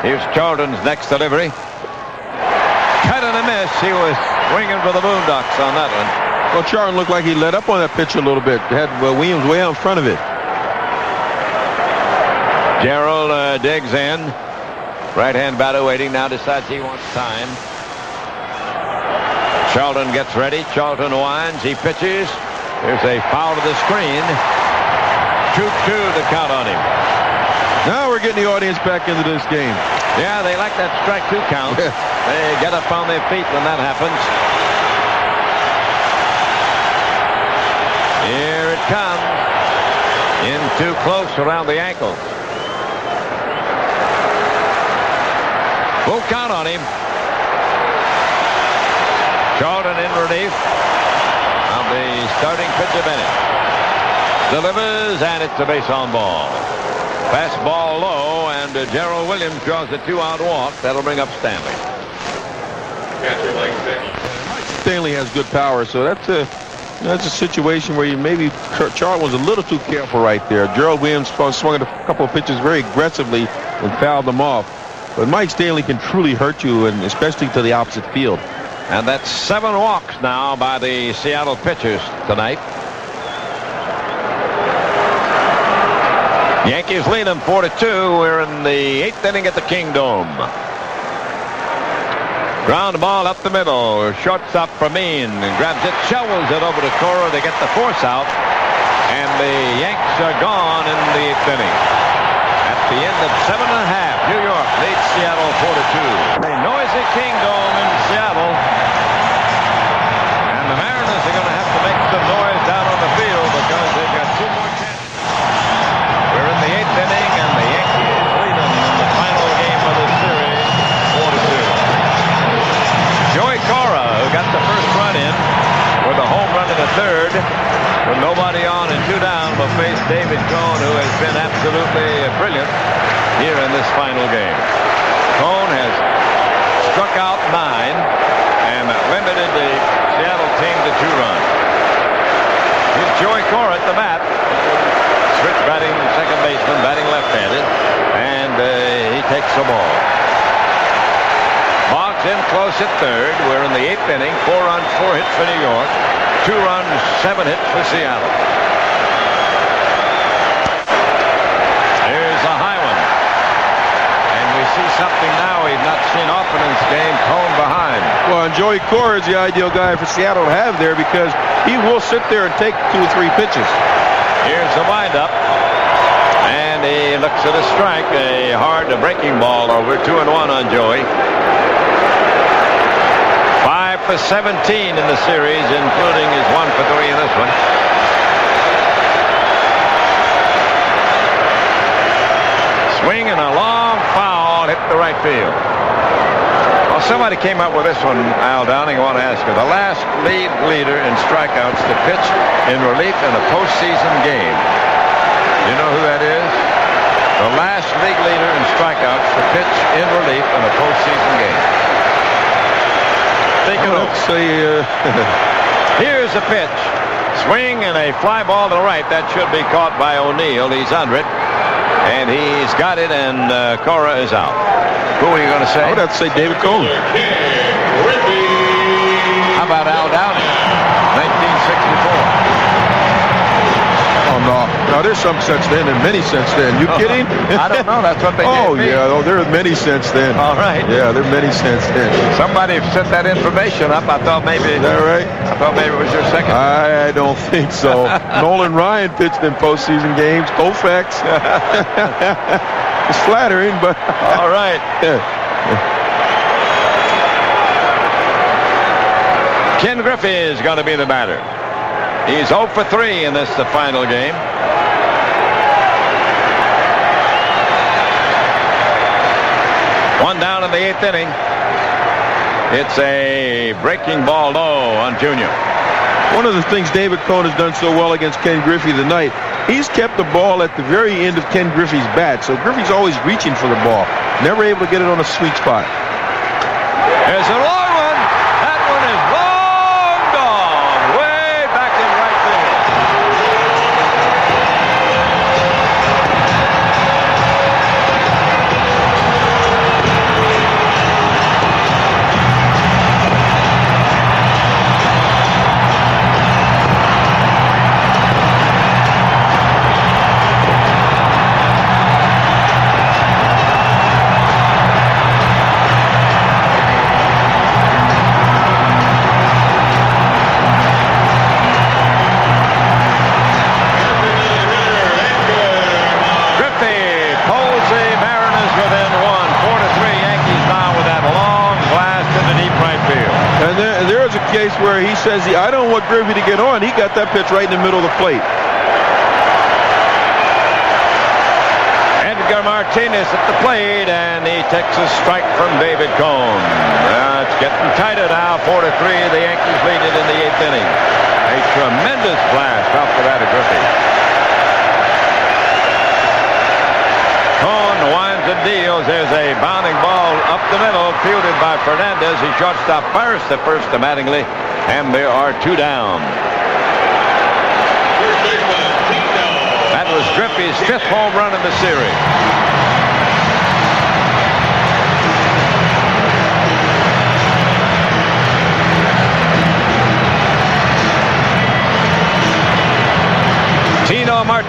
Here's Charlton's next delivery. Cut and a miss. He was swinging for the Boondocks on that one. Well, Charlton looked like he let up on that pitch a little bit. Had Williams way out in front of it. Gerald digs in. Right-hand batter waiting now, decides he wants time. Charlton gets ready. Charlton winds. He pitches. There's a foul to the screen. 2-2 to count on him. Now we're getting the audience back into this game. Yeah, they like that strike 2 count. They get up on their feet when that happens. Here it comes. In too close around the ankle. Full count on him. Charlton in relief of the starting pitcher Bennett. Delivers, and it's a base on ball. Fastball low, and Gerald Williams draws a 2-out walk. That'll bring up Stanley. Stanley has good power, so that's a situation where you maybe Charlton was a little too careful right there. Gerald Williams swung at a couple of pitches very aggressively and fouled them off. But Mike Stanley can truly hurt you, and especially to the opposite field. And that's 7 walks now by the Seattle pitchers tonight. Yankees lead them 4-2. We're in the 8th inning at the Kingdome. Ground ball up the middle. Shortstop Permine grabs it, shovels it over to Cora. They get the force out, and the Yanks are gone in the 8th inning. At the end of 7.5, New York leads Seattle 4-2. A noisy Kingdome in Seattle, and the Mariners are going to have to make some noise down on the field because they've got 2 more chances. We're in the 8th inning, and the Yankees lead them in the final game of the series, 4-2. Joey Cora, who got the first run in with a home run in the 3rd, with nobody on and 2 down, will face David Cone, who has been absolutely brilliant here in this final game. Cone has struck out 9 and limited the Seattle team to 2 runs. Here's Joey Cora at the bat. Switch batting, second baseman, batting left-handed, and he takes the ball. Boggs in close at 3rd. We're in the 8th inning. 4 runs, 4 hits for New York. 2 runs, 7 hits for Seattle. Here's a high one. And we see something now we've not seen often in this game. Cone behind. Well, and Joey Cora is the ideal guy for Seattle to have there because he will sit there and take 2 or 3 pitches. Here's the windup. And he looks at a strike. A hard breaking ball over. 2-1 on Joey. 5 for 17 in the series, including his 1 for 3 in this one. Swing and a long foul hit the right field. Well, somebody came up with this one, Al Downing. I want to ask you. The last league leader in strikeouts to pitch in relief in a postseason game. You know who that is? The last league leader in strikeouts to pitch in relief in a postseason game. Here's a pitch. Swing and a fly ball to the right. That should be caught by O'Neill. He's under it. And he's got it, and Cora is out. Who are you going to say? I would have to say David Cone. How about Al Downing? 1964. Oh, no. Now, there's some sense then and many sense then. You kidding? I don't know. That's what they Oh, gave me. yeah. Oh, there are many sense then. All right. Yeah, there are many sense then. Somebody sent that information up. I thought maybe. Is that right? I thought maybe it was your second. I don't think so. Nolan Ryan pitched in postseason games. Koufax. It's flattering, but. All right. Ken Griffey is going to be the batter. He's 0 for 3 in this, the final game. One down in the 8th inning. It's a breaking ball low on Junior. One of the things David Cone has done so well against Ken Griffey tonight, he's kept the ball at the very end of Ken Griffey's bat. So Griffey's always reaching for the ball. Never able to get it on a sweet spot. There's a long one. That one is long gone. Way back in right field. Where he says, I don't want Griffey to get on. He got that pitch right in the middle of the plate. Edgar Martinez at the plate, and he takes a strike from David Cone. It's getting tighter now, 4-3. The Yankees lead it in the 8th inning. A tremendous blast off the bat of Griffey. Cone winds and deals. There's a bounding ball up the middle, fielded by Fernandez. He shortstop fires the first to Mattingly, and there are 2 down. That was Griffey's 5th home run in the series.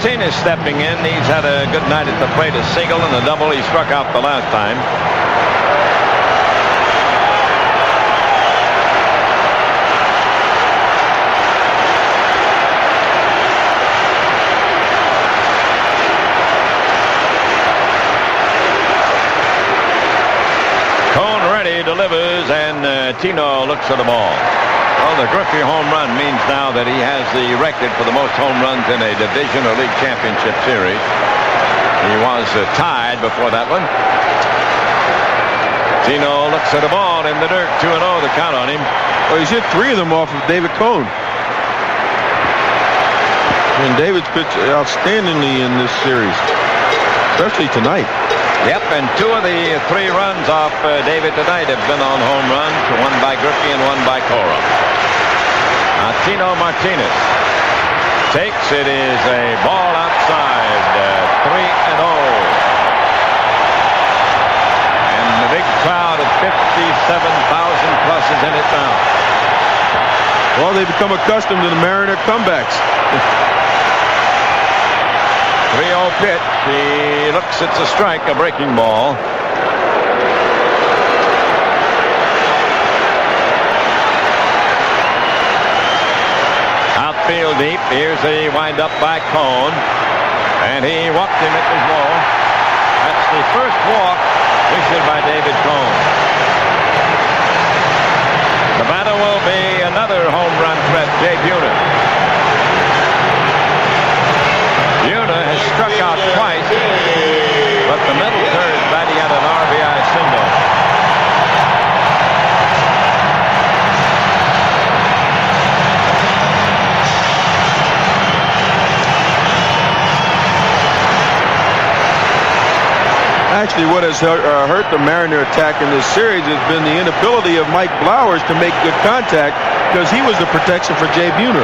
Martinez stepping in. He's had a good night at the plate. A single and a double. He struck out the last time. Cone ready, delivers, and Tino looks at the ball. Well, the Griffey home run means now that he has the record for the most home runs in a division or league championship series. He was tied before that one. Tino looks at the ball in the dirt. 2-0 the count on him. Well, he's hit 3 of them off of David Cone. And David's pitched outstandingly in this series, especially tonight. Yep, and 2 of the 3 runs off David tonight have been on home runs, one by Griffey and one by Cora. Tino Martinez takes it. Is a ball outside. 3-0. And the big crowd of 57,000 plus is in it now. Well, they've become accustomed to the Mariner comebacks. 3-0 pitch. He looks, it's a strike, a breaking ball. Outfield deep. Here's a windup by Cone. And he walked him at his ball. That's the first walk issued by David Cone. The batter will be another home run threat, Jay Buhner. Buhner has struck out twice, but the middle third batting out an RBI single. Actually, what has hurt the Mariner attack in this series has been the inability of Mike Blowers to make good contact, because he was the protection for Jay Buhner.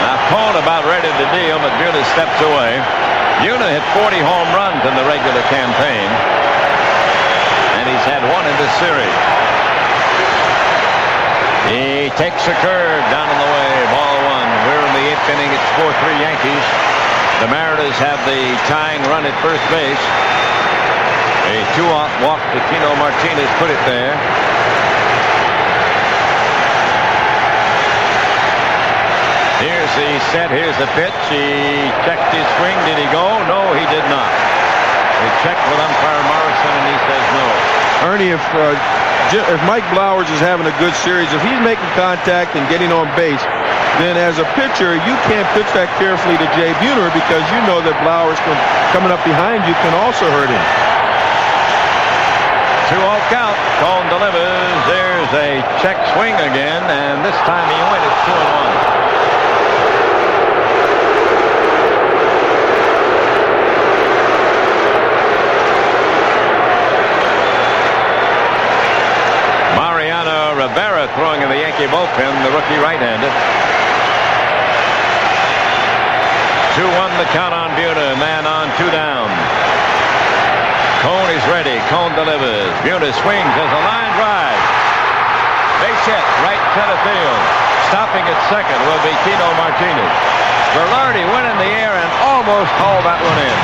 Now Cone about ready to deal, but Buhner steps away. Buhner hit 40 home runs in the regular campaign, and he's had 1 in this series. He takes a curve down in the way. Ball 1. We're in the 8th inning. It's 4-3 Yankees. The Mariners have the tying run at first base. A 2-out walk to Tino Martinez put it there. Here's the set. Here's the pitch. He checked his swing. Did he go? No, he did not. He checked with umpire Morrison, and he says no. Ernie, if Mike Blowers is having a good series, if he's making contact and getting on base, then as a pitcher, you can't pitch that carefully to Jay Buhner, because you know that Blowers coming up behind you can also hurt him. 2-0 count. Cone delivers. There's a check swing again, and this time he went. It's 2-1. Rivera throwing in the Yankee bullpen, the rookie right-handed. 2-1 the count on Buhner. Man on, 2 down. Cone is ready. Cone delivers. Buhner swings as a line drive. Base hit, right center field. Stopping at second will be Tino Martinez. Velarde went in the air and almost hauled that one in.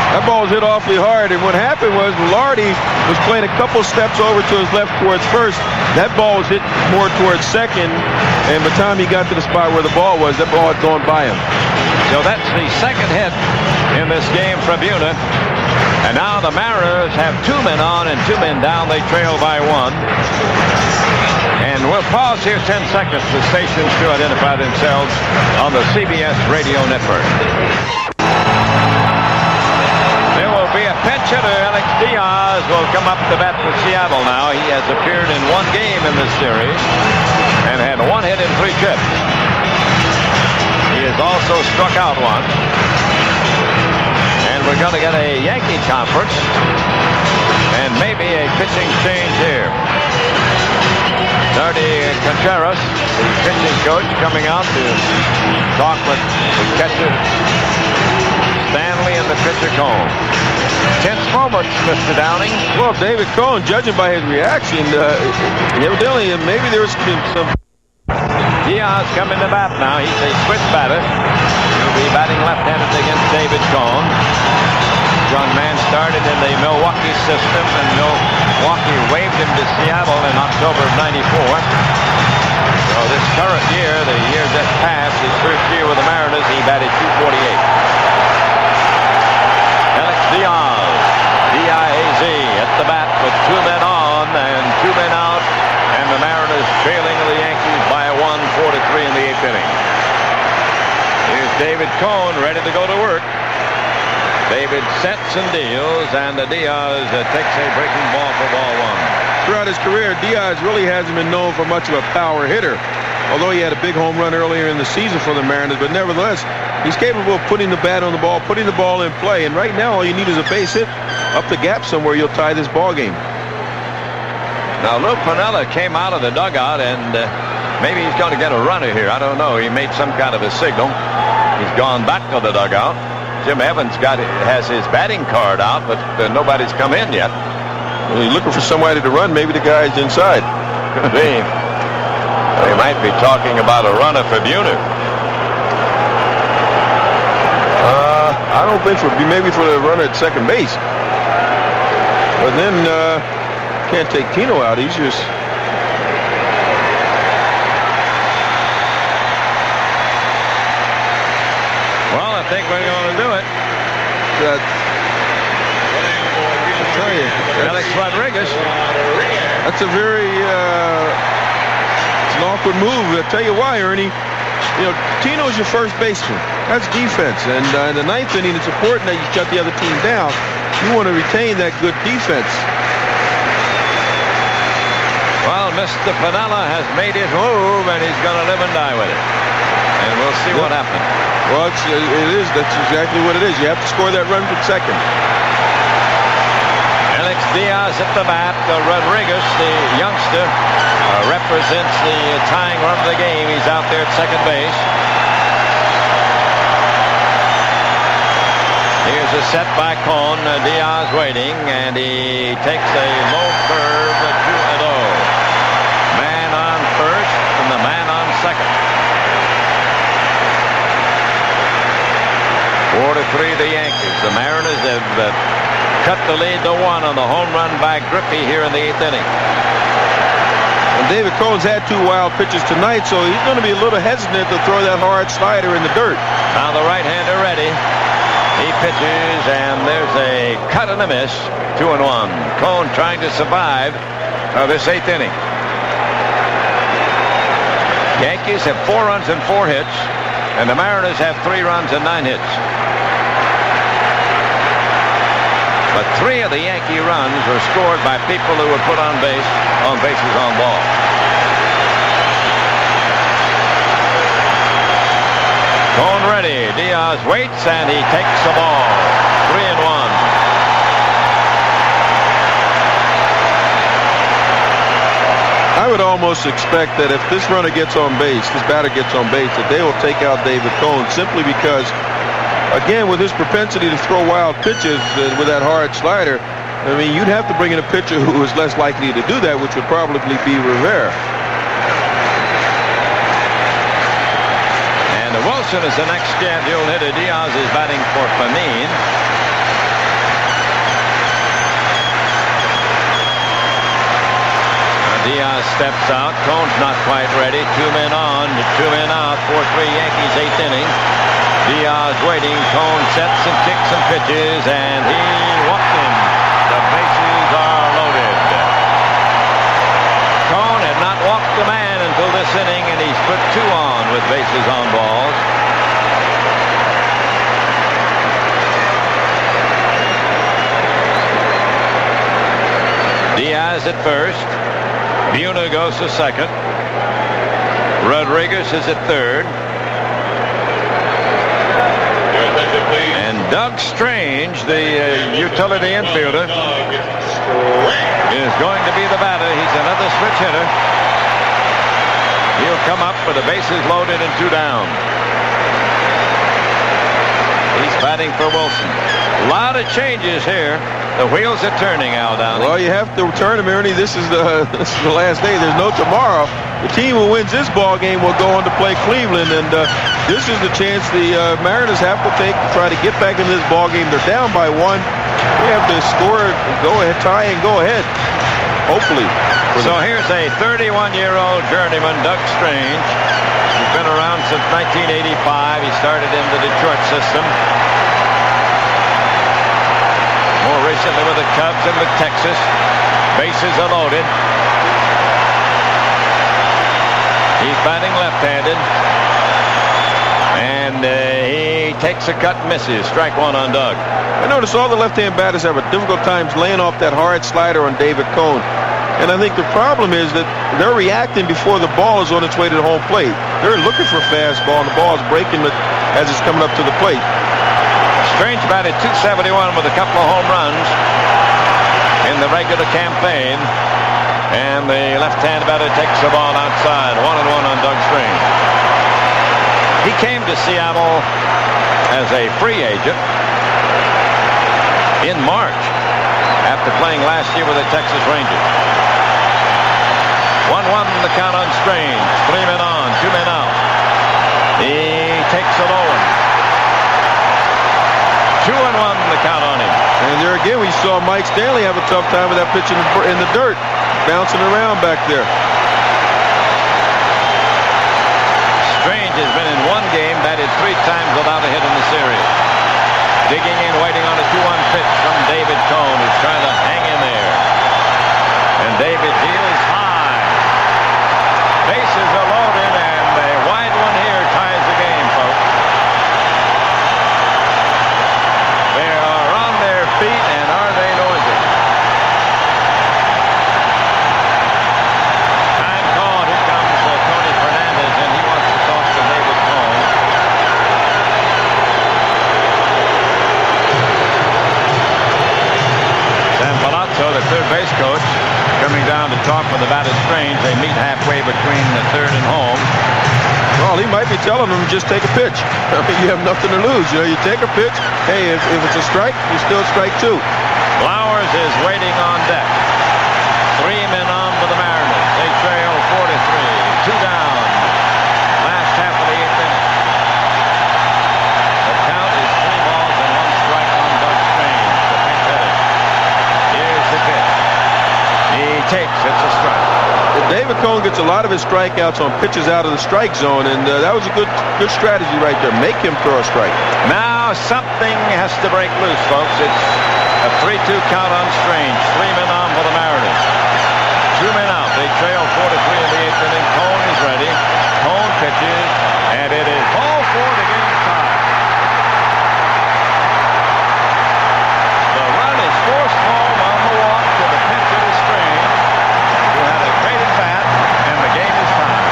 That ball was hit awfully hard, and what happened was Velarde was playing a couple steps over to his left towards first. That ball was hit more towards second, and by the time he got to the spot where the ball was, that ball had gone by him. So that's the second hit in this game for Buhner. And now the Mariners have 2 men on and 2 men down. They trail by 1. And we'll pause here 10 seconds for stations to identify themselves on the CBS Radio Network. There will be a pinch hitter. Alex Diaz will come up to bat for Seattle now. He has appeared in 1 game in this series and had 1 hit in 3 trips. He has also struck out once. And we're going to get a Yankee conference and maybe a pitching change here. Ernie Contreras, the pitching coach, coming out to talk with the catcher Stanley and the pitcher Cone. Tense moments, Mr. Downing. Well, David Cone, judging by his reaction, evidently maybe there was some... Diaz coming to bat now. He's a switch batter. He'll be batting left-handed against David Cone. Young man started in the Milwaukee system, and Milwaukee waived him to Seattle in October of '94. So this current year, the year just passed, his first year with the Mariners, he batted .248. Alex Diaz, D-I-A-Z, at the bat with 2 men on and 2 men out, and the Mariners trailing the Yankees by a 1-4-3 in the 8th inning. Here's David Cone ready to go to work. David sets and deals, and Diaz takes a breaking ball for ball 1. Throughout his career, Diaz really hasn't been known for much of a power hitter, although he had a big home run earlier in the season for the Mariners. But nevertheless, he's capable of putting the bat on the ball, putting the ball in play. And right now, all you need is a base hit up the gap somewhere. You'll tie this ball game. Now, Lou Piniella came out of the dugout, and maybe he's going to get a runner here. I don't know. He made some kind of a signal. He's gone back to the dugout. Jim Evans has his batting card out, but nobody's come in yet. Well, you're looking for somebody to run. Maybe the guy's inside. Could be. They might be talking about a runner for Buhner. I don't think maybe for the runner at second base. But then can't take Tino out. He's just. Well, I think we're going to do it. I tell you, Alex Rodriguez. That's a very it's an awkward move. I'll tell you why, Ernie. You know, Tino's your first baseman. That's defense. And in the 9th inning, it's important that you shut the other team down. You want to retain that good defense. Well, Mr. Piniella has made his move, and he's going to live and die with it. And we'll see what happens. Well, it is. That's exactly what it is. You have to score that run from second. Alex Diaz at the bat. Rodriguez, the youngster, represents the tying run of the game. He's out there at second base. Here's a set by Cone. Diaz waiting, and he takes a low curve to 2-0. Man on first, and the man on second. 4-3 the Yankees. The Mariners have cut the lead to 1 on the home run by Griffey here in the 8th inning. And David Cone's had 2 wild pitches tonight, so he's going to be a little hesitant to throw that hard slider in the dirt. Now the right-hander ready. He pitches, and there's a cut and a miss. 2-1. Cone trying to survive this 8th inning. Yankees have 4 runs and 4 hits, and the Mariners have 3 runs and 9 hits. But 3 of the Yankee runs were scored by people who were put on bases on ball. Cone ready. Diaz waits, and he takes the ball. 3-1. I would almost expect that if this runner gets on base, this batter gets on base, that they will take out David Cone simply because, again, with his propensity to throw wild pitches with that hard slider, I mean, you'd have to bring in a pitcher who is less likely to do that, which would probably be Rivera. And Wilson is the next scheduled hitter. Diaz is batting for Panine. Diaz steps out. Cone's not quite ready. 2 men on, 2 men out. 4-3 Yankees, 8th inning. Diaz waiting. Cone sets and kicks and pitches, and he walked in. The bases are loaded. Cone had not walked the man until this inning, and he's put 2 on with bases on balls. Diaz at first. Buhner goes to second. Rodriguez is at third. And Doug Strange, the utility infielder, is going to be the batter. He's another switch hitter. He'll come up with the bases loaded and 2 down. He's batting for Wilson. A lot of changes here. The wheels are turning, Al Downing. Well, you have to turn them, Ernie. This is the last day. There's no tomorrow. the team who wins this ball game will go on to play Cleveland, and this is the chance the Mariners have to take to try to get back into this ball game. They're down by 1. They have to score, go ahead, tie, and go ahead. Hopefully. So here's a 31-year-old journeyman, Doug Strange. He's been around since 1985. He started in the Detroit system. More recently with the Cubs and with Texas. Bases are loaded. He's batting left-handed. And he takes a cut and misses. Strike 1 on Doug. I notice all the left-hand batters have a difficult time laying off that hard slider on David Cone. And I think the problem is that they're reacting before the ball is on its way to the home plate. They're looking for a fastball, and the ball is breaking as it's coming up to the plate. Strange batted .271 with a couple of home runs in the regular campaign. And the left-hand batter takes the ball outside. 1-1 on Doug Strange. He came to Seattle as a free agent in March after playing last year with the Texas Rangers. 1-1 the count on Strange. 3 men on, 2 men out. He takes a low one. 2-1 the count on him. And there again, we saw Mike Stanley have a tough time with that pitch in the dirt, bouncing around back there. Strange has been in 1 game, batted 3 times without a hit in the series. Digging in, waiting on a 2-1 pitch from David Cone, who's trying to hang in there. And David deals high. Bases are loaded, and a wide one here ties the game, folks. They are on their feet, and are they noisy? Time called. Here comes Tony Fernandez, and he wants to talk to David Cone. San Palazzo, the third base coach, coming down to talk with the batter Strange. They meet halfway between the third and home. Well, he might be telling them just take a pitch. I mean, you have nothing to lose. You know, you take a pitch. Hey, if it's a strike, you still strike 2. Flowers is waiting on deck. 3 men on for the Mariners. They trail 4-3. 2 down. Last half of the 8th inning. The count is 3 balls and 1 strike on Doug Strange, the pinch hitter. Here's the pitch. He takes. It's a strike. David Cone gets a lot of his strikeouts on pitches out of the strike zone, and that was a good strategy right there. Make him throw a strike. Now something has to break loose, folks. It's a 3-2 count on Strange. 3 men on for the Mariners. 2 men out. They trail 4-3 in the 8th inning. Cone is ready. Cone pitches, and it is ball 4. The game's tied. The run is forced home on the walk to the pinch hitter Strange, who had a great at bat, and the game is tied.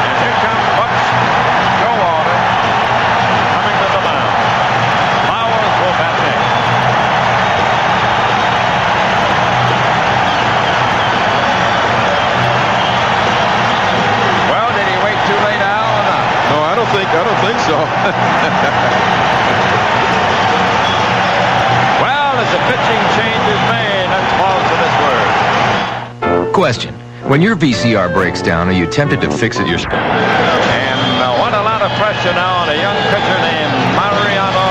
And here comes Buck's Showalter coming to the mound. Flowers will bat next. Well, did he wait too late, Al, or not? No, I don't think so. Well, as the pitching change is made, let's pause for this word. Question. When your VCR breaks down, are you tempted to fix it yourself? And what a lot of pressure now on a young pitcher named Mariano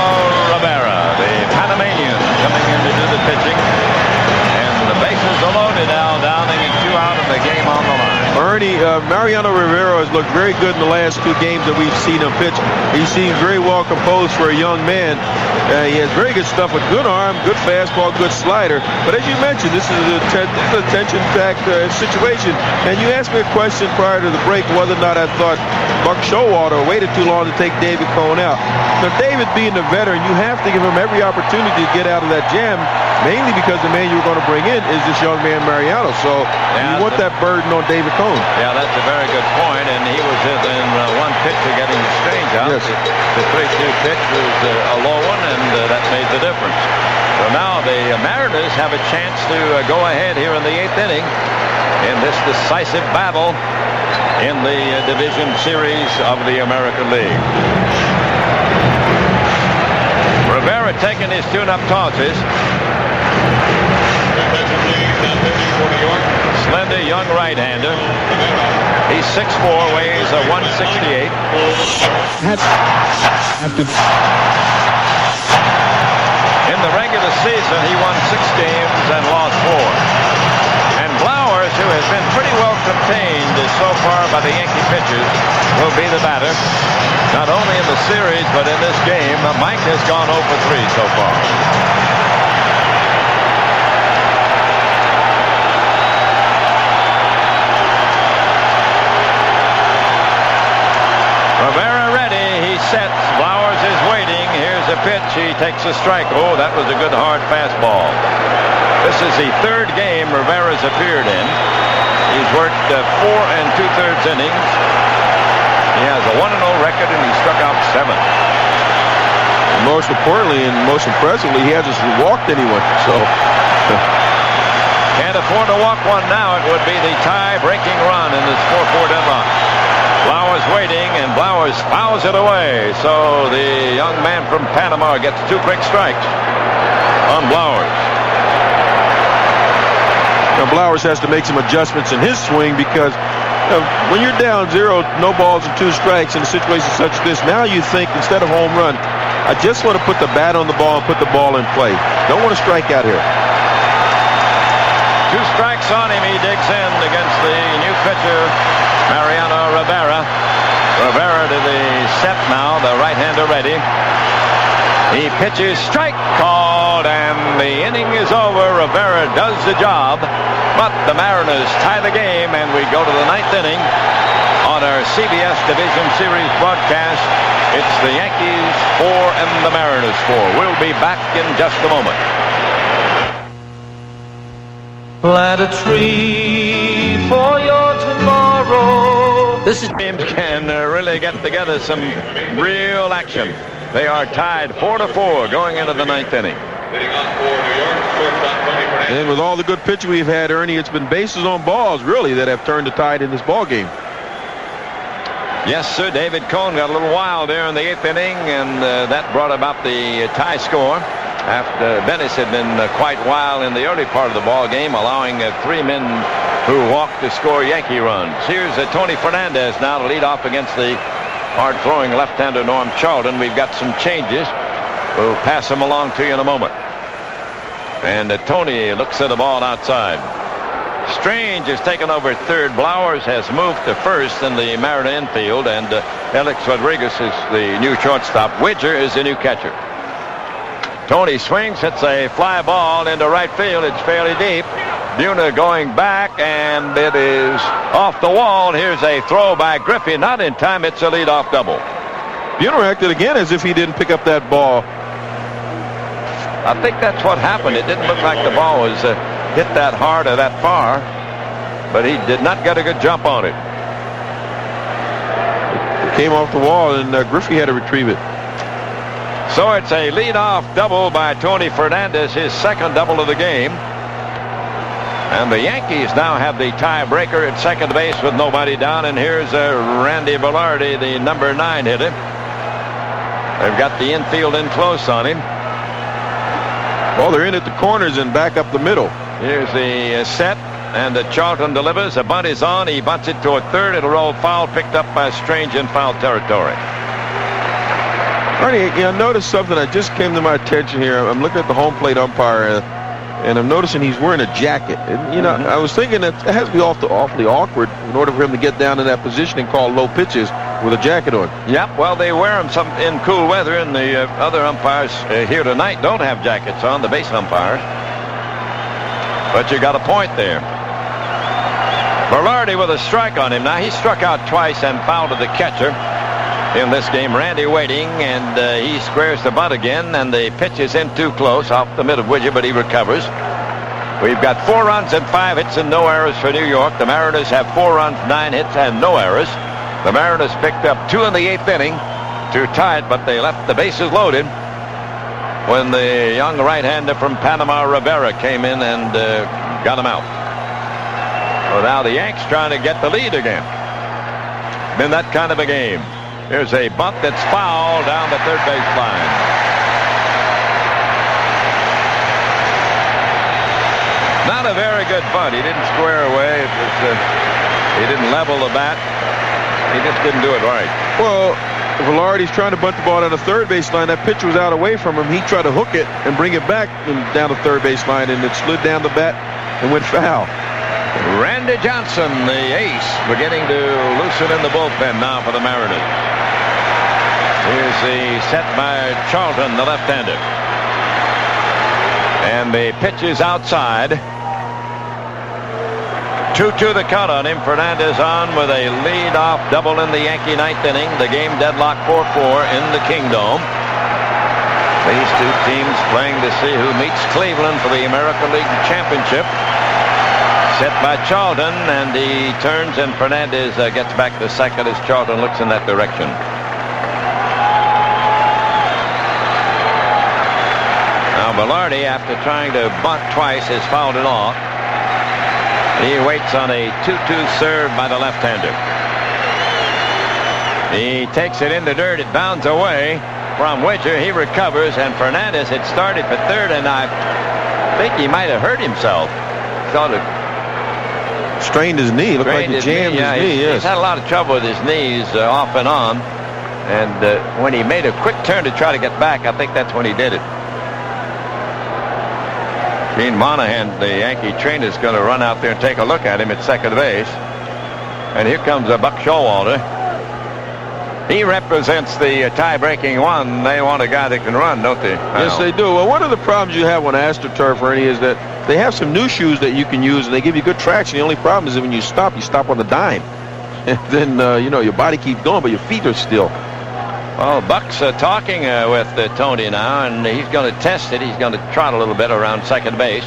Rivera, the Panamanian, coming in to do the pitching. And the bases are loaded now, Downing, and 2 out of the game on the line. Ernie, Mariano Rivera has looked very good in the last 2 games that we've seen him pitch. He seems very well composed for a young man. He has very good stuff, a good arm, good fastball, good slider. But as you mentioned, this is a tension-packed situation. And you asked me a question prior to the break whether or not I thought Buck Showalter waited too long to take David Cone out. Now, David being a veteran, you have to give him every opportunity to get out of that jam, mainly because the man you're going to bring in is this young man Mariano. So you want that burden on David Cone. Yeah, that's a very good point, and he was in 1 pitch of getting the Strange out. Yes. The 3-2 pitch was a low one, and that made the difference. So now the Mariners have a chance to go ahead here in the 8th inning in this decisive battle in the division series of the American League. Rivera taking his tune-up tosses. Slender, young right-hander. He's 6'4", weighs 168. In the regular season, he won 6 games and lost 4. And Flowers, who has been pretty well contained so far by the Yankee pitchers, will be the batter. Not only in the series, but in this game. Mike has gone 0 for 3 so far. Rivera ready. He sets. Flowers is waiting. Here's a pitch. He takes a strike. Oh, that was a good hard fastball. This is the 3rd game Rivera's appeared in. He's worked 4 2/3 innings. He has a 1-0 record, and he struck out 7. Most importantly and most impressively, he hasn't walked anyone. So can't afford to walk one now. It would be the tie-breaking run in this 4-4 deadlock. Flowers waiting, and Flowers fouls it away. So the young man from Panama gets 2 quick strikes on Flowers. Now Flowers has to make some adjustments in his swing because when you're down 0, no balls and 2 strikes in a situation such as this, now you think instead of home run, I just want to put the bat on the ball and put the ball in play. Don't want to strike out here. 2 strikes on him. He digs in against the new pitcher, Mariano Rivera. Rivera to the set now, the right-hander ready. He pitches, strike called, and the inning is over. Rivera does the job, but the Mariners tie the game, and we go to the 9th inning on our CBS Division Series broadcast. It's the Yankees 4 and the Mariners 4. We'll be back in just a moment. Plant a tree for your tomorrow. This teams can really get together some real action. They are tied 4-4 going into the 9th inning. And with all the good pitching we've had, Ernie, it's been bases on balls really that have turned the tide in this ball game. Yes, sir. David Cone got a little wild there in the 8th inning, and that brought about the tie score. After Bennis had been quite wild in the early part of the ball game, allowing 3 men who walked to score Yankee runs. Here's Tony Fernandez now to lead off against the hard-throwing left-hander Norm Charlton. We've got some changes. We'll pass them along to you in a moment. And Tony looks at the ball outside. Strange has taken over 3rd. Blowers has moved to 1st in the Mariner infield, and Alex Rodriguez is the new shortstop. Widger is the new catcher. Tony swings, hits a fly ball into right field. It's fairly deep. Buhner going back, and it is off the wall. Here's a throw by Griffey. Not in time. It's a leadoff double. Buhner acted again as if he didn't pick up that ball. I think that's what happened. It didn't look like the ball was hit that hard or that far, but he did not get a good jump on it. It came off the wall, and Griffey had to retrieve it. So it's a leadoff double by Tony Fernandez, his 2nd double of the game. And the Yankees now have the tiebreaker at second base with nobody down. And here's Randy Velarde, the number 9 hitter. They've got the infield in close on him. Well, they're in at the corners and back up the middle. Here's the set, and Charlton delivers. A bunt is on. He bunts it toward 3rd. It'll roll foul, picked up by Strange in foul territory. Ernie, I noticed something that just came to my attention here. I'm looking at the home plate umpire, and I'm noticing he's wearing a jacket. And, you know, I was thinking that it has to be awfully awkward in order for him to get down in that position and call low pitches with a jacket on. Yep, well, they wear them some in cool weather, and the other umpires here tonight don't have jackets on, the base umpires. But you got a point there. Velarde with a strike on him. Now, he struck out twice and fouled to the catcher in this game. Randy waiting, and he squares the bunt again, and the pitch is in too close off the mid of Widger, but he recovers. We've got 4 runs and 5 hits and no errors for New York. The Mariners have 4 runs, 9 hits, and no errors. The Mariners picked up 2 in the 8th inning to tie it, but they left the bases loaded when the young right-hander from Panama, Rivera, came in and got him out. Well, now the Yanks trying to get the lead again. Been that kind of a game. Here's a bunt that's fouled down the 3rd base line. Not a very good bunt. He didn't square away. It was, he didn't level the bat. He just didn't do it right. Well, Velarde's trying to bunt the ball down the third base line. That pitch was out away from him. He tried to hook it and bring it back down the third base line, and it slid down the bat and went foul. Randy Johnson, the ace, beginning to loosen in the bullpen now for the Mariners. Here's the set by Charlton, the left-hander. And the pitch is outside. 2-2 the count on him. Fernandez on with a lead-off double in the Yankee ninth inning. The game deadlocked 4-4 in the Kingdome. These two teams playing to see who meets Cleveland for the American League Championship. Set by Charlton, and he turns, and Fernandez gets back to second as Charlton looks in that direction. Now Velarde, after trying to bunt twice, has fouled it off. He waits on a 2-2 serve by the left-hander. He takes it in the dirt. It bounds away from Widger. He recovers, and Fernandez had started for third, and I think he might have hurt himself. Sort of strained his knee. Looked like he jammed his knee. Yes. He's had a lot of trouble with his knees off and on. And when he made a quick turn to try to get back, I think that's when he did it. Gene Monahan, the Yankee trainer, is going to run out there and take a look at him at second base. And here comes Buck Showalter. He represents the tie-breaking one. They want a guy that can run, don't they? Yes, they do. Well, one of the problems you have on AstroTurf, Ernie, is that they have some new shoes that you can use, and they give you good traction. The only problem is that when you stop on the dime. And then, your body keeps going, but your feet are still. Well, Buck's talking with Tony now, and he's going to test it. He's going to trot a little bit around second base.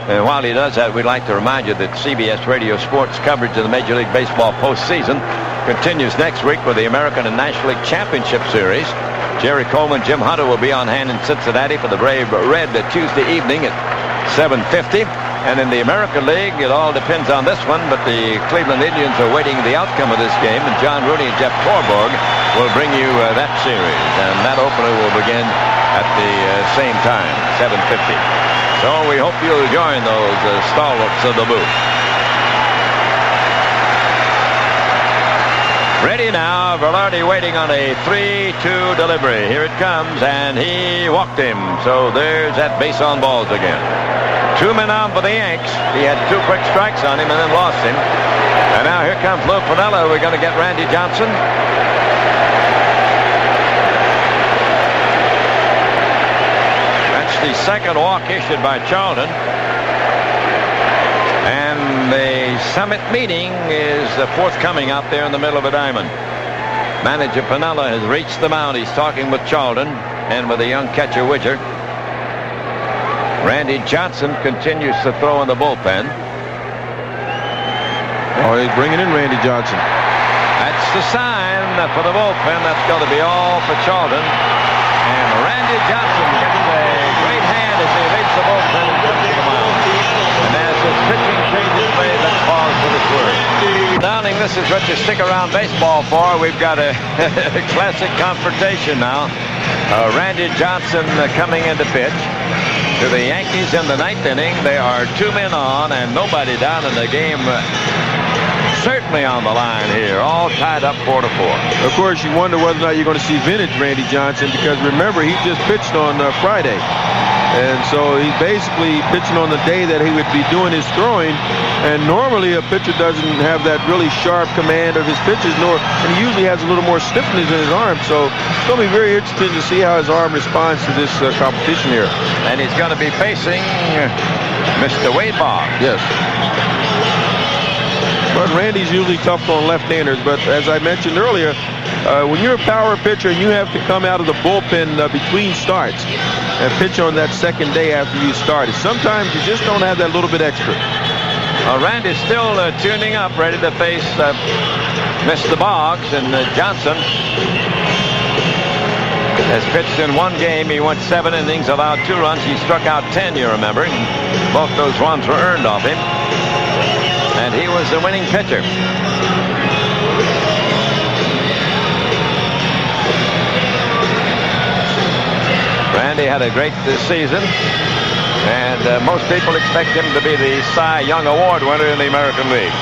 And while he does that, we'd like to remind you that CBS Radio sports coverage of the Major League Baseball postseason continues next week with the American and National League Championship Series. Jerry Coleman, Jim Hunter will be on hand in Cincinnati for the Brave Red Tuesday evening at 7:50. And in the American League, it all depends on this one, but the Cleveland Indians are waiting the outcome of this game, and John Rooney and Jeff Torborg will bring you that series. And that opener will begin at the same time, 7:50. So we hope you'll join those stalwarts of the booth. Ready now, Velarde waiting on a 3-2 delivery. Here it comes, and he walked him. So there's that base on balls again. 2 men on for the Yanks. He had 2 quick strikes on him and then lost him. And now here comes Lou Piniella. We're going to get Randy Johnson. That's the second walk issued by Charlton. And the summit meeting is forthcoming out there in the middle of a diamond. Manager Piniella has reached the mound. He's talking with Charlton and with the young catcher Widger. Randy Johnson continues to throw in the bullpen. Oh, he's bringing in Randy Johnson. That's the sign for the bullpen. That's going to be all for Charlton. And Randy Johnson gets a great hand as he leads the bullpen and comes to the mound. And as his pitching changes play, let's pause for this word. Downing, this is what you stick around baseball for. We've got a classic confrontation now. Randy Johnson coming in to pitch. To the Yankees in the ninth inning. There are 2 men on and nobody down in the game. Certainly on the line here. All tied up 4-4. Of course, you wonder whether or not you're going to see vintage Randy Johnson, because remember, he just pitched on Friday. And so he's basically pitching on the day that he would be doing his throwing. And normally a pitcher doesn't have that really sharp command of his pitches, and he usually has a little more stiffness in his arm. So it's going to be very interesting to see how his arm responds to this competition here. And he's going to be facing Mr. Wade Boggs. Yes. But Randy's usually tough on left-handers. But as I mentioned earlier, when you're a power pitcher and you have to come out of the bullpen between starts and pitch on that second day after you started, sometimes you just don't have that little bit extra. Randy's still tuning up, ready to face Mr. Boggs, and Johnson has pitched in 1 game. He went 7 innings, allowed 2 runs. He struck out 10, you remember. Both those runs were earned off him. And he was the winning pitcher. Randy had a great season. And most people expect him to be the Cy Young Award winner in the American League.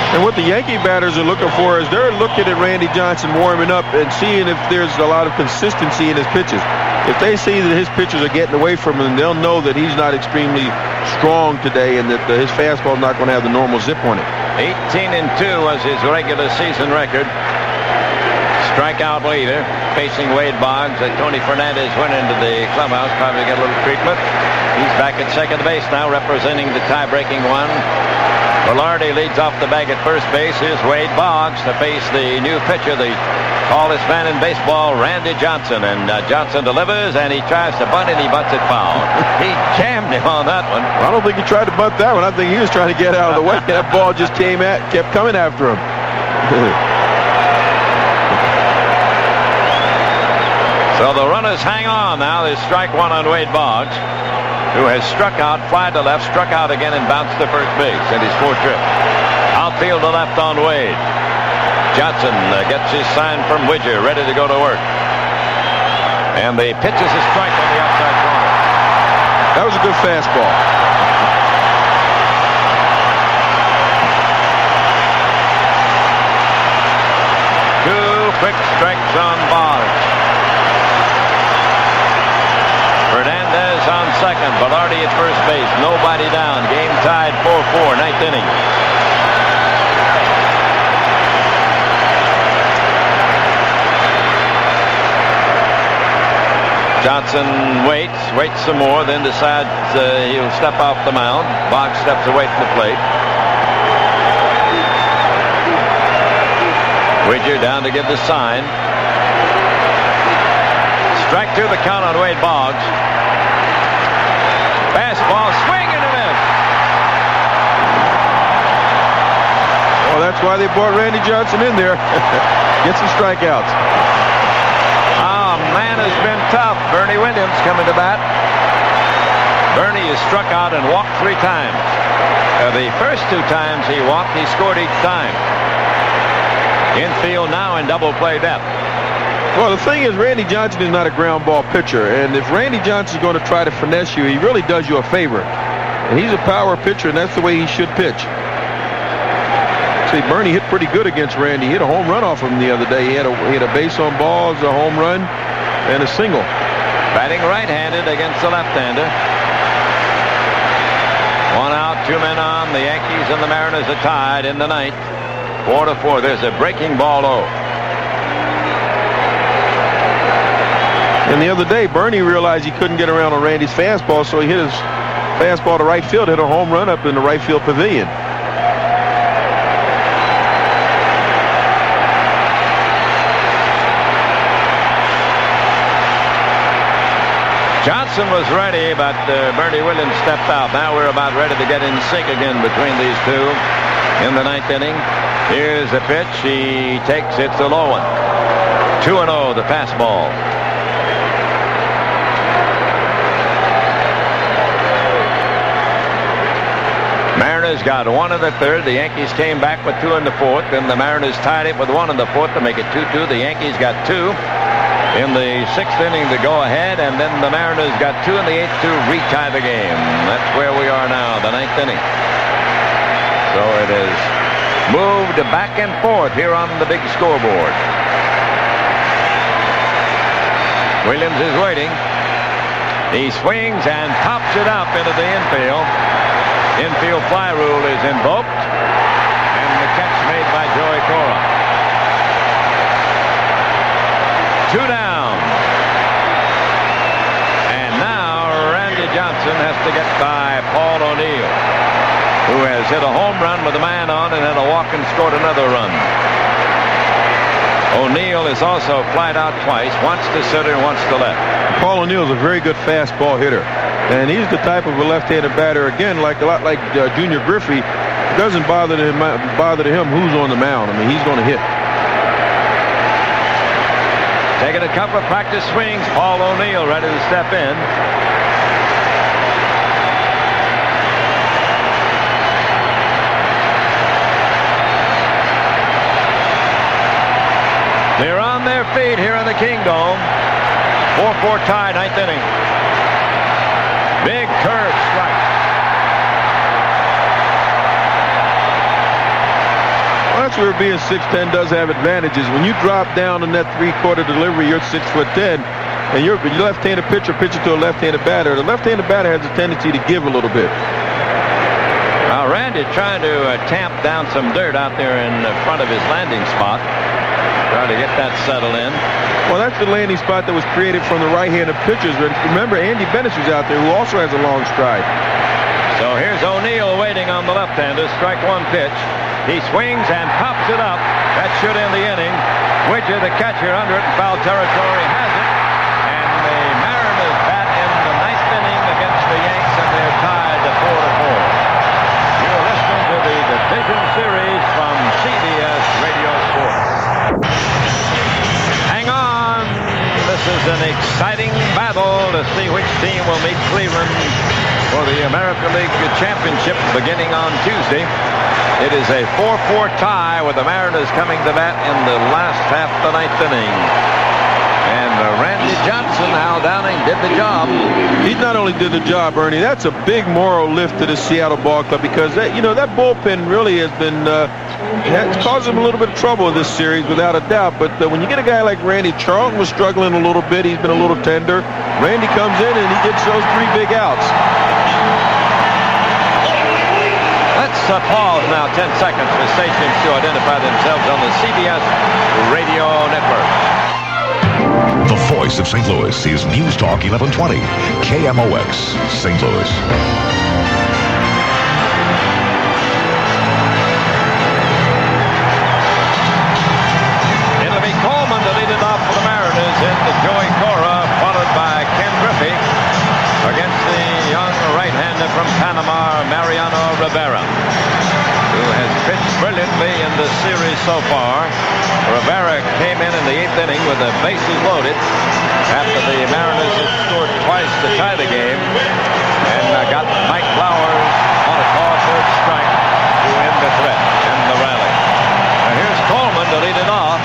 And what the Yankee batters are looking for is they're looking at Randy Johnson warming up and seeing if there's a lot of consistency in his pitches. If they see that his pitches are getting away from him, they'll know that he's not extremely strong today and that his fastball is not going to have the normal zip on it. 18-2 was his regular season record. Strikeout leader, facing Wade Boggs. Tony Fernandez went into the clubhouse, probably get a little treatment. He's back at second base now, representing the tie-breaking one. Velarde leads off the bag at first base. Here's Wade Boggs to face the new pitcher, the tallest man in baseball, Randy Johnson. And Johnson delivers, and he tries to bunt, and he bunts it foul. He jammed him on that one. I don't think he tried to bunt that one. I think he was trying to get out of the way. That ball just kept coming after him. So the runners hang on now. There's strike one on Wade Boggs, who has struck out, fly to left, struck out again, and bounced to first base in his fourth trip. Outfield to left on Wade. Johnson gets his sign from Widger, ready to go to work. And the pitch is a strike on the outside corner. That was a good fastball. Two quick strikes on Boggs. Fernandez on second. Velarde at first base. Nobody down. Game tied 4-4. Ninth inning. Johnson waits some more, then decides he'll step off the mound. Boggs steps away from the plate. Widger down to give the sign. Strike two the count on Wade Boggs. Fastball, swing and a miss. Well, that's why they brought Randy Johnson in there. Get some strikeouts. Oh, man, has been tough. Bernie Williams coming to bat. Bernie has struck out and walked 3 times. The first 2 times he walked, he scored each time. Infield now in double play depth. Well, the thing is, Randy Johnson is not a ground ball pitcher, and if Randy Johnson is going to try to finesse you, he really does you a favor. And he's a power pitcher, and that's the way he should pitch. See, Bernie hit pretty good against Randy. He hit a home run off him the other day. He had a base on balls, a home run, and a single. Batting right-handed against the left-hander. 1 out, 2 men on. The Yankees and the Mariners are tied in the ninth. 4-4. There's a breaking ball low. And the other day, Bernie realized he couldn't get around on Randy's fastball, so he hit his fastball to right field, hit a home run up in the right field pavilion. Johnson was ready, but Bernie Williams stepped out. Now we're about ready to get in sync again between these two in the ninth inning. Here's the pitch. He takes it. It's a low one. 2-0, the pass ball. Mariners got 1 in the third. The Yankees came back with 2 in the fourth. Then the Mariners tied it with 1 in the fourth to make it 2-2. The Yankees got 2 in the 6th inning to go ahead, and then the Mariners got 2 in the 8th to retie the game. That's where we are now, the 9th inning. So it is moved back and forth here on the big scoreboard. Williams is waiting. He swings and pops it up into the infield. Infield fly rule is invoked, and the catch made by Joey Cora. 2 down. And now Randy Johnson has to get by Paul O'Neill, who has hit a home run with a man on and had a walk and scored another run. O'Neill is also flied out twice, once to center and once to left. Paul O'Neill is a very good fastball hitter. And he's the type of a left-handed batter, again, a lot like Junior Griffey. It doesn't bother him who's on the mound. I mean, he's going to hit. Taking a couple of practice swings. Paul O'Neill ready to step in. They're on their feet here in the Kingdome. 4-4 tie, 9th inning. Big curve strike. Well, that's where being 6'10" does have advantages. When you drop down in that three-quarter delivery, you're 6'10", and your left-handed pitcher pitching to a left-handed batter. The left-handed batter has a tendency to give a little bit. Now Randy trying to tamp down some dirt out there in front of his landing spot. Trying to get that settled in. Well, that's the landing spot that was created from the right-handed pitchers. Remember, Andy Bennett was out there, who also has a long stride. So here's O'Neill waiting on the left-hander. Strike one pitch. He swings and pops it up. That should end the inning. Widger, the catcher, under it in foul territory, has it. And the Mariners bat in the ninth inning against the Yanks, and they're tied to 4-4. You're listening to the Division Series from CBS Radio Sports. Hang on. This is an exciting battle to see which team will meet Cleveland for the American League Championship beginning on Tuesday. It is a 4-4 tie with the Mariners coming to bat in the last half of the ninth inning. And Randy Johnson, Hal Downing, did the job. He not only did the job, Ernie, that's a big moral lift to the Seattle ball club, because that bullpen really has been has caused him a little bit of trouble in this series, without a doubt. But when you get a guy like Randy, Charlton was struggling a little bit. He's been a little tender. Randy comes in and he gets those 3 big outs. Let's pause now 10 seconds for stations to identify themselves on the CBS Radio Network. The voice of St. Louis is News Talk 1120, KMOX, St. Louis. It'll be Coleman to lead it off for the Mariners into Joey Cora, followed by Ken Griffey against the young right-hander from Panama, Mariano Rivera, who has pitched brilliantly in the series so far. Rivera came in the 8th inning with the bases loaded after the Mariners had scored twice to tie the game, and got Mike Flowers on a call for a strike to end the threat and the rally. Now here's Coleman to lead it off.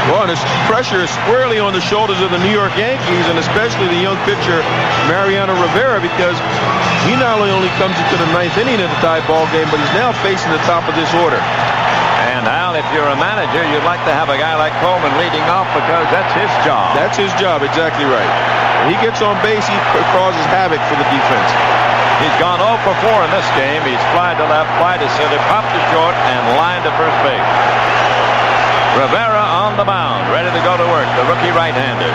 Well, this pressure is squarely on the shoulders of the New York Yankees, and especially the young pitcher Mariano Rivera, because he not only comes into the 9th inning of the tie ball game, but he's now facing the top of this order. And Al, if you're a manager, you'd like to have a guy like Coleman leading off, because that's his job. That's his job, exactly right. When he gets on base, he causes havoc for the defense. He's gone 0 for 4 in this game. He's flied to left, flied to center, popped to short, and lined to first base. Rivera on the mound, ready to go to work, the rookie right-hander.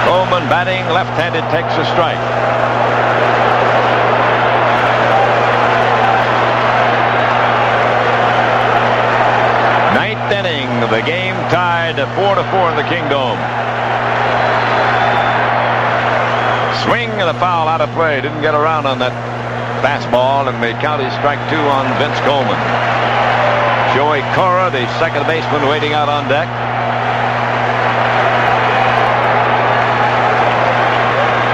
Coleman batting left-handed, takes a strike. Ninth inning, the game tied 4-4 in the Kingdome. Swing and a foul out of play. Didn't get around on that fastball, and the count is strike 2 on Vince Coleman. Joey Cora, the second baseman, waiting out on deck.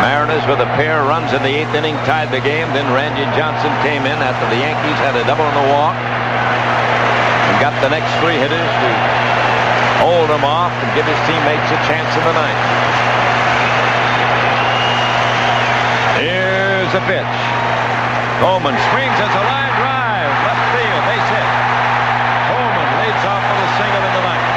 Mariners with a pair of runs in the 8th inning tied the game. Then Randy Johnson came in after the Yankees had a double in the walk, and got the next 3 hitters to hold him off and give his teammates a chance in the ninth. Here's a pitch. Coleman swings. It's a line drive. Left field. Base hit. Coleman leads off with a single in the ninth.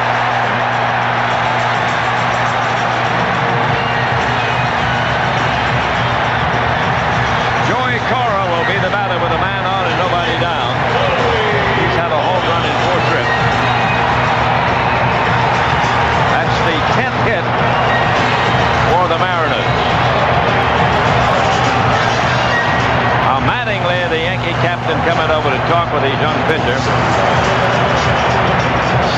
Joey Cora will be the batter with a man on and nobody down. He's had a home run in 4 trips. That's the 10th hit for the Mariners. Mattingly, the Yankee captain, coming over to talk with his young pitcher.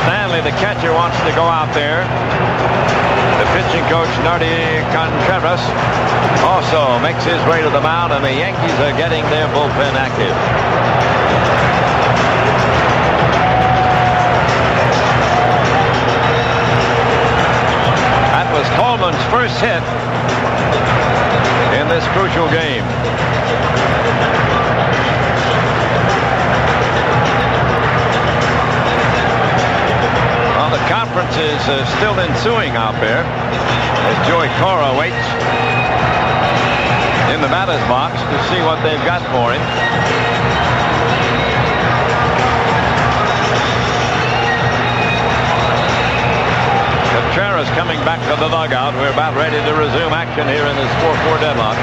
Stanley, the catcher, wants to go out there. The pitching coach, Nardi Contreras, also makes his way to the mound, and the Yankees are getting their bullpen active. That was Coleman's first hit in this crucial game. On the conference conference is still ensuing out there as Joey Cora waits in the batter's box to see what they've got for him. Contreras coming back to the dugout. We're about ready to resume action here in this 4-4 deadlock.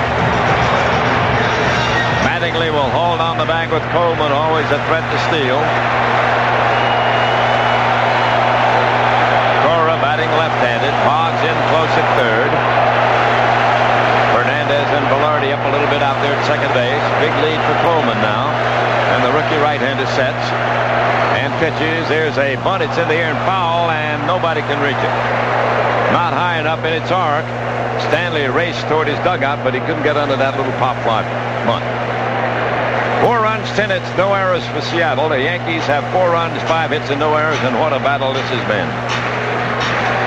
Mattingly will hold on the bag with Coleman, always a threat to steal. Cora batting left-handed. Boggs in close at third. Fernandez and Velarde up a little bit out there at second base. Big lead for Coleman now. And the rookie right-hander sets and pitches. There's a bunt. It's in the air and foul, and nobody can reach it. Not high enough in its arc. Stanley raced toward his dugout, but he couldn't get under that little pop fly bunt. 4 runs, 10 hits, no errors for Seattle. The Yankees have 4 runs, 5 hits, and no errors, and what a battle this has been.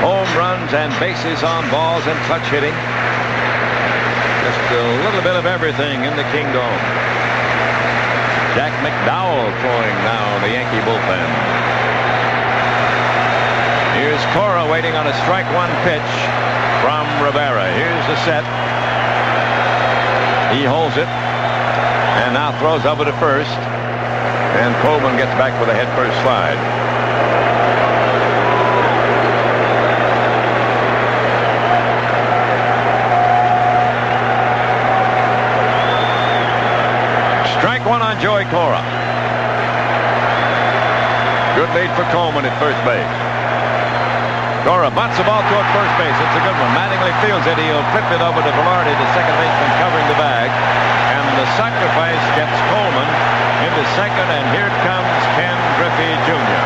Home runs and bases on balls and clutch hitting. Just a little bit of everything in the Kingdom. Jack McDowell throwing now the Yankee bullpen. Here's Cora waiting on a strike one pitch from Rivera. Here's the set. He holds it and now throws over to first. And Coleman gets back with a head first slide. Strike one on Joey Cora. Good lead for Coleman at first base. Cora butts the ball toward first base. It's a good one. Mattingly fields it. He'll flip it over to Velarde, the second baseman covering the bag. And the sacrifice gets Coleman into second, and here comes Ken Griffey Jr.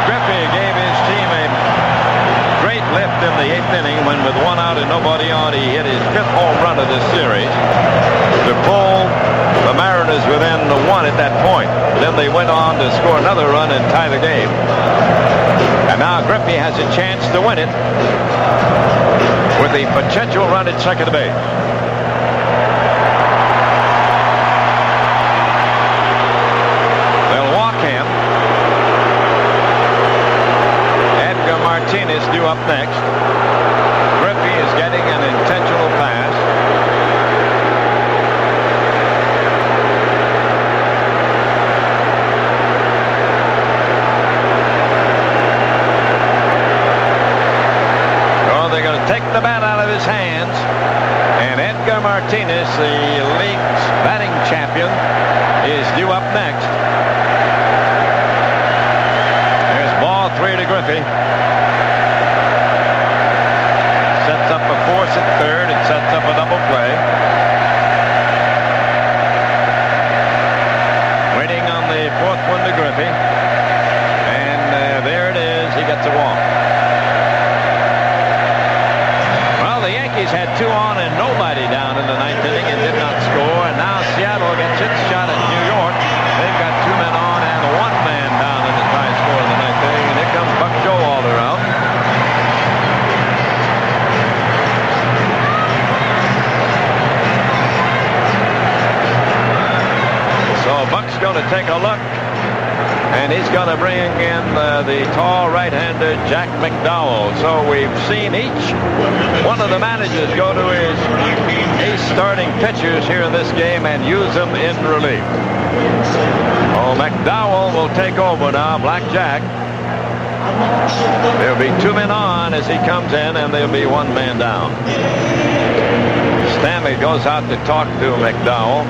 Griffey gave his team a great lift in the 8th inning when, with 1 out and nobody on, he hit his 5th home run of this series to pull the Mariners within 1 at that point. Then they went on to score another run and tie the game. And now Griffey has a chance to win it with the potential run at second base. They'll walk him. Edgar Martinez due up next. Griffey is getting an intentional pass. Take the bat out of his hands, and Edgar Martinez, the league's batting champion, is due up next. There's ball 3 to Griffey. Sets up a force at third. It sets up a double play. Waiting on the 4th one to Griffey, and there it is. He gets a walk. The Yankees had 2 on and nobody down in the 9th inning and did not score. And now Seattle gets its shot at New York. They've got 2 men on and 1 man down in the tie score in the 9th inning. And here comes Buck Showalter out. So Buck's going to take a look. And he's going to bring in the tall right-hander Jack McDowell. So we've seen each one of the managers go to his 8 starting pitchers here in this game and use them in relief. Oh, McDowell will take over now. Black Jack. There'll be 2 men on as he comes in, and there'll be 1 man down. Stanley goes out to talk to McDowell.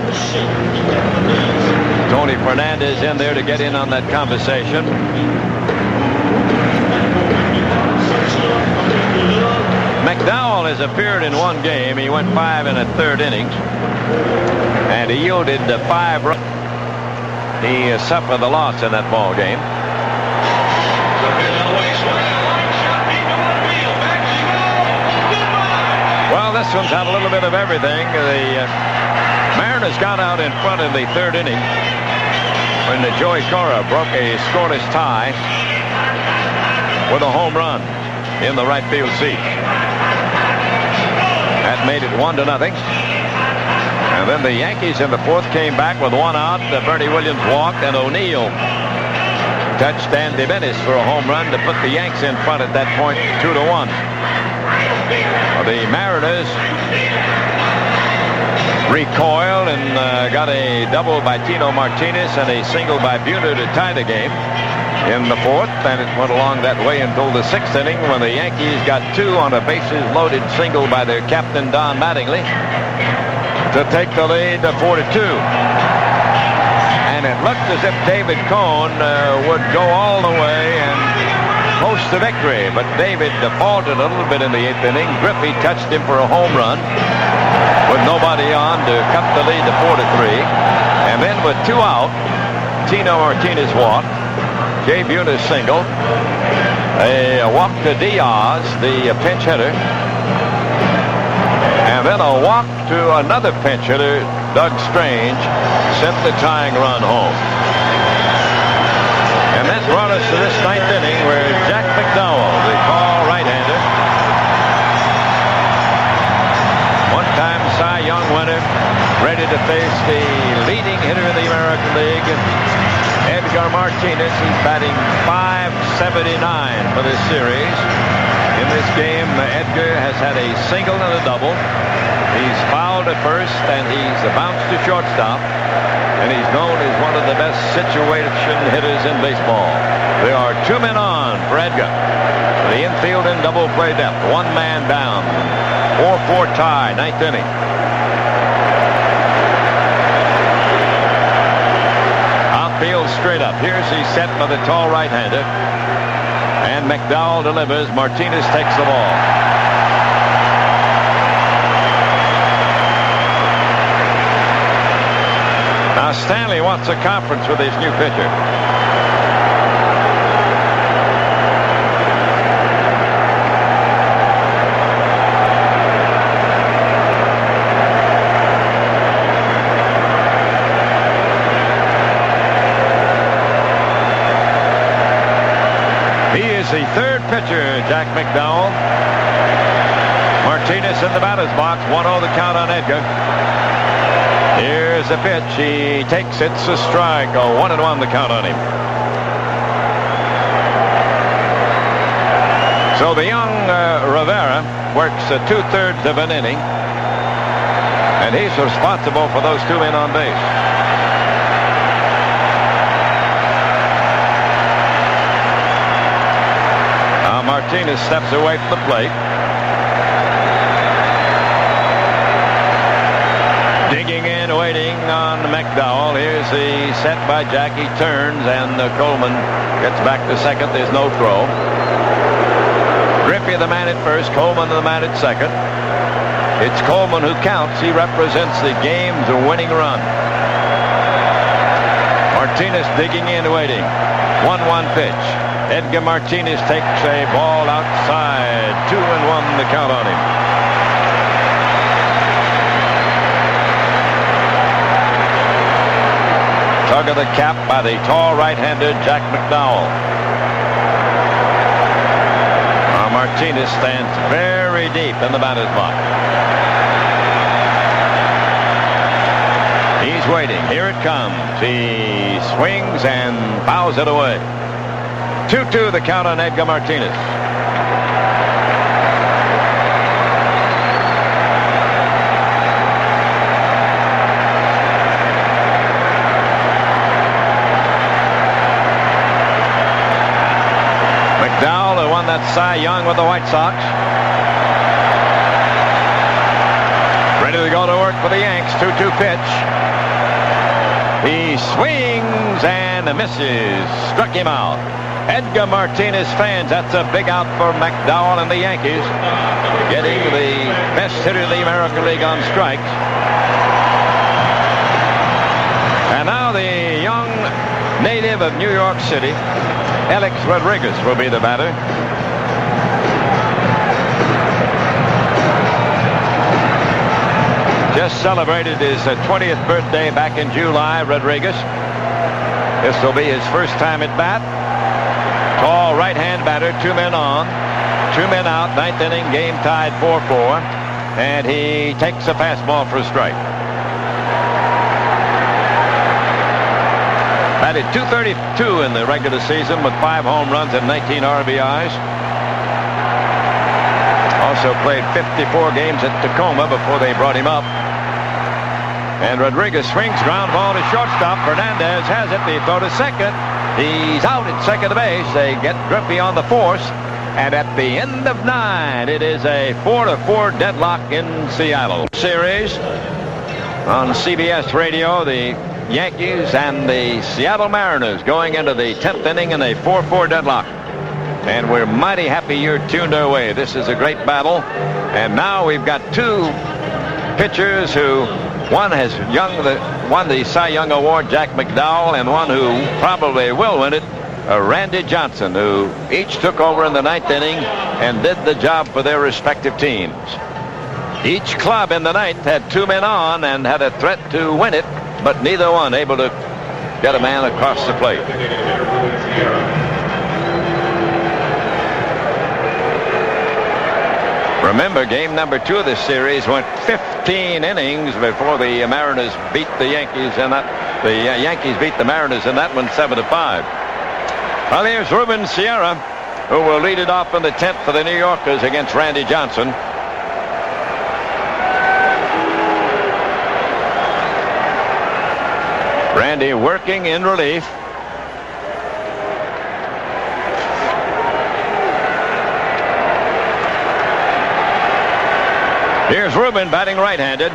Tony Fernandez in there to get in on that conversation. McDowell has appeared in 1 game. He went 5 in a 3rd innings, and he yielded 5 runs. He suffered the loss in that ball game. Well, this one's had a little bit of everything. The Mariners got out in front in the 3rd inning when Joey Cora broke a scoreless tie with a home run in the right field seat. That made it 1-0. And then the Yankees in the fourth came back with one out. Bernie Williams walked, and O'Neill touched Andy Bennis for a home run to put the Yanks in front at that point, 2-1. The Mariners recoiled and got a double by Tino Martinez and a single by Buhner to tie the game in the fourth, and it went along that way until the sixth inning when the Yankees got two on a bases-loaded single by their captain Don Mattingly to take the lead to 4-2. And it looked as if David Cone would go all the way and post the victory, but David defaulted a little bit in the eighth inning. Griffey touched him for a home run with nobody on to cut the lead to 4-3. And then with two out, Tino Martinez walked, Jay Buhner single, a walk to Diaz, the pinch hitter, and then a walk to another pinch hitter, Doug Strange, sent the tying run home. And that brought us to this ninth inning where Jack McDowell, the tall right-hander, one-time Cy Young winner, ready to face the leading hitter in the American League, Edgar Martinez. He's batting .579 for this series. In this game, Edgar has had a single and a double. He's fouled at first, and he's bounced to shortstop. And he's known as one of the best situation hitters in baseball. There are two men on for Edgar. The infield in double play depth. One man down. 4-4 tie, ninth inning. Outfield straight up. Here's he set by the tall right-hander. And McDowell delivers. Martinez takes the ball. Now Stanley wants a conference with his new pitcher. He is the third pitcher, Jack McDowell. Martinez in the batter's box. 1-0 the count on Edgar. Here's a pitch. He takes it. It's a strike. 1-1 the count on him. So the young Rivera works 2/3 of an inning, and he's responsible for those two men on base. Now Martinez steps away from the plate. Digging in, waiting on McDowell. Here's the set by Jack. He turns, and Coleman gets back to second. There's no throw. Griffey the man at first, Coleman the man at second. It's Coleman who counts. He represents the game's winning run. Martinez digging in, waiting. 1-1 pitch. Edgar Martinez takes a ball outside. 2-1 the count on him. Tug of the cap by the tall right-hander Jack McDowell. Now Martinez stands very deep in the batter's box. He's waiting. Here it comes. He swings and fouls it away. 2-2 the count on Edgar Martinez. McDowell, who won that Cy Young with the White Sox. Ready to go to work for the Yanks. 2-2 pitch. He swings and misses. Struck him out. Edgar Martinez fans, that's a big out for McDowell and the Yankees. Getting the best hitter in the American League on strikes. And now the young native of New York City, Alex Rodriguez, will be the batter. Just celebrated his 20th birthday back in July, Rodriguez. This will be his first time at bat. Tall right-hand batter, 2 men on, 2 men out, ninth inning, game tied 4-4, and he takes a fastball for a strike. Batted .232 in the regular season with 5 home runs and 19 RBIs. Also played 54 games at Tacoma before they brought him up. And Rodriguez swings, ground ball to shortstop. Fernandez has it. They throw to second. He's out at second base. They get Griffey on the force. And at the end of 9, it is a 4-4 deadlock in Seattle. Series on CBS Radio, the Yankees and the Seattle Mariners going into the 10th inning in a 4-4 deadlock. And we're mighty happy you're tuned our way. This is a great battle. And now we've got 2 pitchers who, one has won the Cy Young Award, Jack McDowell, and one who probably will win it, Randy Johnson, who each took over in the 9th inning and did the job for their respective teams. Each club in the 9th had 2 men on and had a threat to win it, but neither one able to get a man across the plate. Remember, game number 2 of this series went 15 innings before the Mariners beat the Yankees, and the Yankees beat the Mariners in that one 7-5. Well, here's Ruben Sierra, who will lead it off in the 10th for the New Yorkers against Randy Johnson. Randy working in relief. Here's Ruben batting right-handed.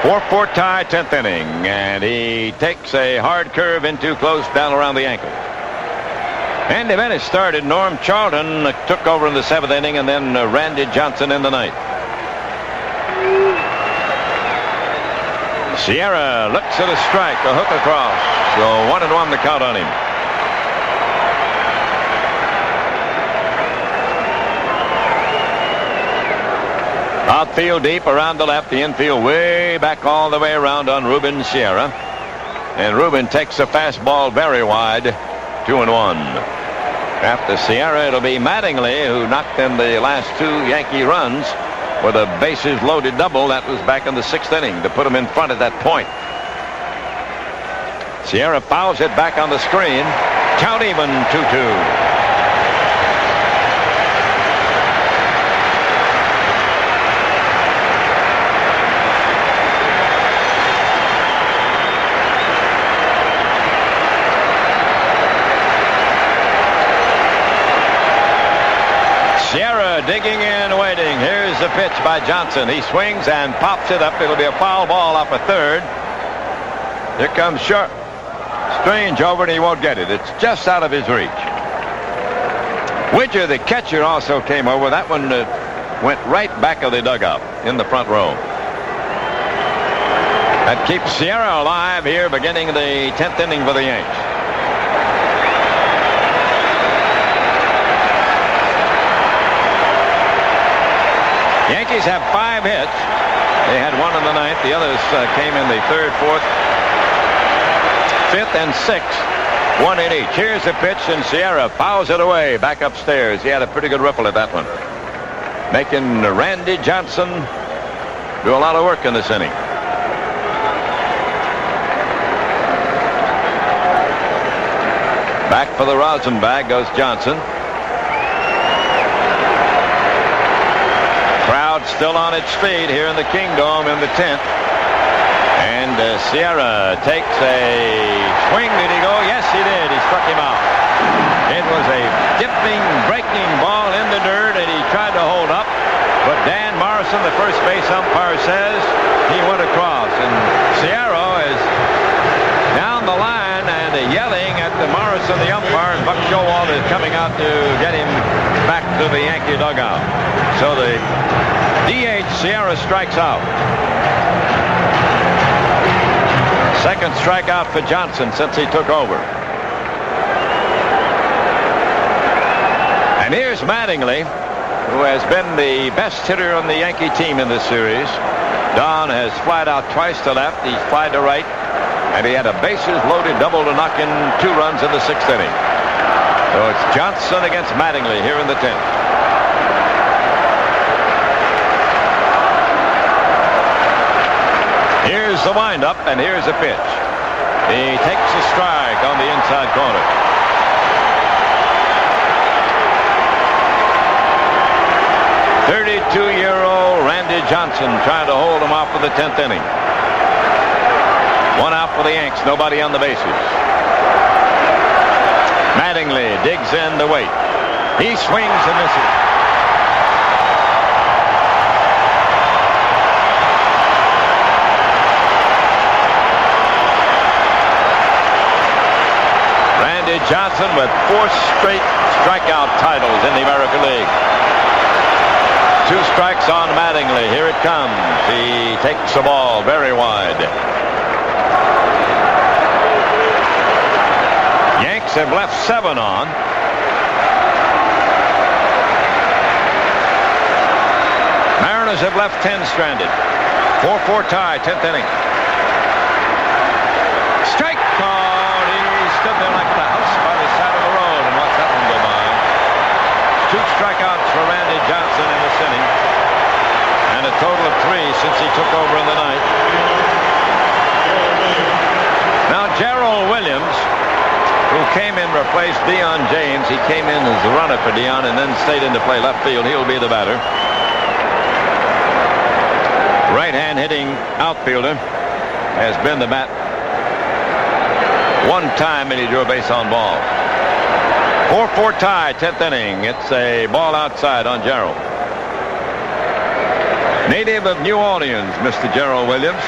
4-4 tie, 10th inning, and he takes a hard curve into close down around the ankle. And the event has started. Norm Charlton took over in the 7th inning, and then Randy Johnson in the 9th. Sierra looks at a strike, a hook across. So 1-1 the count on him. Outfield deep around the left, the infield way back all the way around on Ruben Sierra. And Ruben takes a fastball very wide, 2-1. After Sierra, it'll be Mattingly, who knocked in the last 2 Yankee runs with a bases loaded double. That was back in the 6th inning to put him in front at that point. Sierra fouls it back on the screen. Count even, 2-2. Sierra digging in, waiting. Here's the pitch by Johnson. He swings and pops it up. It'll be a foul ball off a third. Here comes Strange over, and he won't get it. It's just out of his reach. Widger, the catcher, also came over. That one went right back of the dugout in the front row. That keeps Sierra alive here beginning the 10th inning for the Yanks. Yankees have 5 hits. They had 1 in the 9th. The others came in the 3rd, 4th, 5th, and 6th. 1 in each. Here's the pitch, and Sierra fouls it away back upstairs. He had a pretty good riffle at that one, making Randy Johnson do a lot of work in this inning. Back for the rosin bag goes Johnson. Crowd still on its feet here in the Kingdome in the 10th. And Sierra takes a swing. Did he go? Yes, he did. He struck him out. It was a dipping, breaking ball in the dirt, and he tried to hold up. But Dan Morrison, the first base umpire, says he went across. And Sierra is down the line and yelling at the Morrison, the umpire, and Buck Showalter is coming out to get him back to the Yankee dugout. So the DH, Sierra, strikes out. Second strikeout for Johnson since he took over. And here's Mattingly, who has been the best hitter on the Yankee team in this series. Don has flied out twice to left. He's flied to right. And he had a bases loaded double to knock in 2 runs in the 6th inning. So it's Johnson against Mattingly here in the 10th. Here's the windup, and here's the pitch. He takes a strike on the inside corner. .32-year-old Randy Johnson trying to hold him off for the 10th inning. One out for the Yanks, nobody on the bases. Mattingly digs in to wait. He swings and misses. Randy Johnson with 4 straight strikeout titles in the American League. 2 strikes on Mattingly. Here it comes. He takes the ball very wide. Yanks have left 7 on. Mariners have left 10 stranded. 4-4 tie, 10th inning. Strike called. He stood there like the house by the side of the road and watched that one go by. 2 strikeouts for Randy Johnson in this inning. And a total of 3 since he took over in the ninth. Now Gerald Williams, who came in, replaced Dion James. He came in as the runner for Dion and then stayed in to play left field. He'll be the batter. Right-hand hitting outfielder has been the bat one time, and he drew a base on ball. 4-4 tie, 10th inning. It's a ball outside on Gerald. Native of New Orleans, Mr. Gerald Williams.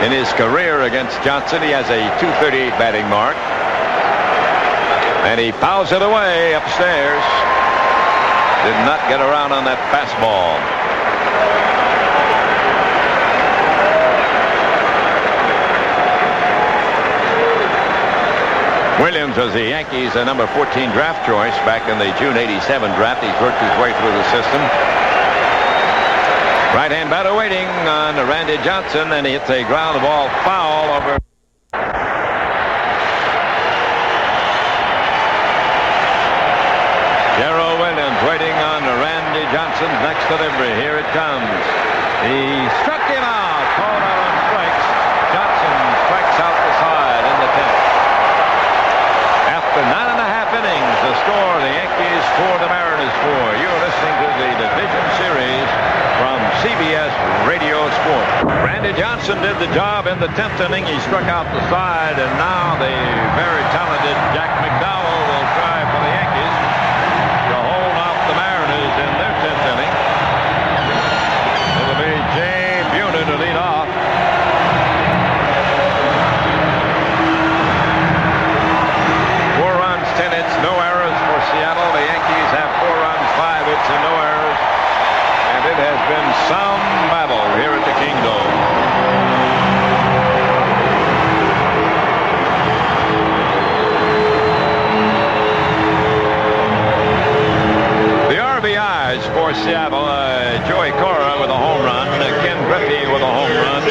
In his career against Johnson, he has a .238 batting mark. And he fouls it away upstairs. Did not get around on that fastball. Williams was the Yankees' number 14 draft choice back in the June '87 draft. He's worked his way through the system. Right-hand batter waiting on Randy Johnson, and he hits a ground ball foul over. Gerald Williams waiting on Randy Johnson's next delivery. Here it comes. He struck him out. Called out on strikes. Johnson strikes out the side in the 10th. After 9.5 innings, the score, the Yankees 4, the Mariners 4. You're listening to the division series from CBS Radio Sports. Randy Johnson did the job in the 10th inning. He struck out the side, and now the very talented Jack McDowell will try for the Yankees to hold off the Mariners in their 10th inning. It'll be Jay Buhner to lead off. No errors for Seattle. The Yankees have 4 runs, 5 hits, and no errors. And it has been some battle here at the Kingdome. The RBIs for Seattle, Joey Cora with a home run, Ken Griffey with a home run,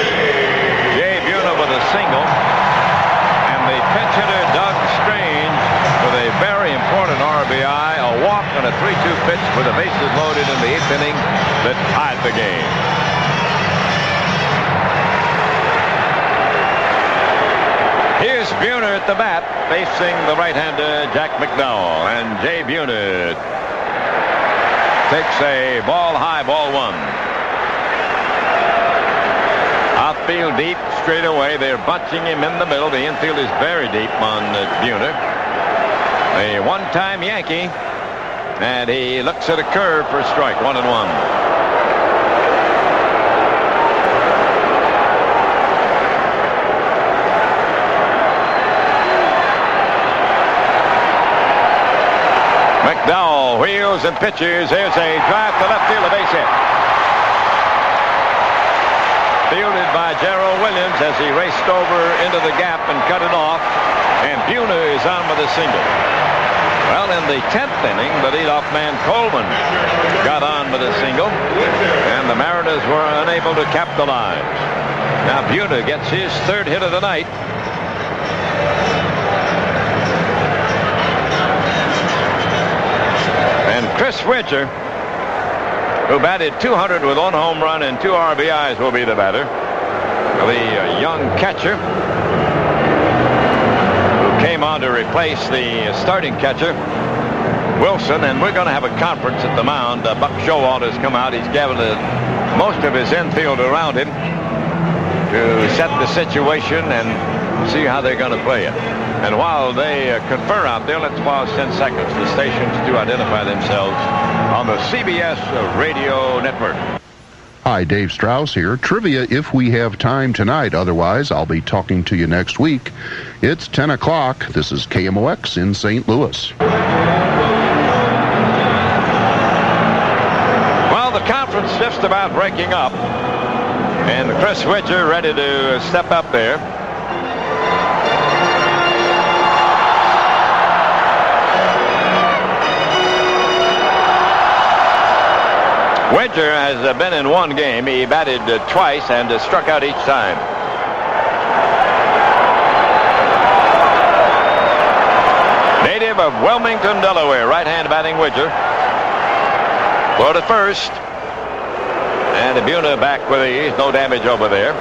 Jay Buhner with a single, and the pinch hitter Doug Strange with a very important RBI, a walk on a 3-2 pitch with the bases loaded in the 8th inning that tied the game. Here's Buhner at the bat, facing the right-hander Jack McDowell, and Jay Buhner takes a ball high, ball 1. Outfield deep, straight away. They're bunching him in the middle. The infield is very deep on Buhner. A one-time Yankee, and he looks at a curve for a strike, 1-1. McDowell wheels and pitches. Here's a drive to left field, a base hit. Fielded by Gerald Williams as he raced over into the gap and cut it off, and Buhner is on with a single. Well, in the 10th inning, the leadoff man Coleman got on with a single, and the Mariners were unable to capitalize. Now Buhner gets his 3rd hit of the night. And Chris Widger, who batted .200 with 1 home run and 2 RBIs, will be the batter. The young catcher came on to replace the starting catcher, Wilson, and we're going to have a conference at the mound. Buck Showalter has come out. He's gathered most of his infield around him to set the situation and see how they're going to play it. And while they confer out there, let's pause 10 seconds for stations to identify themselves on the CBS Radio Network. Hi, Dave Strauss here. Trivia if we have time tonight. Otherwise, I'll be talking to you next week. It's 10 o'clock. This is KMOX in St. Louis. Well, the conference just about breaking up. And Chris Widger ready to step up there. Widger has been in one game. He batted twice and struck out each time. Native of Wilmington, Delaware. Right-hand batting Widger. Low to first. And Abuna back with ease. No damage over there.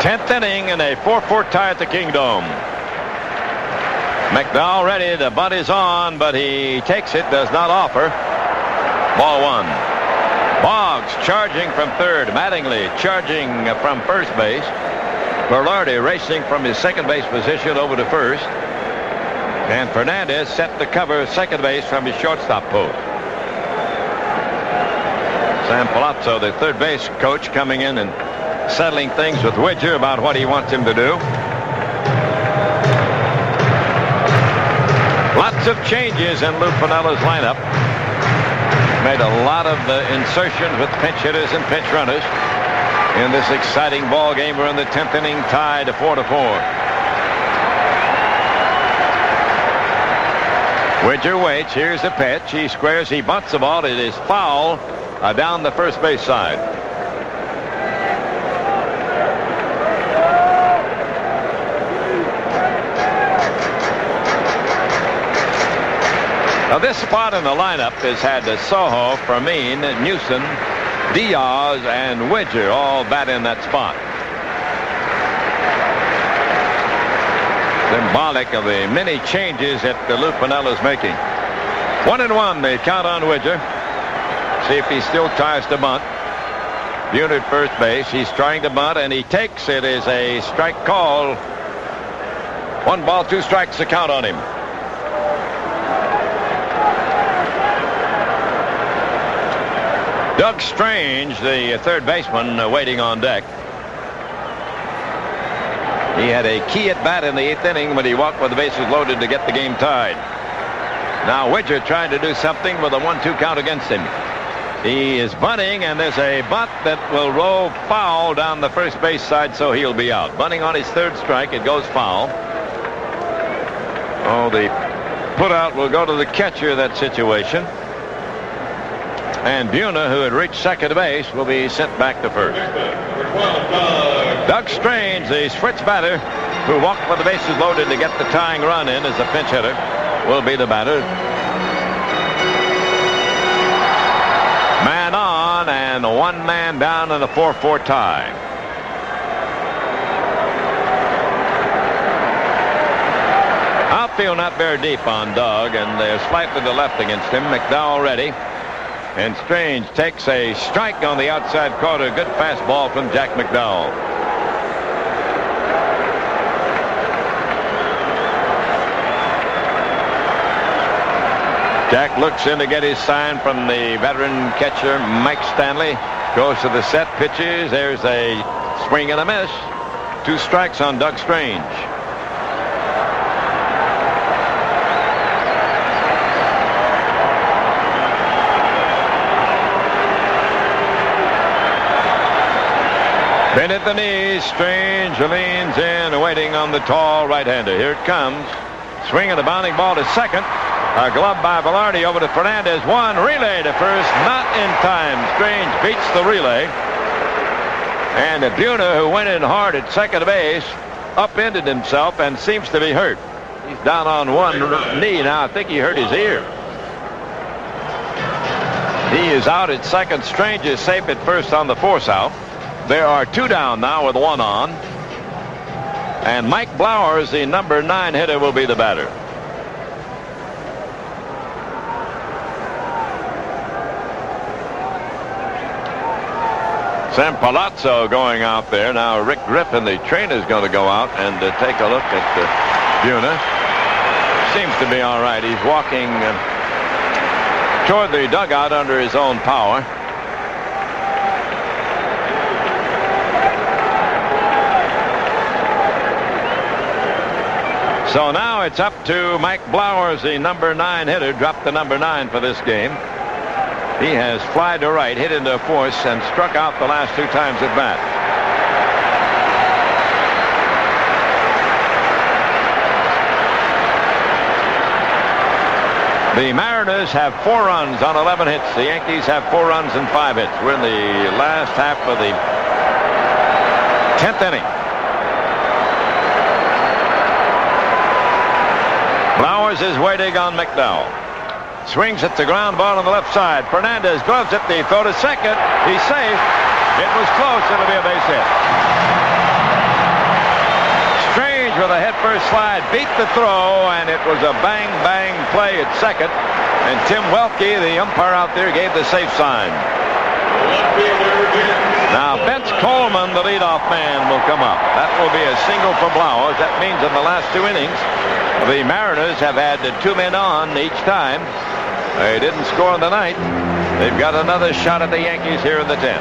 Tenth inning in a 4-4 tie at the Kingdome. McDowell ready. The bunt is on, but he takes it. Does not offer. Ball one. Boggs charging from third. Mattingly charging from first base. Velarde racing from his second base position over to first. And Fernandez set to cover second base from his shortstop post. Sam Palazzo, the third base coach, coming in and settling things with Widger about what he wants him to do. Lots of changes in Lou Pinella's lineup. Made a lot of insertions with pinch hitters and pinch runners in this exciting ball game. We're in the 10th inning, tied 4-4. Widger waits. Here's the pitch. He squares. He bunts the ball. It is foul down the first base side. Now, this spot in the lineup has had Soho, Fermin, Newson, Diaz, and Widger all bat in that spot. Symbolic of the many changes that Lou Piniella is making. 1-1, they count on Widger. See if he still tries to bunt. Buhner at first base. He's trying to bunt, and he takes it. Is a strike call. 1 ball, 2 strikes to count on him. Doug Strange, the third baseman, waiting on deck. He had a key at bat in the 8th inning when he walked with the bases loaded to get the game tied. Now Widger trying to do something with a 1-2 count against him. He is bunting, and there's a bunt that will roll foul down the first base side, so he'll be out. Bunting on his third strike. It goes foul. Oh, the putout will go to the catcher, that situation. And Buhner, who had reached second base, will be sent back to first. Doug Strange, the switch batter, who walked with the bases loaded to get the tying run in as a pinch hitter, will be the batter. Man on and 1 man down in a 4-4 tie. Outfield not very deep on Doug, and they're slightly to the left against him. McDowell ready. And Strange takes a strike on the outside corner. Good fastball from Jack McDowell. Jack looks in to get his sign from the veteran catcher, Mike Stanley. Goes to the set, pitches. There's a swing and a miss. 2 strikes on Doug Strange. Bent at the knees. Strange leans in, waiting on the tall right-hander. Here it comes. Swinging the bounding ball to second. A glove by Velarde over to Fernandez. 1 relay to first. Not in time. Strange beats the relay. And Buhner, who went in hard at second base, upended himself and seems to be hurt. He's down on one knee now. I think he hurt his ear. He is out at second. Strange is safe at first on the force out. There are 2 down now with 1 on. And Mike Blowers, the number 9 hitter, will be the batter. Sam Palazzo going out there. Now Rick Griffin, the trainer, is going to go out and take a look at Buhner. Seems to be all right. He's walking toward the dugout under his own power. So now it's up to Mike Blowers, the number 9 hitter, dropped the number 9 for this game. He has fly to right, hit into force, and struck out the last 2 times at bat. The Mariners have 4 runs on 11 hits. The Yankees have 4 runs and 5 hits. We're in the last half of the 10th inning. Blowers is waiting on McDowell. Swings at the ground ball on the left side. Fernandez gloves it. The throw to second. He's safe. It was close. It'll be a base hit. Strange with a headfirst slide beat the throw, and it was a bang-bang play at second. And Tim Welke, the umpire out there, gave the safe sign. Now Vince Coleman, the leadoff man, will come up. That will be a single for Blowers. That means in the last 2 innings, the Mariners have had 2 men on each time. They didn't score in the 9th. They've got another shot at the Yankees here in the 10th.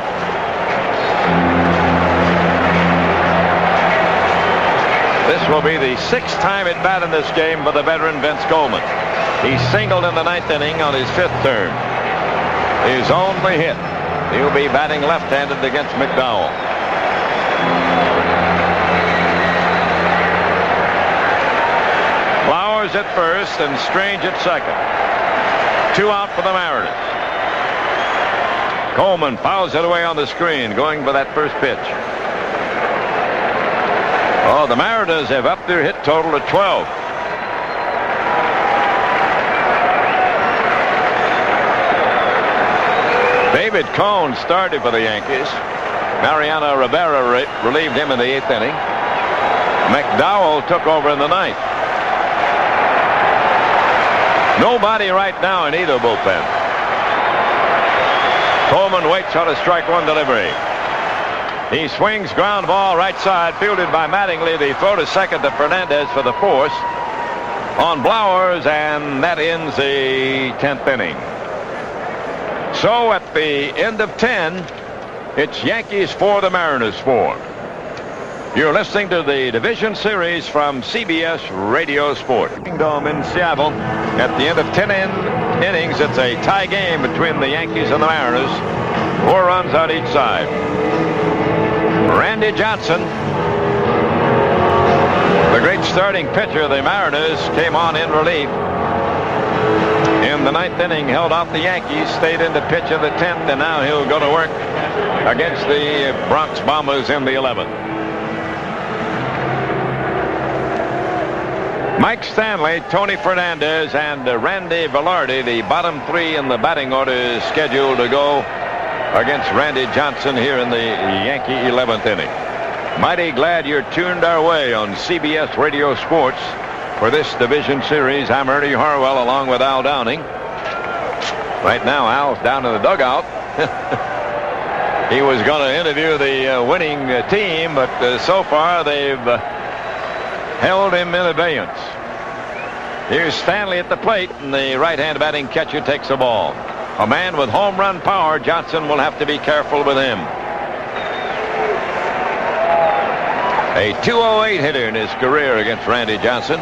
This will be the 6th time at bat in this game for the veteran Vince Coleman. He singled in the 9th inning on his 5th turn. His only hit. He'll be batting left-handed against McDowell. Flowers at first and Strange at second. 2 out for the Mariners. Coleman fouls it away on the screen, going for that first pitch. Oh, the Mariners have upped their hit total to 12. David Cone started for the Yankees. Mariano Rivera relieved him in the 8th inning. McDowell took over in the 9th. Nobody right now in either bullpen. Coleman waits on a strike 1 delivery. He swings, ground ball right side, fielded by Mattingly. The throw to second to Fernandez for the force on Blowers, and that ends the 10th inning. So at the end of 10, it's Yankees 4, the Mariners 4. You're listening to the Division Series from CBS Radio Sport. Dome in Seattle. At the end of 10 innings, it's a tie game between the Yankees and the Mariners. 4 runs on each side. Randy Johnson, the great starting pitcher of the Mariners, came on in relief. In the 9th inning, held off the Yankees, stayed in the pitch of the 10th, and now he'll go to work against the Bronx Bombers in the 11th. Mike Stanley, Tony Fernandez, and Randy Velarde, the bottom 3 in the batting order, is scheduled to go against Randy Johnson here in the Yankee 11th inning. Mighty glad you're tuned our way on CBS Radio Sports for this division series. I'm Ernie Harwell along with Al Downing. Right now, Al's down in the dugout. He was going to interview the winning team, but so far they've held him in abeyance. Here's Stanley at the plate, and the right-hand batting catcher takes the ball. A man with home run power. Johnson will have to be careful with him. A .208 hitter in his career against Randy Johnson.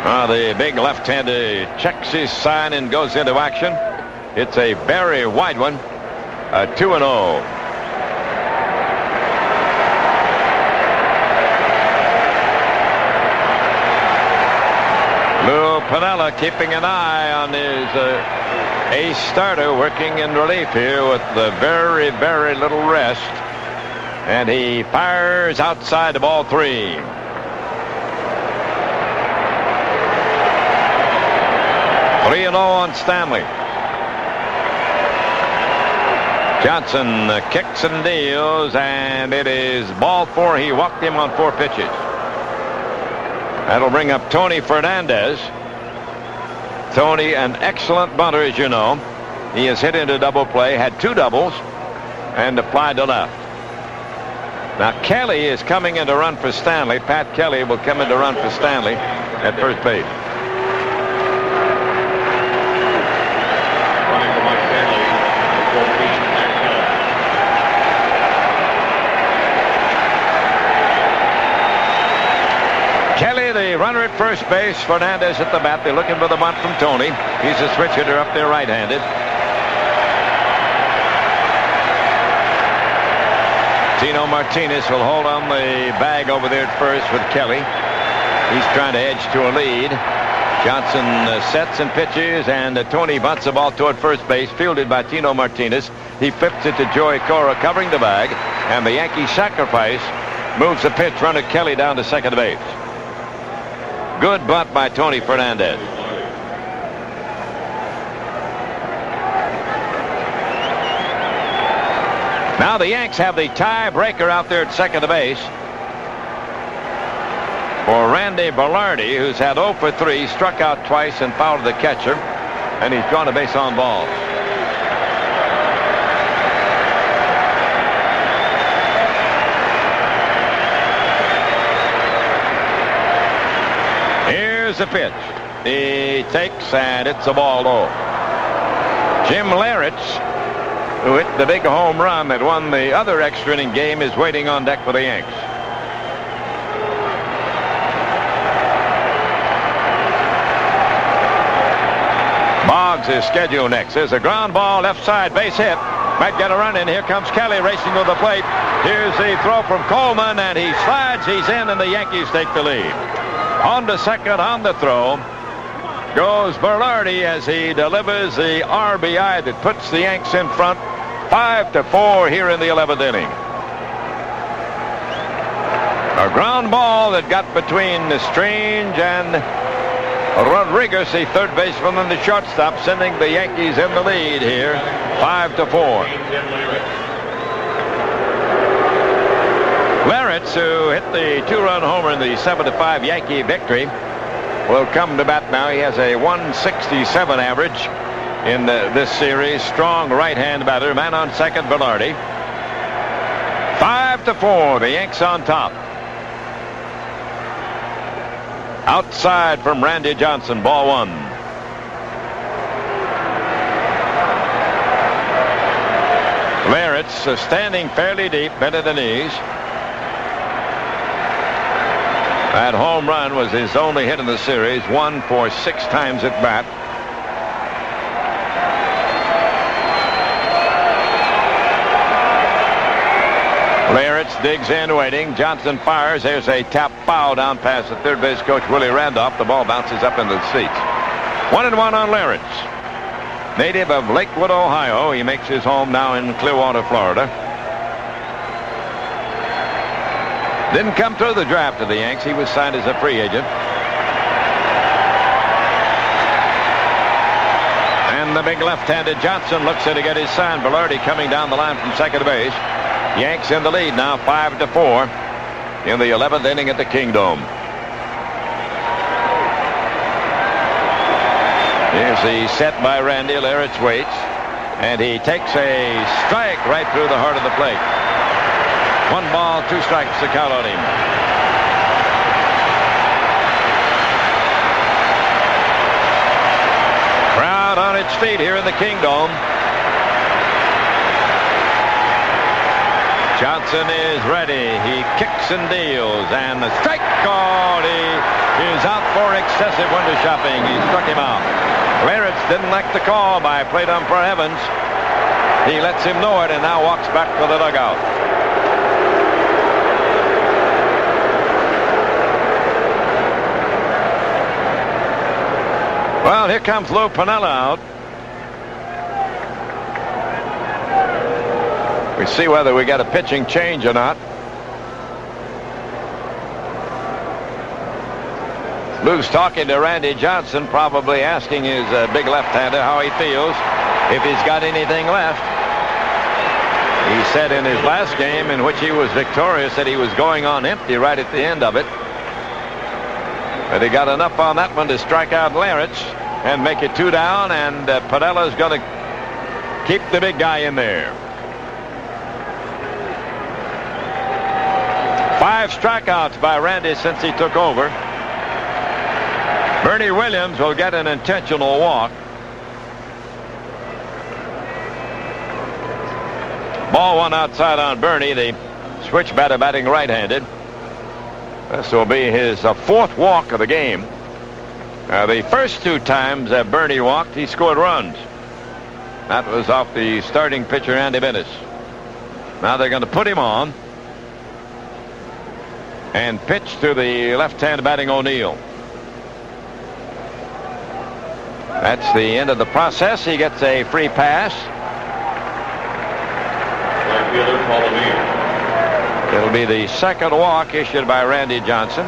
The big left-hander checks his sign and goes into action. It's a very wide one. A 2-0. Lou Piniella keeping an eye on his ace starter, working in relief here with the very, very little rest. And he fires outside the ball 3. Johnson kicks and deals, and it is ball 4. He walked him on 4 pitches. That'll bring up Tony Fernandez. Tony, an excellent bunter, as you know. He has hit into double play, had 2 doubles, and applied to left. Now Kelly is coming in to run for Stanley. Pat Kelly will come in to run for Stanley at first base. Running for Mike Stanley. Kelly, the runner at first base. Fernandez at the bat. They're looking for the bunt from Tony. He's a switch hitter up there right-handed. Tino Martinez will hold on the bag over there at first with Kelly. He's trying to edge to a lead. Johnson sets and pitches, and Tony bunts the ball toward first base, fielded by Tino Martinez. He flips it to Joey Cora, covering the bag, and the Yankees sacrifice moves the pitch runner Kelly down to second base. Good bunt by Tony Fernandez. Now the Yanks have the tiebreaker out there at second base for Randy Velarde, who's had 0 for 3, struck out twice and fouled the catcher, and he's drawn a base on ball. Here's the pitch. He takes, and it's a ball low. Jim Lehretz, who hit the big home run that won the other extra inning game, is waiting on deck for the Yanks. Boggs is scheduled next. There's a ground ball, left side, base hit. Might get a run in. Here comes Kelly racing to the plate. Here's the throw from Coleman, and he slides. He's in, and the Yankees take the lead. On to second on the throw goes Velarde as he delivers the RBI that puts the Yanks in front 5-4 here in the 11th inning. A ground ball that got between Strange and Rodriguez, the third baseman, and the shortstop, sending the Yankees in the lead here 5-4. Lehretz, who hit the 2-run homer in the 7-5 Yankee victory, will come to bat now. He has a 167 average in this series. Strong right-hand batter. Man on second, Velarde. 5-4, the Yanks on top. Outside from Randy Johnson, ball 1. Lehretz standing fairly deep, bent at the knees. That home run was his only hit in the series, 1 for 6 times at bat. Lehretz digs in, waiting. Johnson fires. There's a tap foul down past the third base coach, Willie Randolph. The ball bounces up into the seats. 1-1 on Lehretz. Native of Lakewood, Ohio. He makes his home now in Clearwater, Florida. Didn't come through the draft of the Yanks. He was signed as a free agent. And the big left-handed Johnson looks in to get his sign. Velarde coming down the line from second base. Yanks in the lead now, 5-4 in the 11th inning at the Kingdome. Here's the set by Randy. Lehretz waits, and he takes a strike right through the heart of the plate. 1 ball, 2 strikes to count on him. Crowd on its feet here in the Kingdome. Johnson is ready. He kicks and deals, and the strike called. He is out for excessive window shopping. He struck him out. Lehretz didn't like the call by plate umpire Evans. He lets him know it and now walks back to the dugout. Well, here comes Lou Piniella out. We see whether we get a pitching change or not. Lou's talking to Randy Johnson, probably asking his big left-hander how he feels, if he's got anything left. He said in his last game, in which he was victorious, that he was going on empty right at the end of it. But he got enough on that one to strike out Larich and make it 2 down, and Pinella's going to keep the big guy in there. 5 strikeouts by Randy since he took over. Bernie Williams will get an intentional walk. Ball 1 outside on Bernie, the switch batter batting right-handed. This will be his 4th walk of the game. The first 2 times that Bernie walked, he scored runs. That was off the starting pitcher, Andy Bennis. Now they're going to put him on and pitch to the left-hand batting O'Neill. That's the end of the process. He gets a free pass. It'll be the 2nd walk issued by Randy Johnson.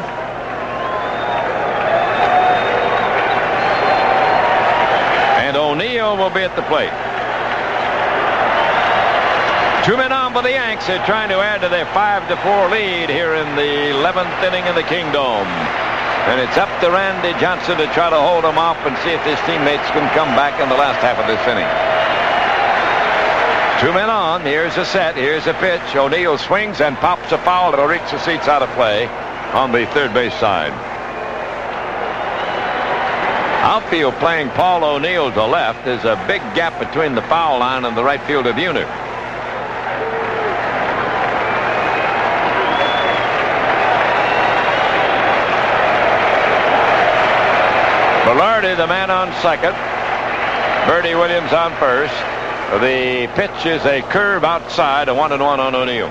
And O'Neill will be at the plate. 2 men on for the Yanks. They're trying to add to their 5-4 lead here in the 11th inning in the Kingdome. And it's up to Randy Johnson to try to hold him off and see if his teammates can come back in the last half of this inning. 2 men on. Here's a set. Here's a pitch. O'Neill swings and pops a foul. It'll reach the seats out of play on the third base side. Outfield playing Paul O'Neill to left. There's a big gap between the foul line and the right fielder Buhner. Velarde, the man on second. Bernie Williams on first. The pitch is a curve outside, a 1-1 on O'Neill.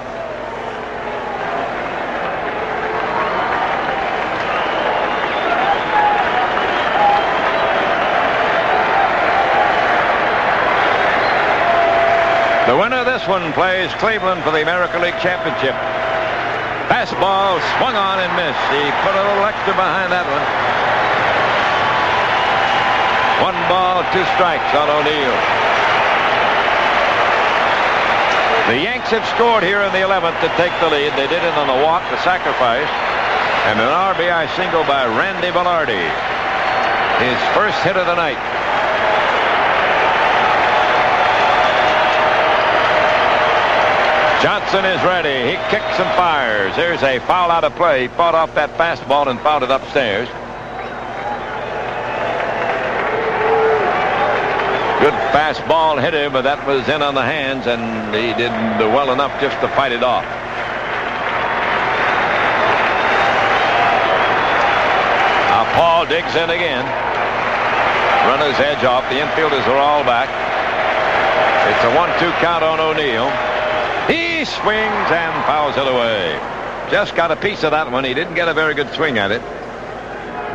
The winner of this one plays Cleveland for the American League Championship. Fastball swung on and missed. He put a little extra behind that one. 1 ball, 2 strikes on O'Neill. The Yanks have scored here in the 11th to take the lead. They did it on a walk, the sacrifice, and an RBI single by Randy Velarde. His first hit of the night. Johnson is ready. He kicks and fires. There's a foul out of play. He fought off that fastball and fouled it upstairs. Good fastball hit him, but that was in on the hands, and he did well enough just to fight it off. Now Paul digs in again. Runner's edge off. The infielders are all back. It's a 1-2 count on O'Neill. He swings and fouls it away. Just got a piece of that one. He didn't get a very good swing at it.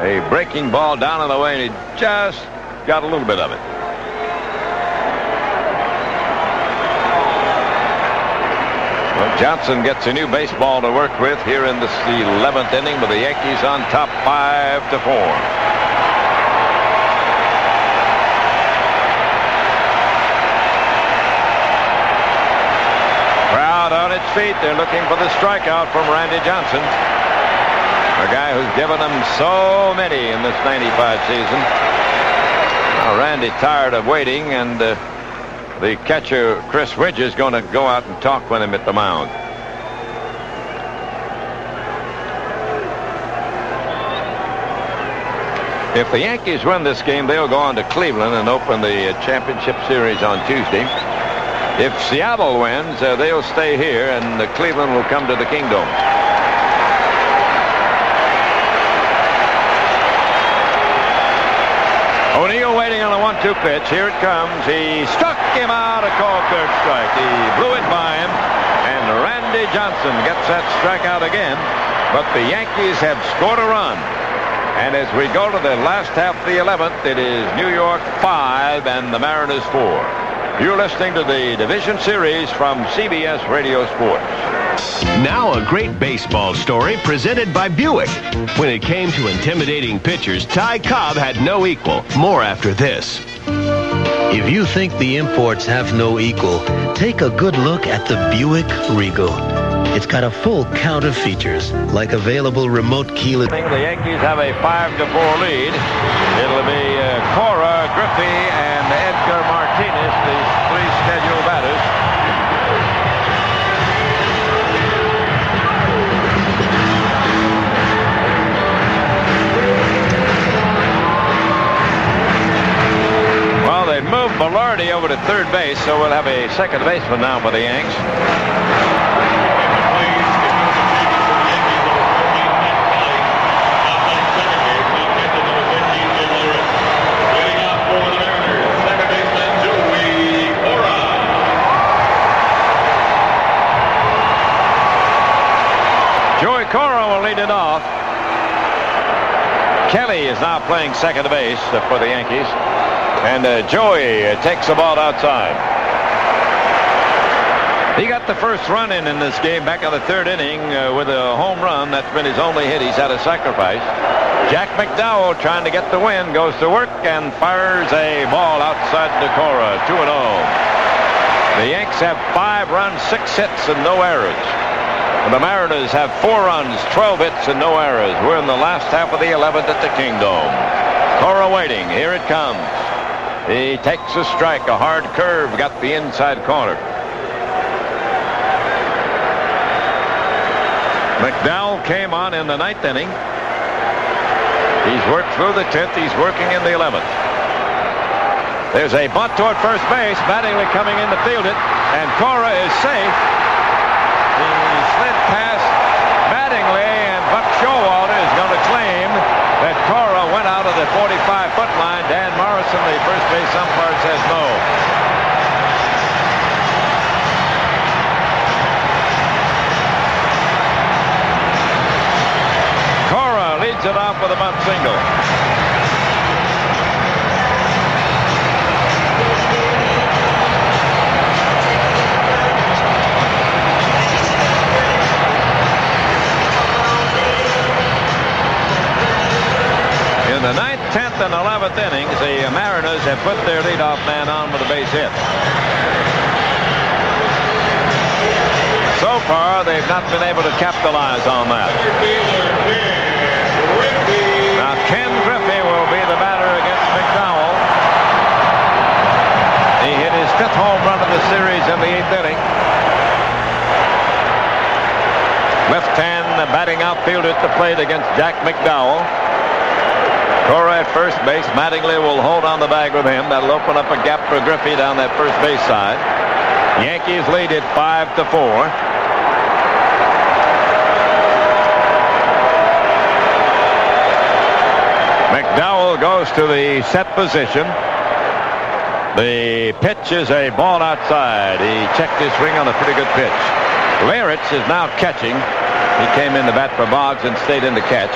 A breaking ball down on the way, and he just got a little bit of it. Well, Johnson gets a new baseball to work with here in the 11th inning with the Yankees on top 5-4. Crowd on its feet. They're looking for the strikeout from Randy Johnson, a guy who's given them so many in this 95 season. Now Randy tired of waiting, and the catcher, Chris Widge, is going to go out and talk with him at the mound. If the Yankees win this game, they'll go on to Cleveland and open the championship series on Tuesday. If Seattle wins, they'll stay here, and Cleveland will come to the Kingdome. O'Neill waiting on a 1-2 pitch. Here it comes. He struck him out, a called third strike. He blew it by him, and Randy Johnson gets that strikeout again. But the Yankees have scored a run. And as we go to the last half of the 11th, it is New York 5 and the Mariners 4. You're listening to the Division Series from CBS Radio Sports. Now a great baseball story presented by Buick. When it came to intimidating pitchers, Ty Cobb had no equal. More after this. If you think the imports have no equal, take a good look at the Buick Regal. It's got a full count of features, like available remote keyless. The Yankees have a 5-4 lead. It'll be Cora, Griffey, and Edgar Martinez, the 3 scheduled batters. Well, they moved Velarde over to third base, so we'll have a second baseman now for the Yanks. Cora will lead it off. Kelly is now playing second base for the Yankees. And Joey takes the ball outside. He got the first run in this game back in the third inning with a home run. That's been his only hit. He's had a sacrifice. Jack McDowell, trying to get the win, goes to work and fires a ball outside to Cora. 2-0. The Yanks have 5 runs, 6 hits, and no errors. The Mariners have 4 runs, 12 hits, and no errors. We're in the last half of the 11th at the Kingdome. Cora waiting. Here it comes. He takes a strike. A hard curve. Got the inside corner. McDowell came on in the 9th inning. He's worked through the 10th. He's working in the 11th. There's a bunt toward first base. Mattingly coming in to field it. And Cora is safe. He slid past Mattingly, and Buck Showalter is going to claim that Cora went out of the 45-foot line. Dan Morrison, the first base umpire, says no. Cora leads it off with a bunt single. In the 9th, 10th, and 11th innings, the Mariners have put their leadoff man on with a base hit. So far, they've not been able to capitalize on that. Now, Ken Griffey will be the batter against McDowell. He hit his 5th home run of the series in the 8th inning. Left hand batting outfielder at the plate against Jack McDowell. Cora at first base. Mattingly will hold on the bag with him. That'll open up a gap for Griffey down that first base side. Yankees lead it 5-4. McDowell goes to the set position. The pitch is a ball outside. He checked his swing on a pretty good pitch. Laritz is now catching. He came in to bat for Boggs and stayed in to catch.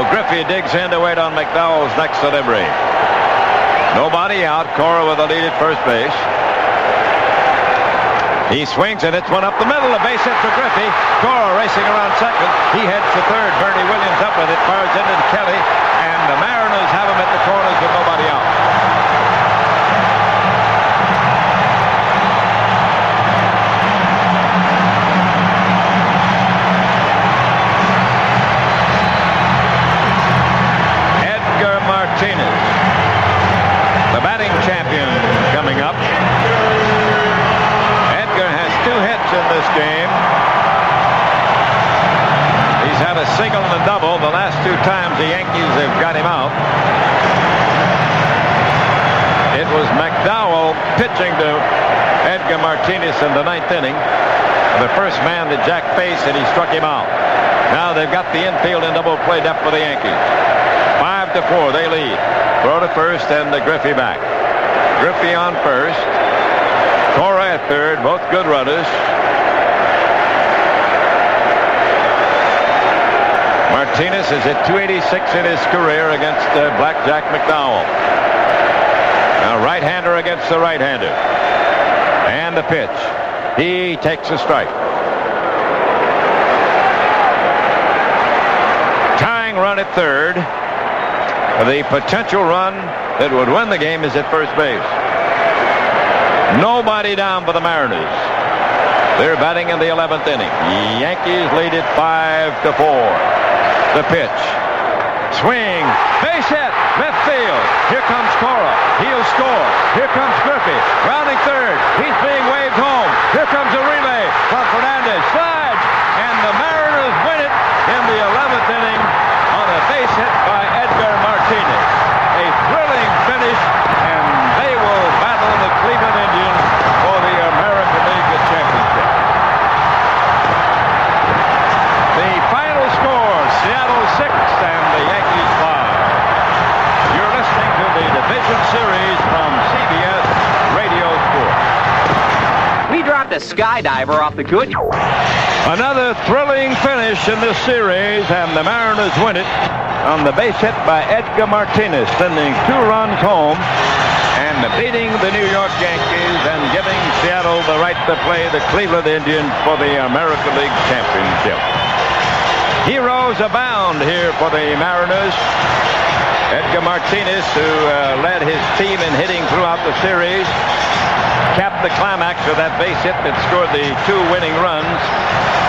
Griffey digs in to wait on McDowell's next delivery. Nobody out. Cora with a lead at first base. He swings and it's one up the middle. A base hit for Griffey. Cora racing around second. He heads to third. Bernie Williams up with it. Fires into Kelly. And the Mariners have him at the corners with nobody out. The batting champion coming up. Edgar has 2 hits in this game. He's had a single and a double the last 2 times the Yankees have got him out. It was McDowell pitching to Edgar Martinez in the 9th inning. The first man that Jack faced, and he struck him out. Now they've got the infield in double play depth for the Yankees. 5-4, they lead. Throw to first and Griffey back. Griffey on first. Cora at third, both good runners. Martinez is at 286 in his career against Blackjack McDowell. Now right-hander against the right-hander. And the pitch. He takes a strike. run at third. The potential run that would win the game is at first base. Nobody down for the Mariners. They're batting in the 11th inning. Yankees lead it 5-4. The pitch. Swing. Base hit. Left field. Here comes Cora. He'll score. Here comes Griffey. Rounding third. He's being waved home. Here comes a relay from Fernandez. Slides. And the Mariners win it in the 11th inning on a base hit by Edgar Martinez. A thrilling finish, and they will battle the Cleveland Indians for the American League Championship. The final score, Seattle 6 and the Yankees 5. You're listening to the division series from CBS Radio Sports. We dropped a skydiver off the good. Another thrilling finish in this series, and the Mariners win it on the base hit by Edgar Martinez, sending 2 runs home and beating the New York Yankees and giving Seattle the right to play the Cleveland Indians for the American League Championship. Heroes abound here for the Mariners. Edgar Martinez, who led his team in hitting throughout the series, capped the climax of that base hit that scored the 2 winning runs.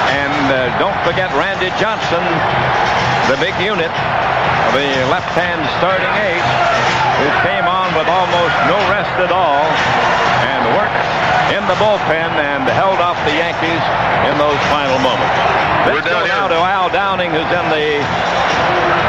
And don't forget Randy Johnson, the big unit, the left-hand starting ace, who came on with almost no rest at all and worked in the bullpen and held off the Yankees in those final moments. Let's go now to Al Downing, who's in the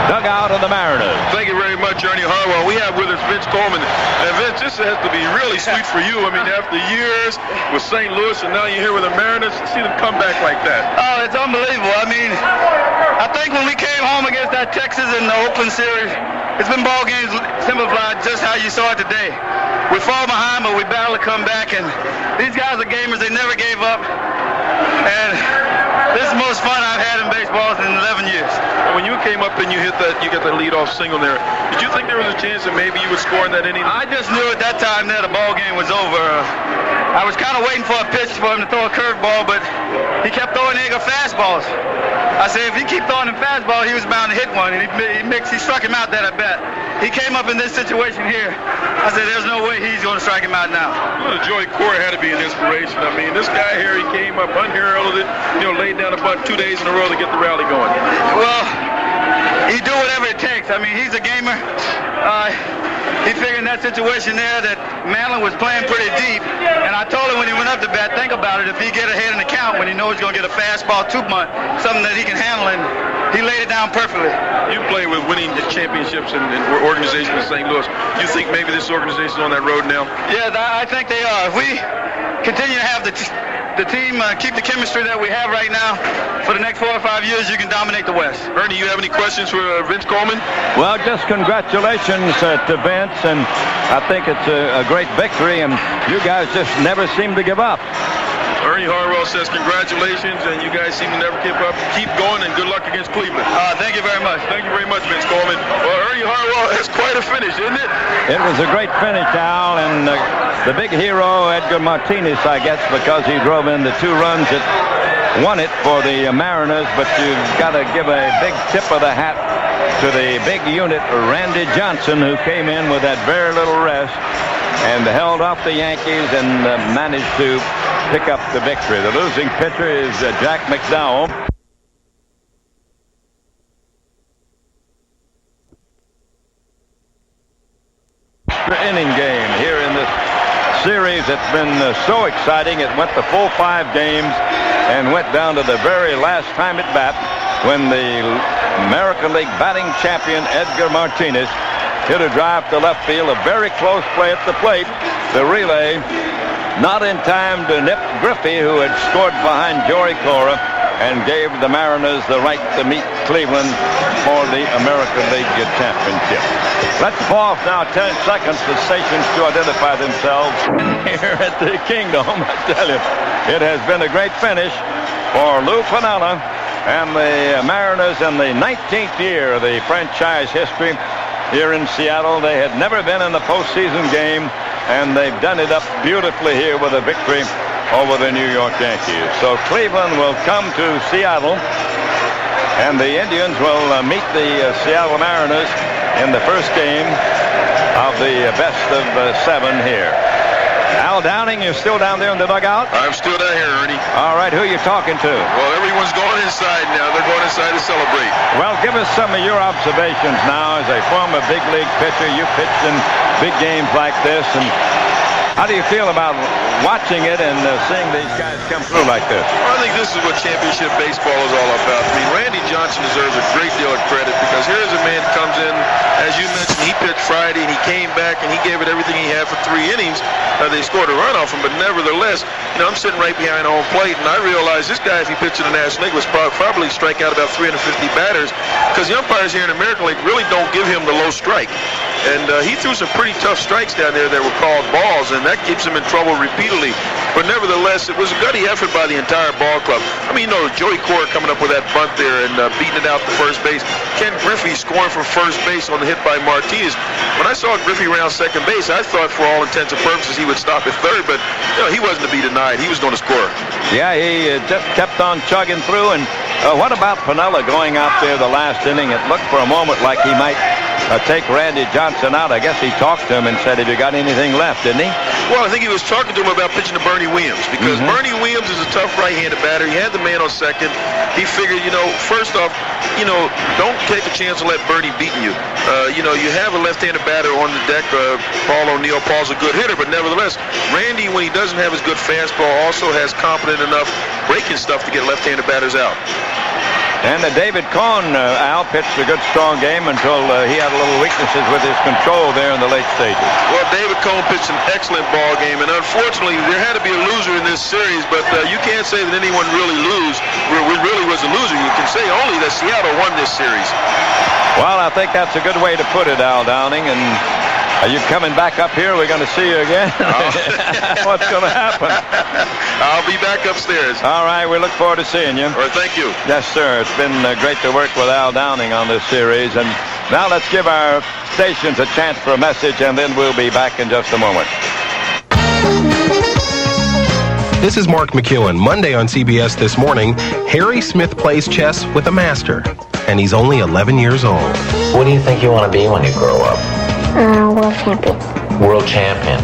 dugout of the Mariners. Thank you very much, Ernie Harwell. We have with us Vince Coleman. And Vince, this has to be really sweet for you. I mean, after years with St. Louis, and now you're here with the Mariners, to see them come back like that. Oh, it's unbelievable. I mean, I think when we came home against that Texas in the Oakland series, it's been ball games simplified just how you saw it today. We fall behind, but we battle to come back, and these guys are gamers. They never gave up. And this is the most fun I've had in baseball in 11 years. And when you came up and you hit that, you got the leadoff single there, did you think there was a chance that maybe you would score in that inning? I just knew at that time that the ball game was over. I was kind of waiting for a pitch for him to throw a curveball, but he kept throwing nigger fastballs. I said if he keep throwing him fastball, he was bound to hit one, and he struck him out that at bat. He came up in this situation here. I said there's no way he's going to strike him out now. Well, Joey Cora had to be an inspiration. I mean, this guy here, he came up unheralded, laid down a bunt 2 days in a row to get the rally going. Well, he do whatever it takes. I mean, he's a gamer. He figured in that situation there that Manlin was playing pretty deep, and I told him when he went up to bat, think about it, if he get ahead in the count when he knows he's going to get a fastball 2-bunt, something that he can handle, and he laid it down perfectly. You play with winning championships and organizations in St. Louis. You think maybe this organization is on that road now? Yeah, I think they are. If we continue to have the team keep the chemistry that we have right now for the next 4 or 5 years, you can dominate the West. Ernie, you have any questions for Vince Coleman? Well, just congratulations to Vince, and I think it's a great victory, and you guys just never seem to give up. Ernie Harwell says congratulations, and you guys seem to never give up. Keep going, and good luck against Cleveland. Thank you very much. Thank you very much, Vince Coleman. Well, Ernie Harwell has quite a finish, isn't it? It was a great finish, Al, and the big hero, Edgar Martinez, I guess, because he drove in the 2 runs that won it for the Mariners, but you've got to give a big tip of the hat to the big unit, Randy Johnson, who came in with that very little rest and held off the Yankees and managed to pick up the victory. The losing pitcher is Jack McDowell. Inning game here in this series. It's been so exciting. It went the full 5 games and went down to the very last time at bat when the American League batting champion Edgar Martinez hit a drive to left field. A very close play at the plate. The relay not in time to nip Griffey, who had scored behind Joey Cora, and gave the Mariners the right to meet Cleveland for the American League Championship. Let's pause now 10 seconds for stations to identify themselves here at the Kingdom. I tell you, it has been a great finish for Lou Piniella and the Mariners in the 19th year of the franchise history here in Seattle. They had never been in the postseason game, and they've done it up beautifully here with a victory over the New York Yankees. So Cleveland will come to Seattle And the Indians will meet the Seattle Mariners in the first game of the best of 7 here. Al Downing, you're still down there in the dugout? I'm still down here, Ernie. All right, who are you talking to? Well, everyone's going inside now. They're going inside to celebrate. Well, give us some of your observations now as a former big league pitcher. You pitched in big games like this, and how do you feel about watching it and seeing these guys come through like this? Well, I think this is what championship baseball is all about. I mean, Randy Johnson deserves a great deal of credit because here's a man who comes in, as you mentioned, he pitched Friday and he came back and he gave it everything he had for 3 innings. They scored a run off him, but nevertheless, I'm sitting right behind home plate, and I realized this guy, if he pitched in the National League, was probably strike out about 350 batters because the umpires here in the American League really don't give him the low strike. And he threw some pretty tough strikes down there that were called balls, and that keeps him in trouble repeatedly. But nevertheless, it was a gutty effort by the entire ball club. I mean, Joey Cora coming up with that bunt there and beating it out to first base. Ken Griffey scoring from first base on the hit by Martinez. When I saw Griffey round second base, I thought for all intents and purposes he would stop at third, but he wasn't to be denied. He was going to score. Yeah, he just kept on chugging through. And what about Piniella going out there the last inning? It looked for a moment like he might take Randy Johnson out. I guess he talked to him and said, have you got anything left, didn't he? Well, I think he was talking to him about pitching to Bernie Williams because Bernie Williams is a tough right-handed batter. He had the man on second. He figured, first off, don't take a chance to let Bernie beat you. You have a left-handed batter on the deck. Paul O'Neill. Paul's a good hitter, but nevertheless, Randy, when he doesn't have his good fastball, also has competent enough breaking stuff to get left-handed batters out. And David Cohn, Al, pitched a good, strong game until he had a little weaknesses with his control there in the late stages. Well, David Cohn pitched an excellent ball game, and unfortunately, there had to be a loser in this series, but you can't say that anyone really really was a loser. You can say only that Seattle won this series. Well, I think that's a good way to put it, Al Downing, and are you coming back up here? We're going to see you again? What's going to happen? I'll be back upstairs. All right, we look forward to seeing you. All right, thank you. Yes, sir. It's been great to work with Al Downing on this series. And now let's give our stations a chance for a message, and then we'll be back in just a moment. This is Mark McEwen. Monday on CBS This Morning, Harry Smith plays chess with a master, and he's only 11 years old. What do you think you want to be when you grow up? World champion. World champion.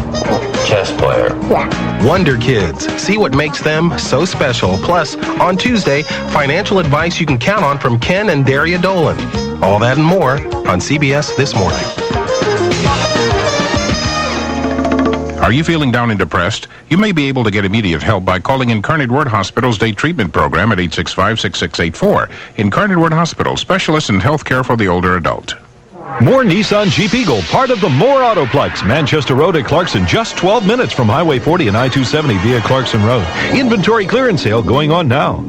Chess player. Yeah. Wonder Kids. See what makes them so special. Plus, on Tuesday, financial advice you can count on from Ken and Daria Dolan. All that and more on CBS This Morning. Are you feeling down and depressed? You may be able to get immediate help by calling Incarnate Word Hospital's Day Treatment Program at 865-6684. Incarnate Word Hospital, specialists in health care for the older adult. More Nissan Jeep Eagle, part of the More Autoplex. Manchester Road at Clarkson, just 12 minutes from Highway 40 and I-270 via Clarkson Road. Inventory clearance sale going on now.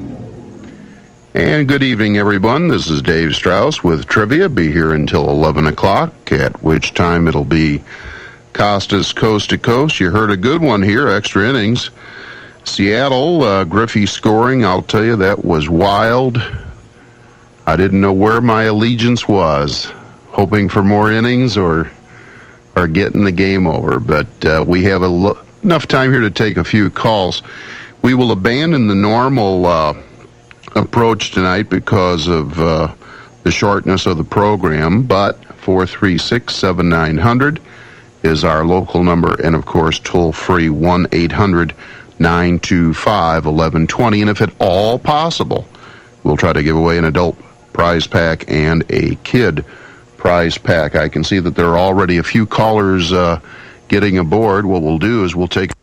And good evening, everyone. This is Dave Strauss with Trivia. Be here until 11 o'clock, at which time it'll be Costas Coast to Coast. You heard a good one here, extra innings. Seattle, Griffey scoring. I'll tell you, that was wild. I didn't know where my allegiance was. Hoping for more innings or getting the game over. But we have enough time here to take a few calls. We will abandon the normal approach tonight because of the shortness of the program, but 436-7900 is our local number, and of course toll-free 1-800-925-1120. And if at all possible, we'll try to give away an adult prize pack and a kid prize pack. I can see that there are already a few callers getting aboard. What we'll do is we'll take